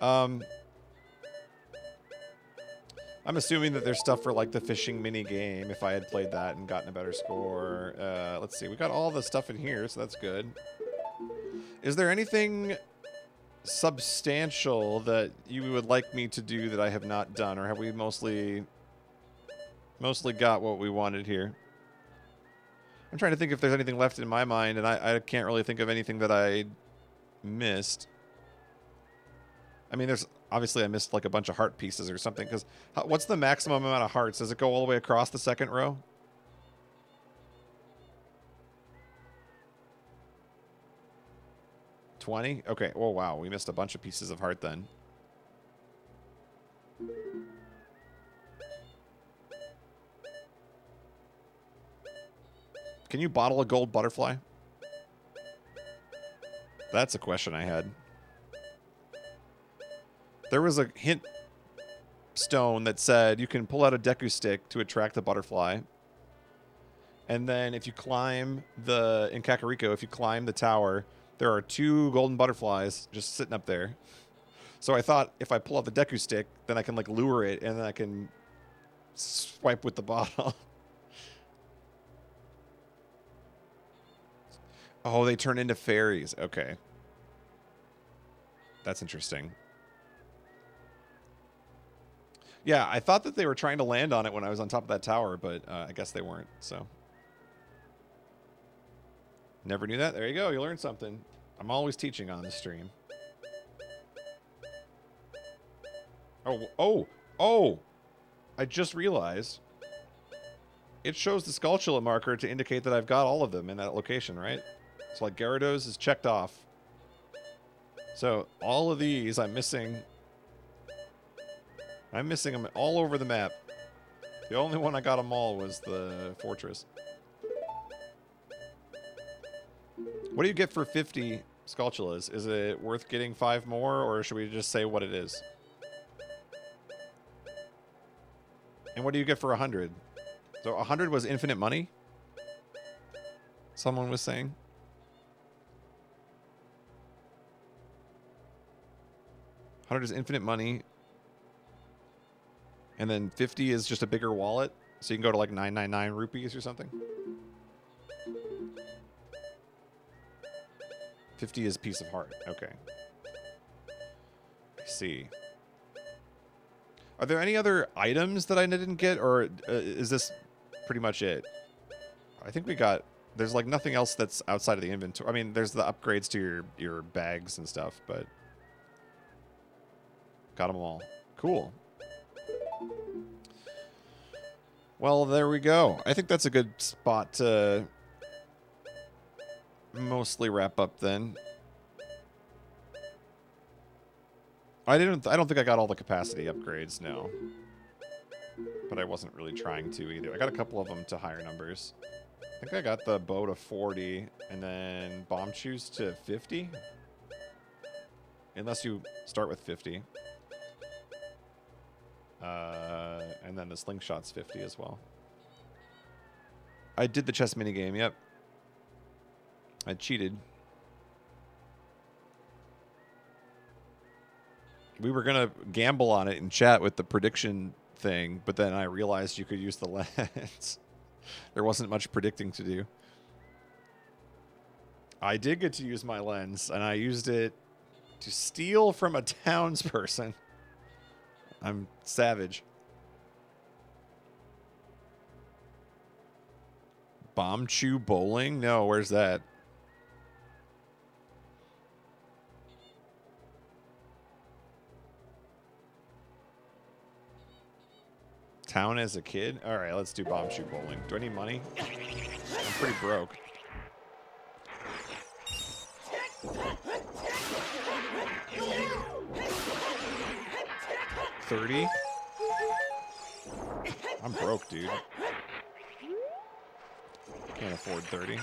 I'm assuming that there's stuff for like the fishing mini game if I had played that and gotten a better score. Let's see. We got all the stuff in here, so that's good. Is there anything substantial that you would like me to do that I have not done, or have we mostly got what we wanted here? I'm trying to think if there's anything left in my mind, and I can't really think of anything that I missed. I mean, there's obviously I missed like a bunch of heart pieces or something, because what's the maximum amount of hearts? Does it go all the way across the second row? $20? Okay. Oh, wow. We missed a bunch of pieces of heart then. Can you bottle a gold butterfly? That's a question I had. There was a hint stone that said you can pull out a Deku stick to attract a butterfly. And then if you climb in Kakariko, if you climb the tower, there are 2 golden butterflies just sitting up there. So I thought if I pull out the Deku stick, then I can like lure it and then I can swipe with the bottle. Oh, they turn into fairies. Okay. That's interesting. Yeah, I thought that they were trying to land on it when I was on top of that tower, but I guess they weren't, so. Never knew that. There you go. You learned something. I'm always teaching on the stream. Oh! I just realized it shows the Skulltula marker to indicate that I've got all of them in that location, right? So like Gyarados is checked off. So all of these I'm missing. I'm missing them all over the map. The only one I got them all was the fortress. What do you get for 50 Skulltulas? Is it worth getting 5 more, or should we just say what it is? And what do you get for 100? So 100 was infinite money? Someone was saying. 100 is infinite money. And then 50 is just a bigger wallet. So you can go to like 999 rupees or something. 50 is piece of heart. Okay. I see. Are there any other items that I didn't get, or is this pretty much it? I think we got... There's like nothing else that's outside of the inventory. I mean, there's the upgrades to your bags and stuff, but... Got them all. Cool. Well, there we go. I think that's a good spot to mostly wrap up then. I don't think I got all the capacity upgrades, no. But I wasn't really trying to either. I got a couple of them to higher numbers. I think I got the bow to 40 and then bomb chews to 50. Unless you start with 50. And then the slingshot's 50 as well. I did the chess minigame, yep. I cheated. We were going to gamble on it in chat with the prediction thing, but then I realized you could use the lens. There wasn't much predicting to do. I did get to use my lens, and I used it to steal from a townsperson. I'm savage. Bomb chew bowling? No, where's that? Town as a kid? All right, let's do bomb chew bowling. Do I need money? I'm pretty broke. $30? I'm broke, dude. Can't afford 30.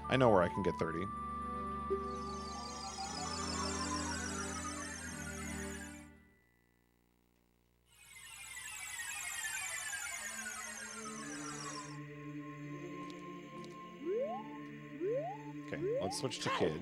I know where I can get 30. let's switch to kid.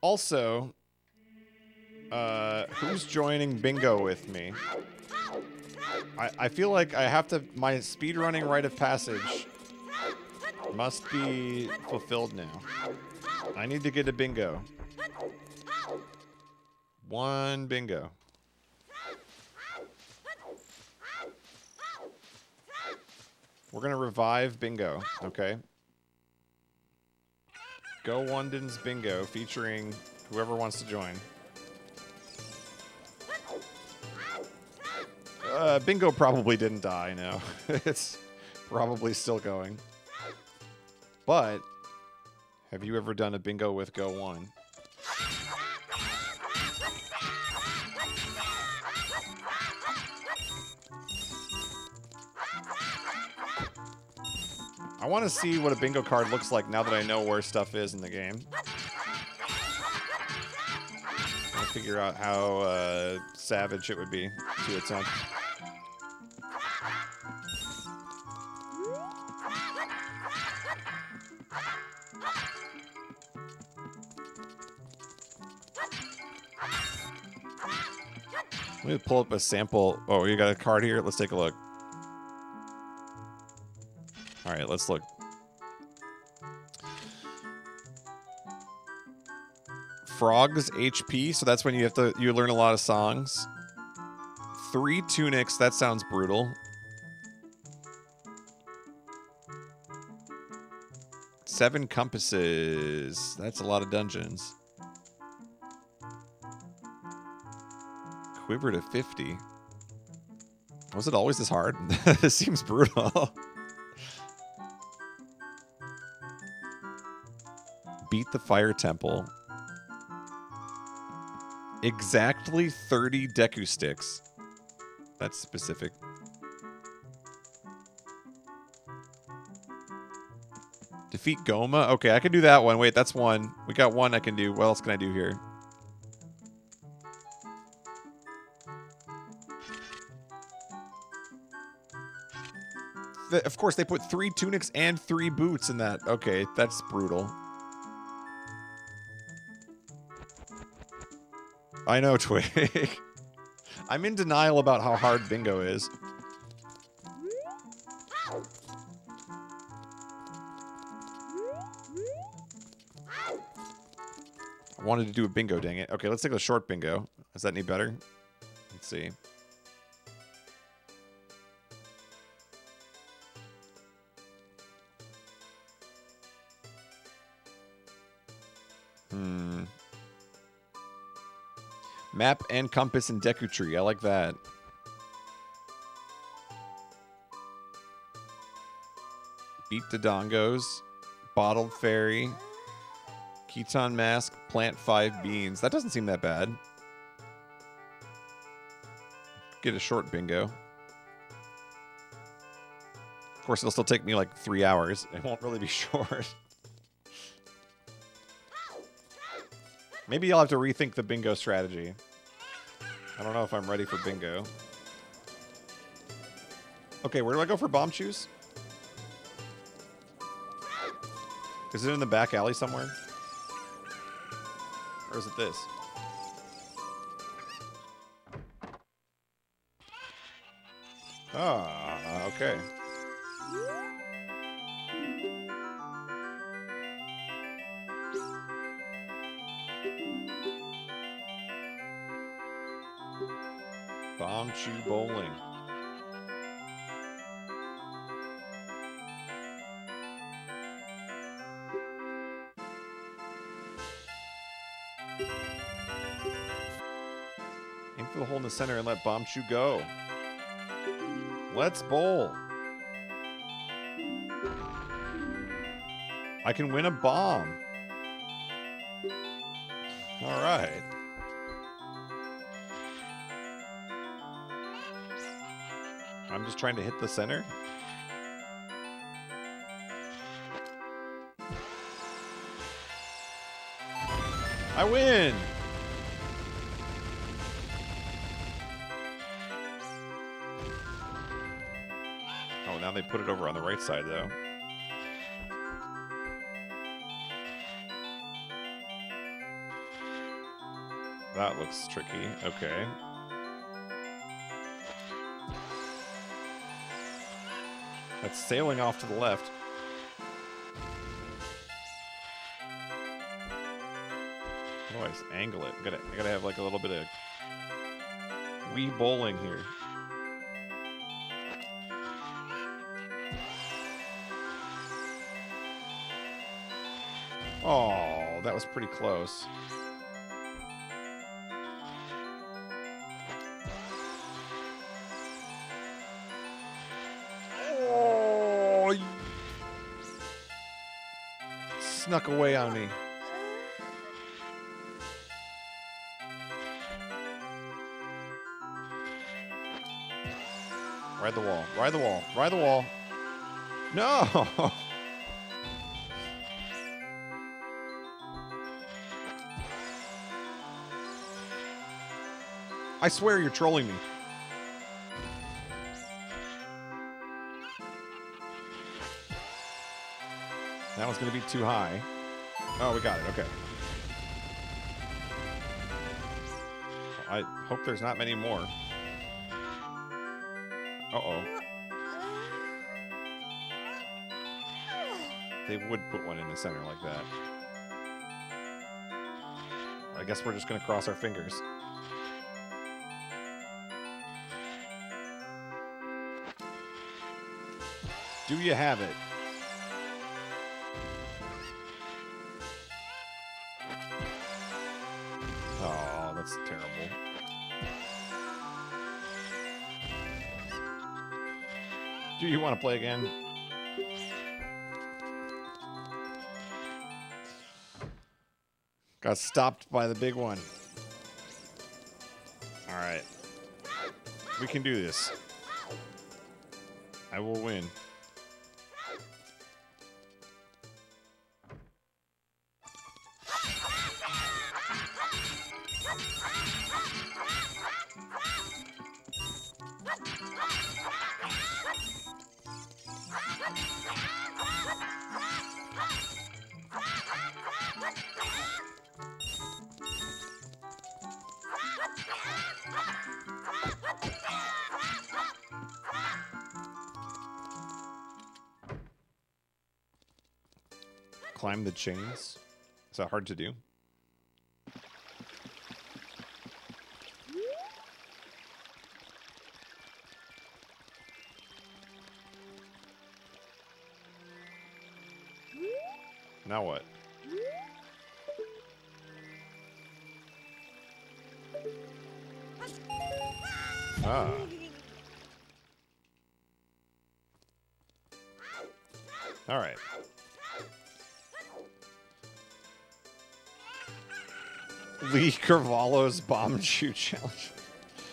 Also, who's joining bingo with me? I feel like I have to, my speedrunning rite of passage must be fulfilled now. I need to get a bingo. 1 bingo. We're gonna revive bingo, okay? Go London's bingo featuring whoever wants to join. Bingo probably didn't die, no. It's probably still going. But, have you ever done a bingo with Go 1? I want to see what a bingo card looks like now that I know where stuff is in the game. I'll figure out how savage it would be to attempt. Let me pull up a sample. Oh, you got a card here? Let's take a look. All right, let's look. Frogs HP, so that's when you learn a lot of songs. 3 tunics, that sounds brutal. 7 compasses, that's a lot of dungeons. Quiver to 50. Was it always this hard? This seems brutal. Beat the Fire Temple. Exactly 30 Deku sticks. That's specific. Defeat Goma? Okay, I can do that one. Wait, that's one. We got one I can do. What else can I do here? Of course, they put 3 tunics and 3 boots in that. Okay, that's brutal. I know, Twig. I'm in denial about how hard bingo is. I wanted to do a bingo, dang it. Okay, let's take a short bingo. Is that any better? Let's see. Map and compass and Deku Tree. I like that. Beat the Dongos. Bottled Fairy. Keton Mask. Plant 5 beans. That doesn't seem that bad. Get a short bingo. Of course, it'll still take me like 3 hours. It won't really be short. Maybe I'll have to rethink the bingo strategy. I don't know if I'm ready for bingo. Okay, where do I go for bomb shoes? Is it in the back alley somewhere? Or is it this? Ah, okay. Bomb shoe bowling. Aim for the hole in the center and let bomb shoe go. Let's bowl. I can win a bomb. All right. I'm just trying to hit the center. I win! Oh, now they put it over on the right side, though. That looks tricky. Okay. That's sailing off to the left. How do I angle it? I gotta have like a little bit of Wii bowling here. Oh, that was pretty close. Oh, snuck away on me. Ride the wall. Ride the wall. Ride the wall. No! I swear you're trolling me. That one's going to be too high. Oh, we got it. Okay. I hope there's not many more. Uh-oh. They would put one in the center like that. I guess we're just going to cross our fingers. Do you have it? Oh, that's terrible. Do you want to play again? Got stopped by the big one. All right. We can do this. I will win. Climb the chains? Is that hard to do? Now what? Ah. All right. Lee Carvalho's bomb shoot challenge.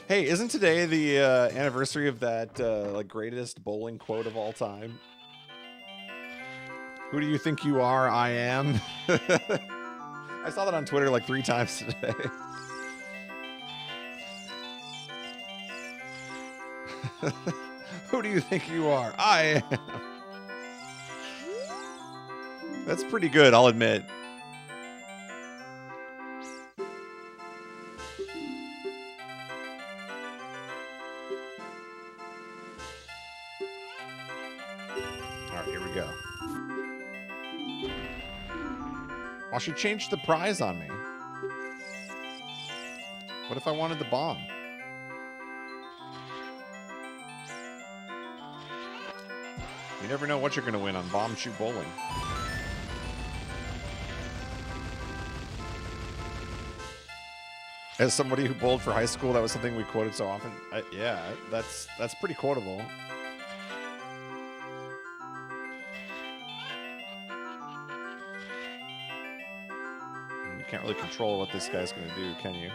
Hey, isn't today the anniversary of that like greatest bowling quote of all time? Who do you think you are? I am. I saw that on Twitter like 3 times today. Who do you think you are? I am. That's pretty good, I'll admit. Oh, she changed the prize on me. What if I wanted the bomb? You never know what you're going to win on bomb shoot bowling. As somebody who bowled for high school, that was something we quoted so often. Yeah, that's pretty quotable. Can't really control what this guy's going to do, can you?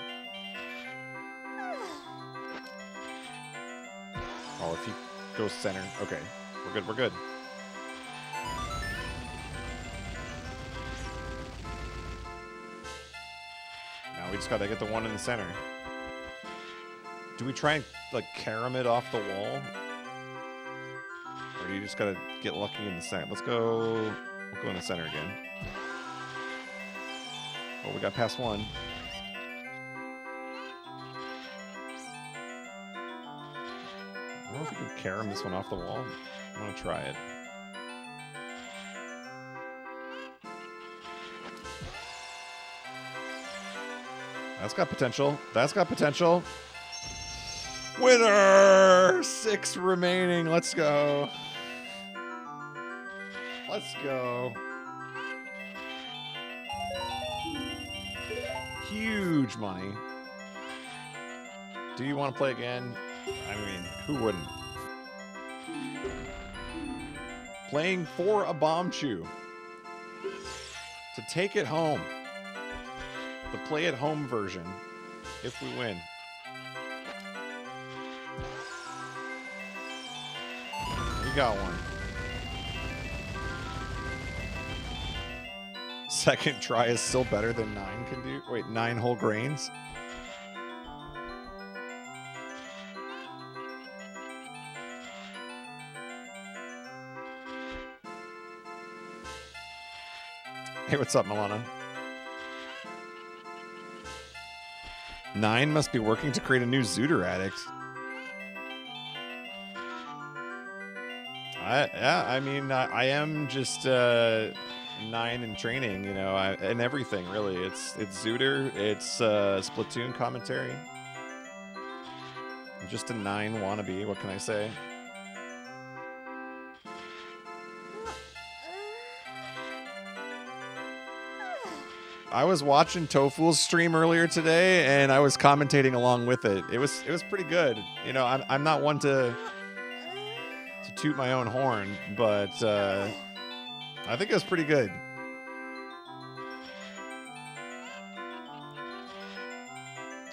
Oh, Go center. Okay. We're good. We're good. Now we just gotta get the one in the center. Do we try and, like, carom it off the wall? Or do you just gotta get lucky in the center? Let's go... We'll go in the center again. Oh, we got past one. I don't know if we can carom this one off the wall. I want to try it. That's got potential. That's got potential. Winner! 6 remaining. Let's go. Let's go. Huge money. Do you want to play again? I mean, who wouldn't? Playing for a bomb chew. To take it home. The play at home version. If we win. We got one. Second try is still better than 9 can do. Wait, 9 whole grains? Hey, what's up, Milana? 9 must be working to create a new Zooter addict. I mean, I am just 9 in training, you know, and everything really. It's Zooter, it's Splatoon commentary. I'm just a 9 wannabe. What can I say? I was watching Tofu's stream earlier today, and I was commentating along with it. It was pretty good. You know, I'm not one to toot my own horn, but I think it was pretty good.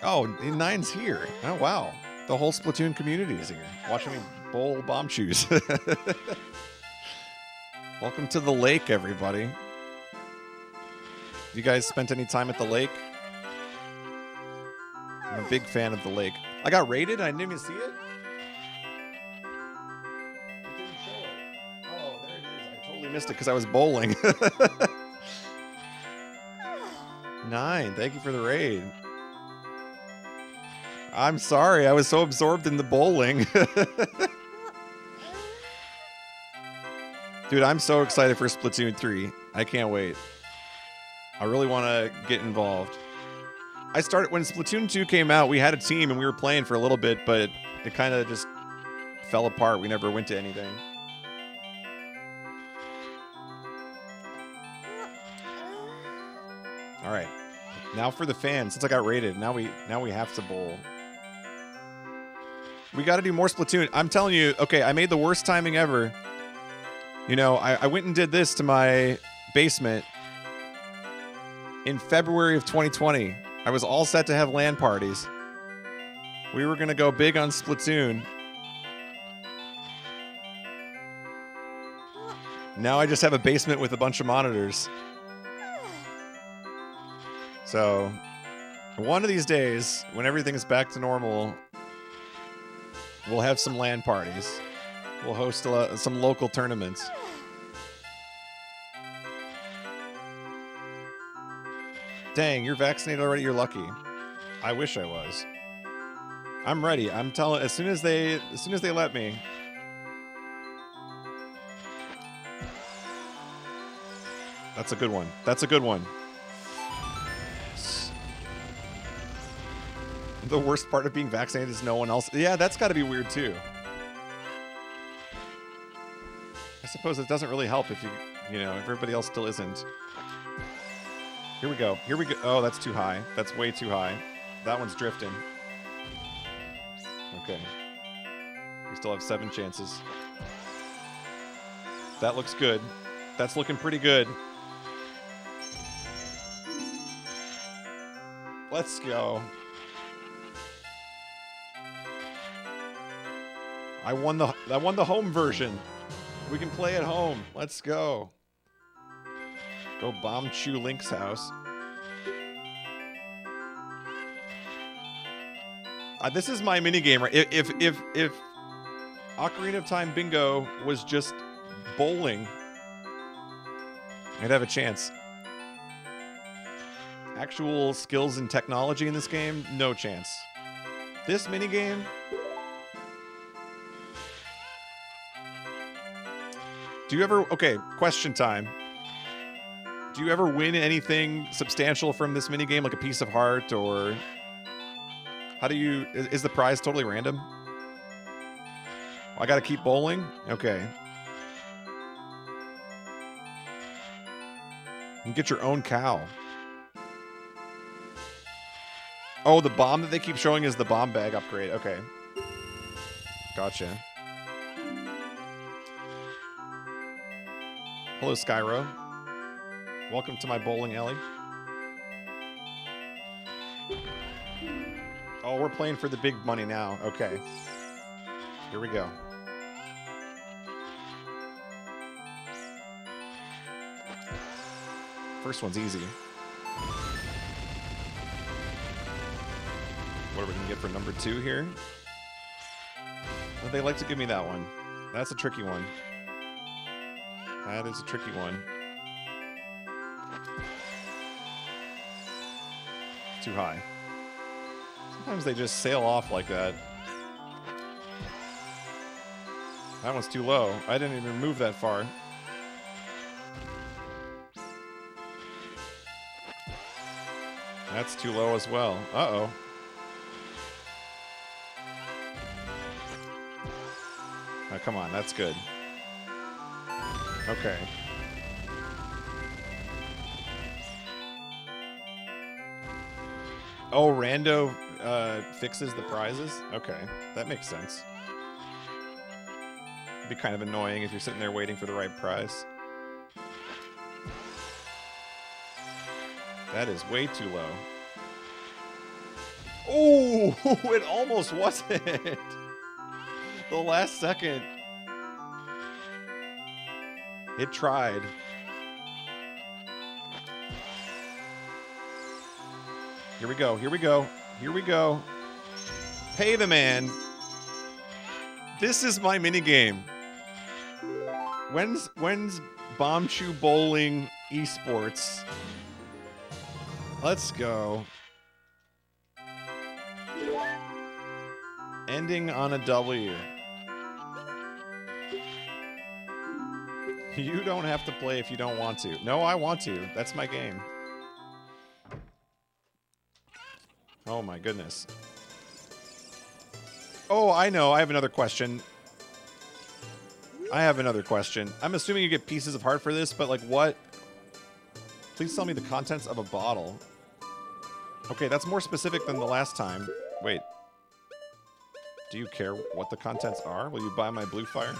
Oh, 9's here. Oh wow, the whole Splatoon community is here, watching me bowl bomb chews. Welcome to the lake, everybody. You guys spent any time at the lake? I'm a big fan of the lake. I got raided? I didn't even see it? It didn't show it. Oh, there it is. I totally missed it because I was bowling. 9, thank you for the raid. I'm sorry, I was so absorbed in the bowling. Dude, I'm so excited for Splatoon 3. I can't wait. I really want to get involved. I started when Splatoon 2 came out, we had a team and we were playing for a little bit, but it kind of just fell apart. We never went to anything. All right. Now for the fans. Since I got raided, now we have to bowl. We got to do more Splatoon. I'm telling you, okay, I made the worst timing ever. You know, I went and did this to my basement in February of 2020. I was all set to have LAN parties. We were going to go big on Splatoon. Now I just have a basement with a bunch of monitors. So, one of these days, when everything is back to normal, we'll have some LAN parties. We'll host some local tournaments. Dang, you're vaccinated already? You're lucky. I wish I was. I'm ready. I'm telling. As soon as they let me. That's a good one. That's a good one. The worst part of being vaccinated is no one else. Yeah, that's got to be weird too. I suppose it doesn't really help if you know, if everybody else still isn't. Here we go. Here we go. Oh, that's too high. That's way too high. That one's drifting. Okay. We still have 7 chances. That looks good. That's looking pretty good. Let's go. I won the home version. We can play at home. Let's go. Go bomb Chew Link's house. This is my minigame, right? If Ocarina of Time Bingo was just bowling, I'd have a chance. Actual skills and technology in this game, no chance. This minigame, do you ever, okay, question time. Do you ever win anything substantial from this minigame, like a piece of heart, or how do you, is the prize totally random? I gotta keep bowling? Okay. You can get your own cow. Oh, the bomb that they keep showing is the bomb bag upgrade. Okay. Gotcha. Hello, Skyro. Welcome to my bowling alley. Oh, we're playing for the big money now. Okay. Here we go. First one's easy. What are we going to get for number 2 here? Well, they like to give me that one. That's a tricky one. That is a tricky one. Too high. Sometimes they just sail off like that. That one's too low. I didn't even move that far. That's too low as well. Uh-oh. Oh, come on, that's good. Okay. Oh, Rando fixes the prizes? Okay, that makes sense. It'd be kind of annoying if you're sitting there waiting for the right prize. That is way too low. Oh, it almost wasn't. The last second. It tried. Here we go, here we go, here we go. Pay the man. This is my minigame. When's Bombchu Bowling Esports? Let's go. Ending on a W. You don't have to play if you don't want to. No, I want to. That's my game. Oh my goodness. Oh, I know. I have another question. I'm assuming you get pieces of heart for this, but like what? Please tell me the contents of a bottle. Okay, that's more specific than the last time. Wait. Do you care what the contents are? Will you buy my blue fire?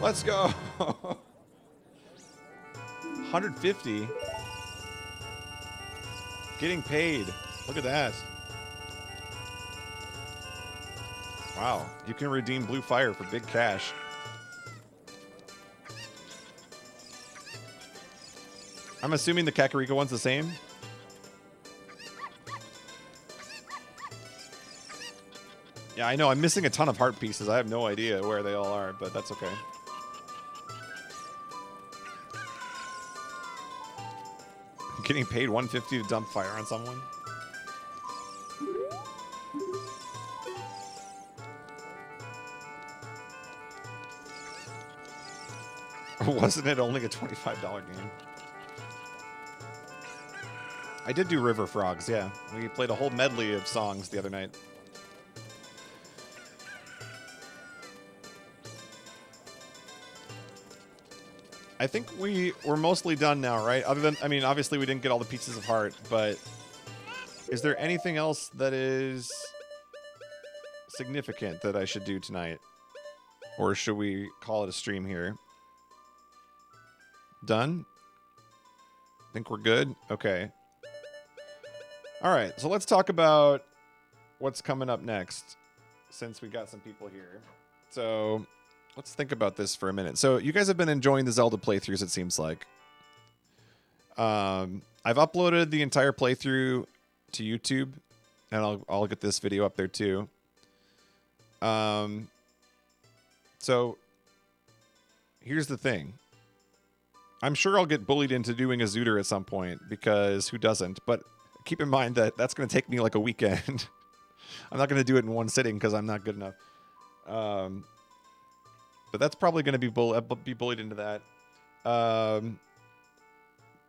Let's go. 150. Getting paid. Look at that. Wow. You can redeem blue fire for big cash. I'm assuming the Kakariko one's the same. Yeah, I know. I'm missing a ton of heart pieces. I have no idea where they all are, but that's okay. I'm getting paid $150 to dump fire on someone. Wasn't it only a $25 game? I did do River Frogs, yeah. We played a whole medley of songs the other night. I think we're mostly done now, right? Other than, I mean, obviously we didn't get all the pieces of heart, but is there anything else that is significant that I should do tonight? Or should we call it a stream here? Done? Think we're good? Okay. All right, so let's talk about what's coming up next, since we got some people here. So let's think about this for a minute. So you guys have been enjoying the Zelda playthroughs, it seems like. I've uploaded the entire playthrough to YouTube, and I'll get this video up there too. So here's the thing. I'm sure I'll get bullied into doing a Zooter at some point, because who doesn't? But keep in mind that that's going to take me like a weekend. I'm not going to do it in one sitting because I'm not good enough. But that's probably going to be bullied into that.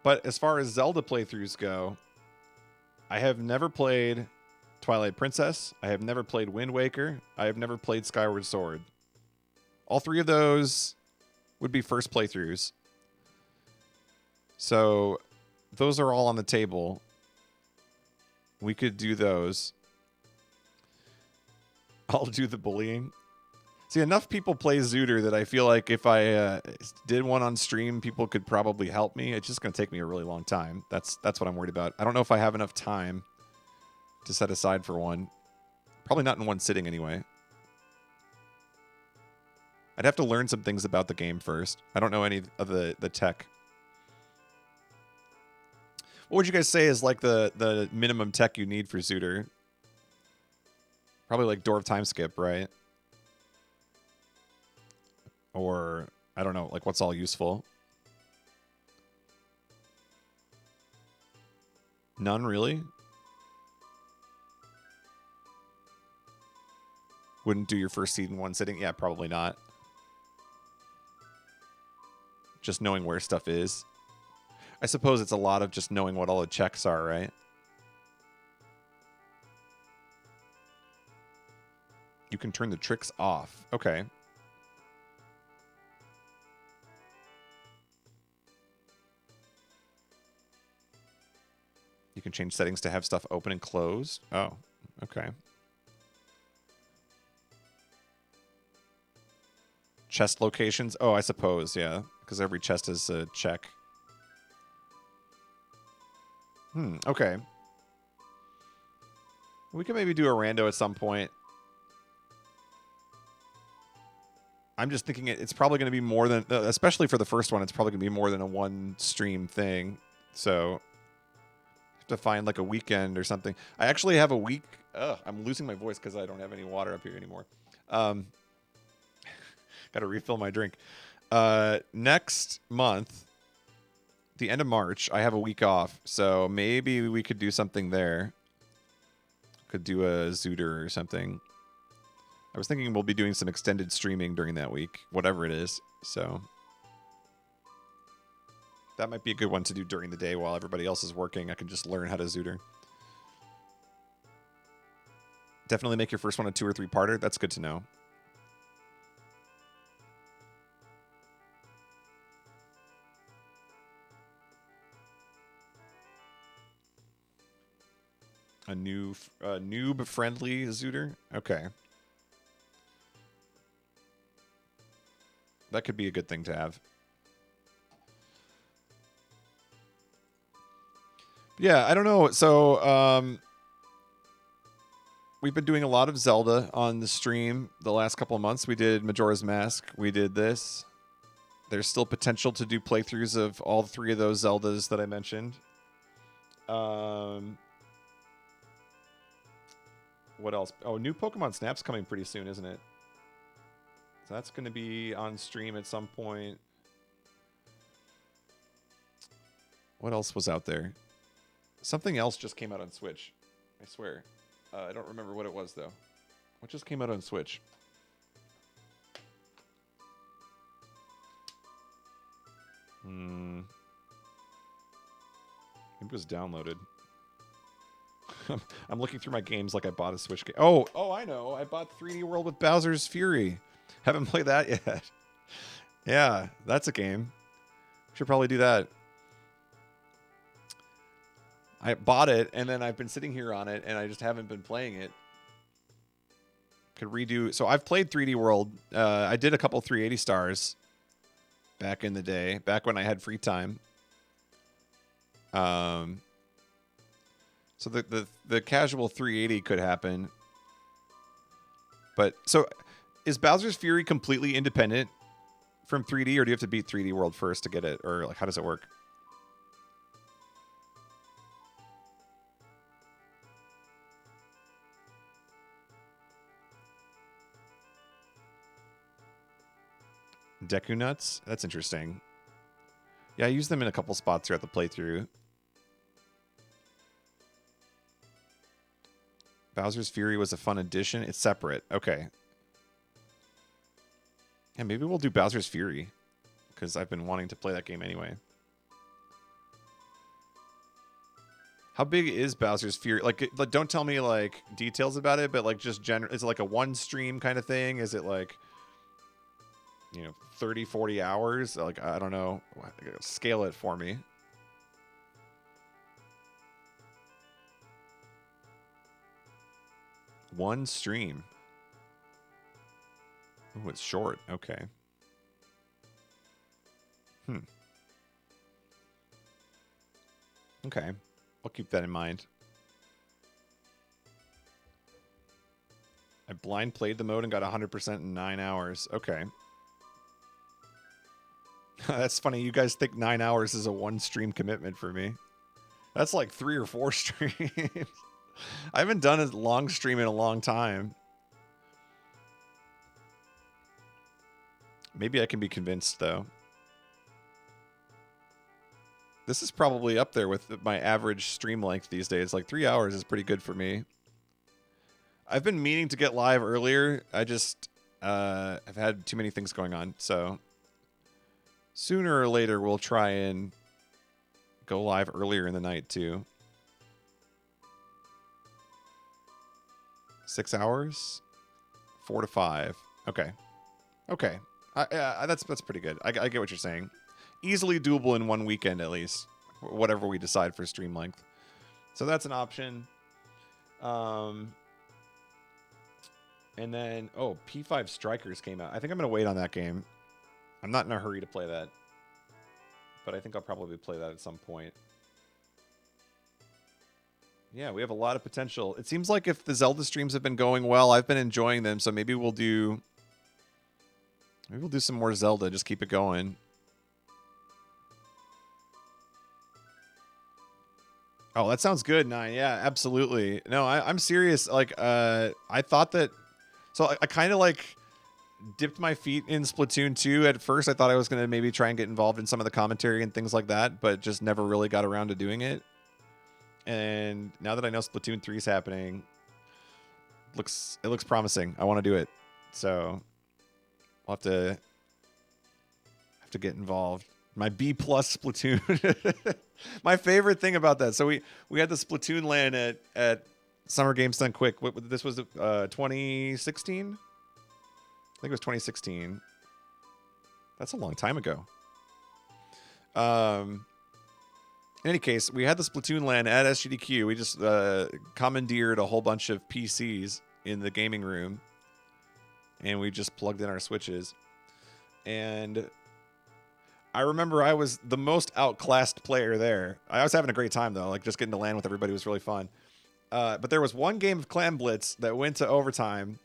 But as far as Zelda playthroughs go, I have never played Twilight Princess. I have never played Wind Waker. I have never played Skyward Sword. All three of those would be first playthroughs. So those are all on the table. We could do those. I'll do the bullying. See, enough people play Zooter that I feel like if I did one on stream, people could probably help me. It's just going to take me a really long time. That's what I'm worried about. I don't know if I have enough time to set aside for one. Probably not in one sitting anyway. I'd have to learn some things about the game first. I don't know any of the tech. What would you guys say is like the minimum tech you need for Zooter? Probably like Door of Time Skip, right? Or, I don't know, like what's all useful? None, really? Wouldn't do your first seed in one sitting? Yeah, probably not. Just knowing where stuff is. I suppose it's a lot of just knowing what all the checks are, right? You can turn the tricks off. Okay. You can change settings to have stuff open and closed. Oh, okay. Chest locations. Oh, I suppose, yeah. Because every chest is a check. Okay. We can maybe do a rando at some point. I'm just thinking it's probably going to be more than, especially for the first one, it's probably going to be more than a one stream thing. So, have to find like a weekend or something. I actually have a week. I'm losing my voice because I don't have any water up here anymore. Got to refill my drink. Next month, the end of March, I have a week off. So maybe we could do something there. Could do a Zooter or something. I was thinking we'll be doing some extended streaming during that week, whatever it is. So that might be a good one to do during the day while everybody else is working. I can just learn how to Zooter. Definitely make your first one a 2 or 3 parter. That's good to know. A new noob-friendly Zooter? Okay. That could be a good thing to have. Yeah, I don't know. So, we've been doing a lot of Zelda on the stream the last couple of months. We did Majora's Mask. We did this. There's still potential to do playthroughs of all 3 of those Zeldas that I mentioned. What else? Oh, new Pokemon Snap's coming pretty soon, isn't it? So that's going to be on stream at some point. What else was out there? Something else just came out on Switch. I swear. I don't remember what it was, though. What just came out on Switch? Maybe it was downloaded. I'm looking through my games like I bought a Switch game. Oh, I know. I bought 3D World with Bowser's Fury. Haven't played that yet. Yeah, that's a game. Should probably do that. I bought it, and then I've been sitting here on it, and I just haven't been playing it. Could redo. So I've played 3D World. I did a couple 380 stars back in the day, back when I had free time. So the casual 380 could happen. But so is Bowser's Fury completely independent from 3D, or do you have to beat 3D World first to get it, or like how does it work? Deku Nuts? That's interesting. Yeah, I used them in a couple spots throughout the playthrough. Bowser's Fury was a fun addition. It's separate. Okay. Yeah, maybe we'll do Bowser's Fury, because I've been wanting to play that game anyway. How big is Bowser's Fury? Like, don't tell me, like, details about it, but, like, just general... Is it, like, a one-stream kind of thing? Is it, like, you know, 30, 40 hours? Like, I don't know. Scale it for me. One stream. Oh, it's short. Okay. Okay. I'll keep that in mind. I blind played the mode and got 100% in 9 hours. Okay. That's funny. You guys think 9 hours is a one-stream commitment for me. That's like 3 or 4 streams. I haven't done a long stream in a long time. Maybe I can be convinced, though. This is probably up there with my average stream length these days. Like 3 hours is pretty good for me. I've been meaning to get live earlier. I just have had too many things going on. So sooner or later, we'll try and go live earlier in the night, too. 6 hours? 4 to 5. Okay. Okay. That's pretty good. I get what you're saying. Easily doable in one weekend, at least. Whatever we decide for stream length. So that's an option. And then, oh, P5 Strikers came out. I think I'm going to wait on that game. I'm not in a hurry to play that. But I think I'll probably play that at some point. Yeah, we have a lot of potential. It seems like if the Zelda streams have been going well, I've been enjoying them, so maybe we'll do some more Zelda, just keep it going. Oh, that sounds good, Nine. Yeah, absolutely. No, I'm serious. Like, I thought that... So I kind of, like, dipped my feet in Splatoon 2 at first. I thought I was going to maybe try and get involved in some of the commentary and things like that, but just never really got around to doing it. And now that I know Splatoon 3 is happening, it looks promising. I want to do it. So we'll have to get involved. My B+ Splatoon. My favorite thing about that. So we had the Splatoon LAN at Summer Games Done Quick. This was 2016? I think it was 2016. That's a long time ago. In any case, we had the Splatoon LAN at SGDQ. We just commandeered a whole bunch of PCs in the gaming room. And we just plugged in our Switches. And I remember I was the most outclassed player there. I was having a great time, though. Like, just getting to LAN with everybody was really fun. But there was one game of Clam Blitz that went to overtime.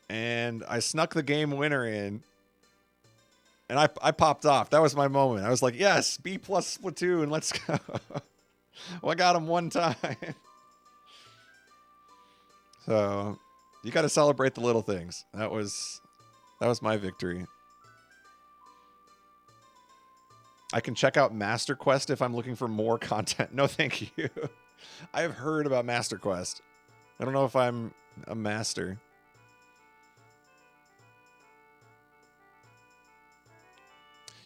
And I snuck the game winner in. And I popped off. That was my moment. I was like, yes, B+ Splatoon, let's go. Well, I got him one time. So you got to celebrate the little things. That was my victory. I can check out Master Quest if I'm looking for more content. No, thank you. I have heard about Master Quest. I don't know if I'm a master.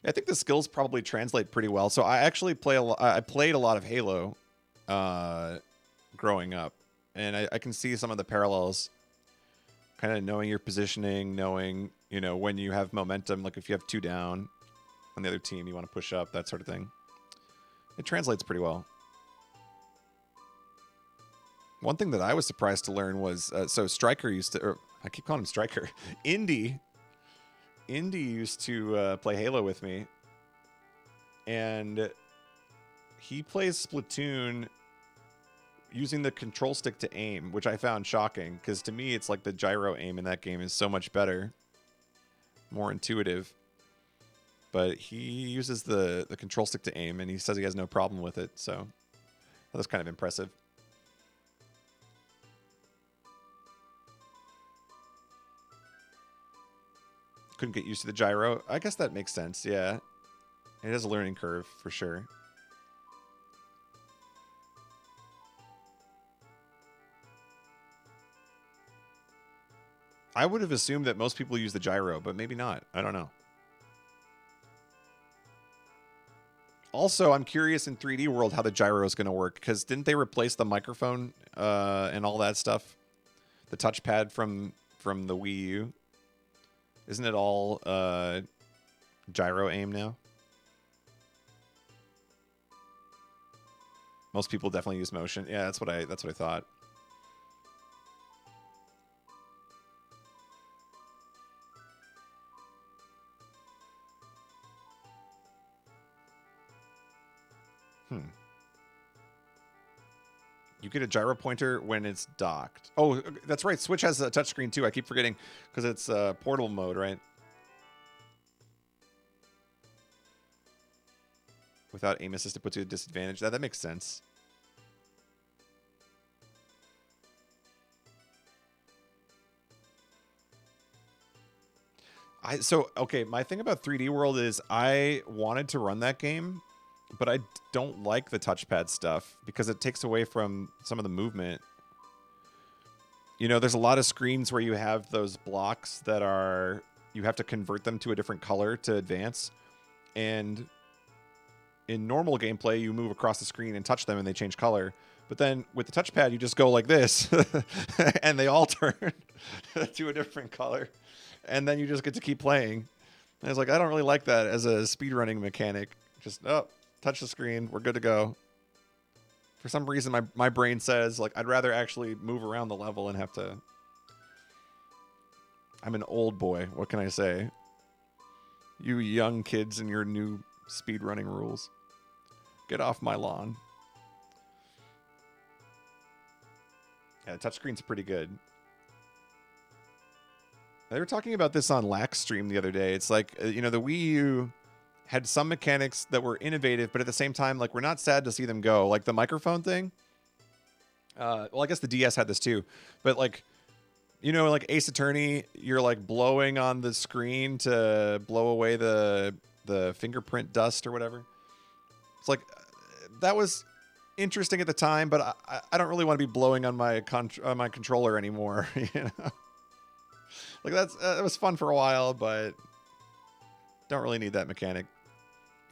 I think the skills probably translate pretty well. So I actually I played a lot of Halo growing up. And I can see some of the parallels. Kind of knowing your positioning, knowing, when you have momentum, like if you have 2 down on the other team, you want to push up, that sort of thing. It translates pretty well. One thing that I was surprised to learn was, so Striker used to, or I keep calling him Striker, Indy used to play Halo with me, and he plays Splatoon using the control stick to aim, which I found shocking, because to me, it's like the gyro aim in that game is so much better, more intuitive. But he uses the control stick to aim, and he says he has no problem with it, so that was kind of impressive. Couldn't get used to the gyro. I guess that makes sense, yeah. It is a learning curve, for sure. I would have assumed that most people use the gyro, but maybe not. I don't know. Also, I'm curious in 3D World how the gyro is going to work, because didn't they replace the microphone and all that stuff? The touchpad from the Wii U? Isn't it all gyro aim now? Most people definitely use motion. Yeah, that's what I thought. You get a gyro pointer when it's docked. Oh, that's right. Switch has a touchscreen too. I keep forgetting because it's portal mode, right? Without aim assist, it puts you at a disadvantage. That makes sense. Okay, my thing about 3D World is I wanted to run that game, but I don't like the touchpad stuff because it takes away from some of the movement. You know, there's a lot of screens where you have those blocks that are, you have to convert them to a different color to advance. And in normal gameplay, you move across the screen and touch them and they change color. But then with the touchpad, you just go like this and they all turn to a different color. And then you just get to keep playing. And I was like, I don't really like that as a speedrunning mechanic. Just, oh, touch the screen. We're good to go. For some reason, my brain says, like, I'd rather actually move around the level and have to... I'm an old boy. What can I say? You young kids and your new speedrunning rules. Get off my lawn. Yeah, the touchscreen's pretty good. They were talking about this on Lax stream the other day. It's like, you know, the Wii U had some mechanics that were innovative, but at the same time, like, we're not sad to see them go. Like the microphone thing. Well, I guess the DS had this too. But like, you know, like Ace Attorney, you're like blowing on the screen to blow away the fingerprint dust or whatever. It's like, that was interesting at the time, but I don't really want to be blowing on my controller anymore, you know? Like that was fun for a while, but don't really need that mechanic.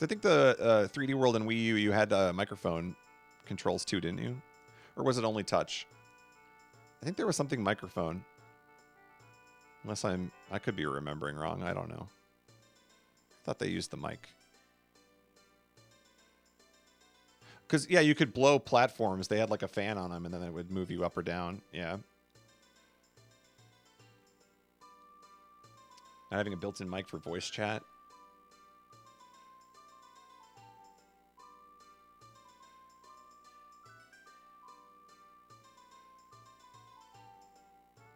I think the 3D World and Wii U, you had microphone controls too, didn't you? Or was it only touch? I think there was something microphone. Unless I could be remembering wrong. I don't know. I thought they used the mic. Because, yeah, you could blow platforms. They had like a fan on them, and then it would move you up or down. Yeah. Not having a built-in mic for voice chat.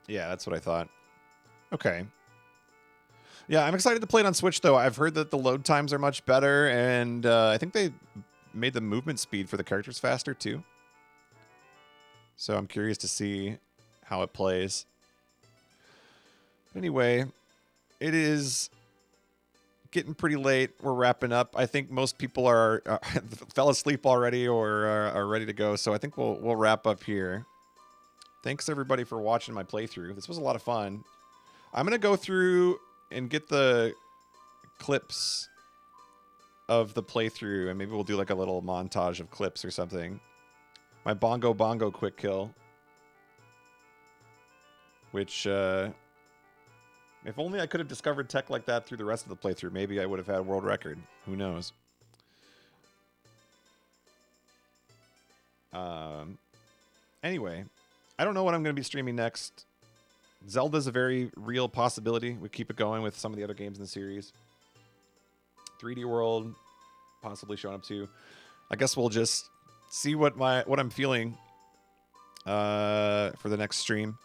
Yeah, that's what I thought. Okay. Yeah, I'm excited to play it on Switch, though. I've heard that the load times are much better, and I think they made the movement speed for the characters faster, too. So I'm curious to see how it plays. But anyway, it is getting pretty late. We're wrapping up. I think most people are fell asleep already or are ready to go. So I think we'll wrap up here. Thanks everybody for watching my playthrough. This was a lot of fun. I'm gonna go through and get the clips of the playthrough, and maybe we'll do like a little montage of clips or something. My bongo quick kill, which if only I could have discovered tech like that through the rest of the playthrough, maybe I would have had a world record. Who knows? Anyway, I don't know what I'm going to be streaming next. Zelda's a very real possibility. We keep it going with some of the other games in the series. 3D World, possibly showing up too. I guess we'll just see what I'm feeling for the next stream,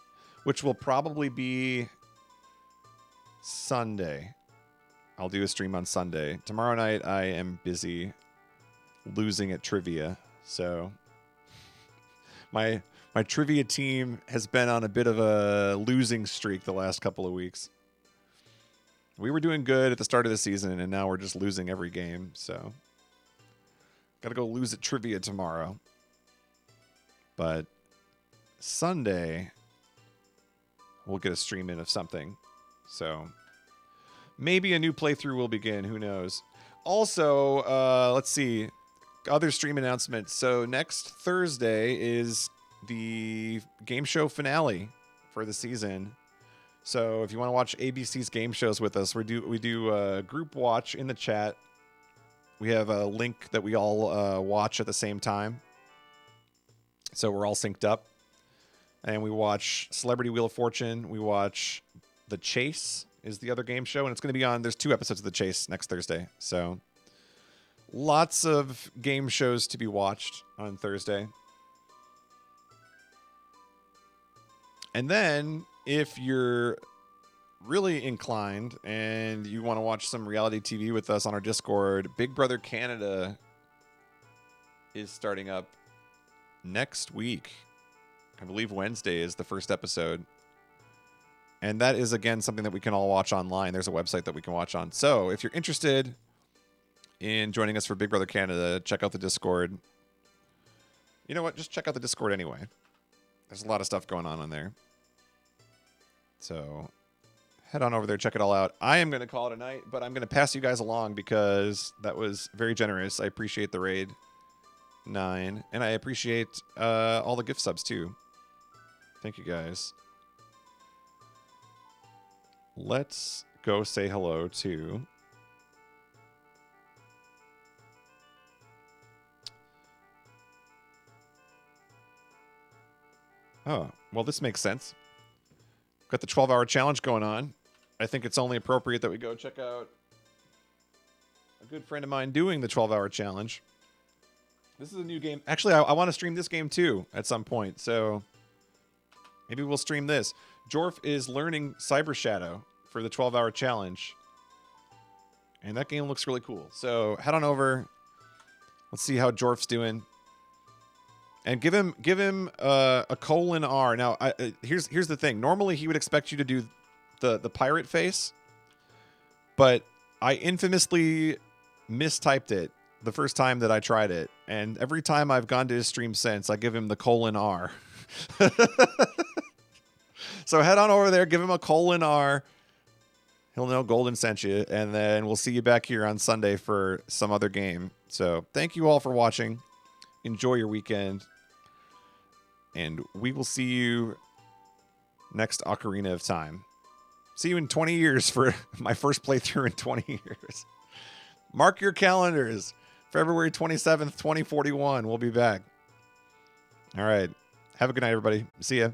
which will probably be Sunday. I'll do a stream on Sunday. Tomorrow night I am busy losing at trivia, so my trivia team has been on a bit of a losing streak the last couple of weeks. We were doing good at the start of the season, and now we're just losing every game, so gotta go lose at trivia tomorrow. But Sunday, we'll get a stream in of something. So maybe a new playthrough will begin. Who knows? Also, let's see. Other stream announcements. So next Thursday is the game show finale for the season. So if you want to watch ABC's game shows with us, we do a group watch in the chat. We have a link that we all watch at the same time. So we're all synced up. And we watch Celebrity Wheel of Fortune. We watch The Chase is the other game show. And it's going to be on, there's 2 episodes of The Chase next Thursday. So lots of game shows to be watched on Thursday. And then if you're really inclined and you want to watch some reality TV with us on our Discord, Big Brother Canada is starting up next week. I believe Wednesday is the first episode. And that is, again, something that we can all watch online. There's a website that we can watch on. So if you're interested in joining us for Big Brother Canada, check out the Discord. You know what? Just check out the Discord anyway. There's a lot of stuff going on there. So head on over there, check it all out. I am going to call it a night, but I'm going to pass you guys along because that was very generous. I appreciate the raid 9, and I appreciate all the gift subs too. Thank you guys. Let's go say hello to oh, well, this makes sense. Got the 12-hour challenge going on. I think it's only appropriate that we go check out a good friend of mine doing the 12-hour challenge. This is a new game. Actually, I want to stream this game too at some point, so maybe we'll stream this. Jorf is learning Cyber Shadow for the 12-hour challenge, and that game looks really cool. So head on over. Let's see how Jorf's doing. And give him a :R. Now, here's the thing. Normally, he would expect you to do the pirate face, but I infamously mistyped it the first time that I tried it, and every time I've gone to his stream since, I give him the :R. So head on over there, give him a :R. He'll know Golden sent you, and then we'll see you back here on Sunday for some other game. So thank you all for watching. Enjoy your weekend. And we will see you next Ocarina of Time. See you in 20 years for my first playthrough in 20 years. Mark your calendars. February 27th, 2041. We'll be back. All right. Have a good night, everybody. See ya.